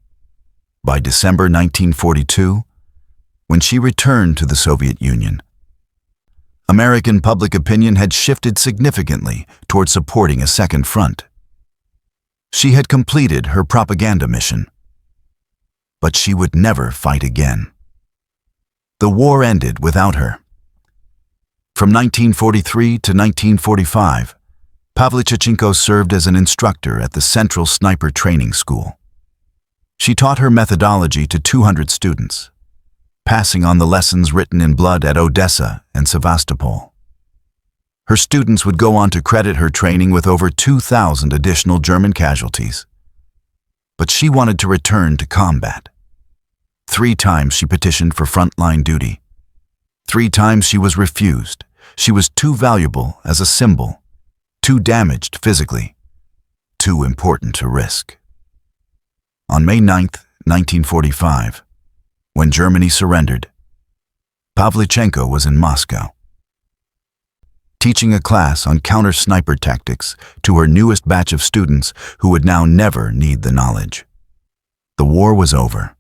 By December 1942, when she returned to the Soviet Union, American public opinion had shifted significantly toward supporting a second front. She had completed her propaganda mission, but she would never fight again. The war ended without her. From 1943 to 1945, Pavlichenko served as an instructor at the Central Sniper Training School. She taught her methodology to 200 students, passing on the lessons written in blood at Odessa and Sevastopol. Her students would go on to credit her training with over 2,000 additional German casualties. But she wanted to return to combat. 3 times she petitioned for frontline duty. 3 times she was refused. She was too valuable as a symbol, too damaged physically, too important to risk. On May 9, 1945, when Germany surrendered, Pavlichenko was in Moscow, teaching a class on counter-sniper tactics to her newest batch of students who would now never need the knowledge. The war was over.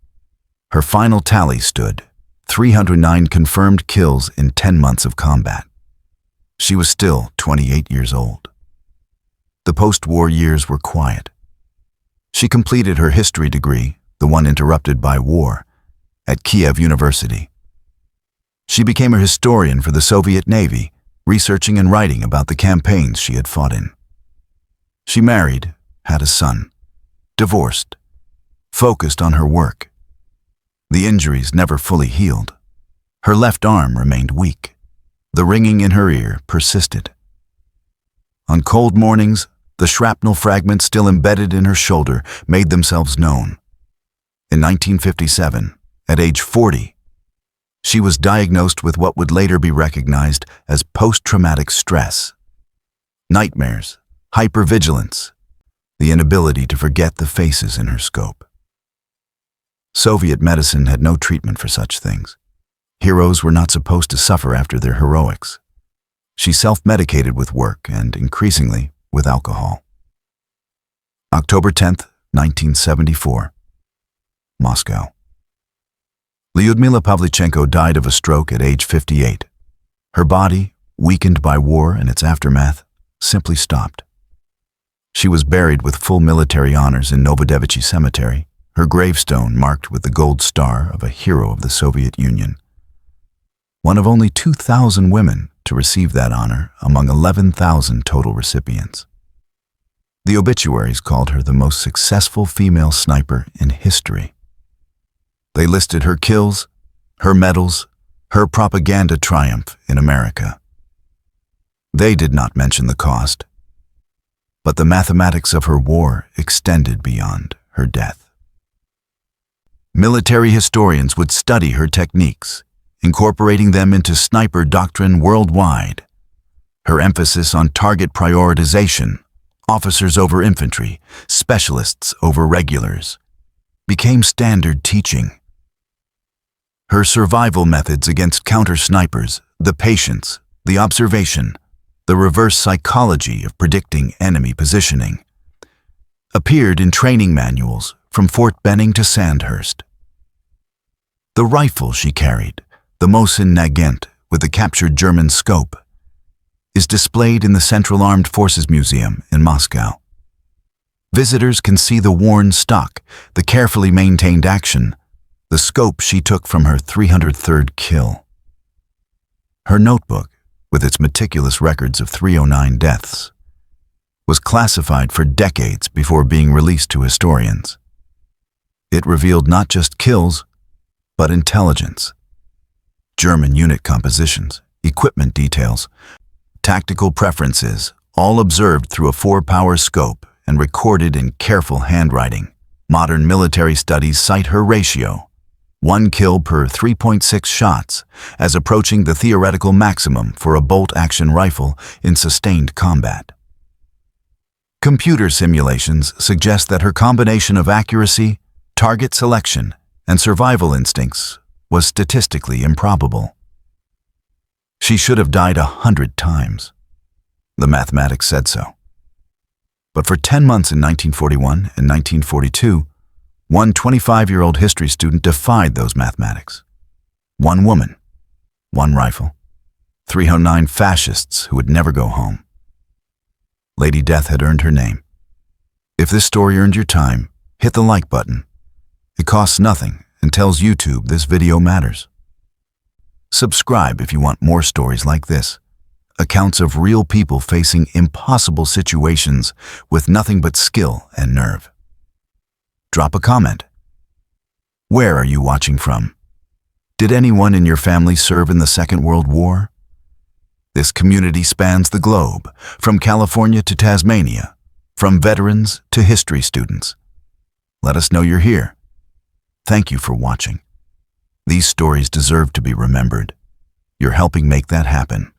Her final tally stood 309 confirmed kills in 10 months of combat. She was still 28 years old. The post-war years were quiet. She completed her history degree, the one interrupted by war, at Kiev University. She became a historian for the Soviet Navy, researching and writing about the campaigns she had fought in. She married, had a son, divorced, focused on her work. The injuries never fully healed. Her left arm remained weak. The ringing in her ear persisted. On cold mornings, the shrapnel fragments still embedded in her shoulder made themselves known. In 1957, at age 40, she was diagnosed with what would later be recognized as post-traumatic stress. Nightmares, hypervigilance, the inability to forget the faces in her scope. Soviet medicine had no treatment for such things. Heroes were not supposed to suffer after their heroics. She self-medicated with work and, increasingly, with alcohol. October 10, 1974. Moscow. Lyudmila Pavlichenko died of a stroke at age 58. Her body, weakened by war and its aftermath, simply stopped. She was buried with full military honors in Novodevichy Cemetery, her gravestone marked with the gold star of a hero of the Soviet Union. One of only 2,000 women to receive that honor among 11,000 total recipients. The obituaries called her the most successful female sniper in history. They listed her kills, her medals, her propaganda triumph in America. They did not mention the cost, but the mathematics of her war extended beyond her death. Military historians would study her techniques, incorporating them into sniper doctrine worldwide. Her emphasis on target prioritization, officers over infantry, specialists over regulars, became standard teaching. Her survival methods against counter-snipers, the patience, the observation, the reverse psychology of predicting enemy positioning, appeared in training manuals from Fort Benning to Sandhurst. The rifle she carried, the Mosin Nagant with the captured German scope, is displayed in the Central Armed Forces Museum in Moscow. Visitors can see the worn stock, the carefully maintained action, the scope she took from her 303rd kill. Her notebook, with its meticulous records of 309 deaths, was classified for decades before being released to historians. It revealed not just kills, but intelligence. German unit compositions, equipment details, tactical preferences, all observed through a 4-power scope and recorded in careful handwriting. Modern military studies cite her ratio, 1 kill per 3.6 shots, as approaching the theoretical maximum for a bolt-action rifle in sustained combat. Computer simulations suggest that her combination of accuracy, target selection, and survival instincts was statistically improbable. She should have died 100 times. The mathematics said so. But for 10 months in 1941 and 1942, one 25-year-old history student defied those mathematics. 1 woman, 1 rifle, 309 fascists who would never go home. Lady Death had earned her name. If this story earned your time, hit the like button. It costs nothing and tells YouTube this video matters. Subscribe if you want more stories like this, accounts of real people facing impossible situations with nothing but skill and nerve. Drop a comment. Where are you watching from? Did anyone in your family serve in the Second World War? This community spans the globe, from California to Tasmania, from veterans to history students. Let us know you're here. Thank you for watching. These stories deserve to be remembered. You're helping make that happen.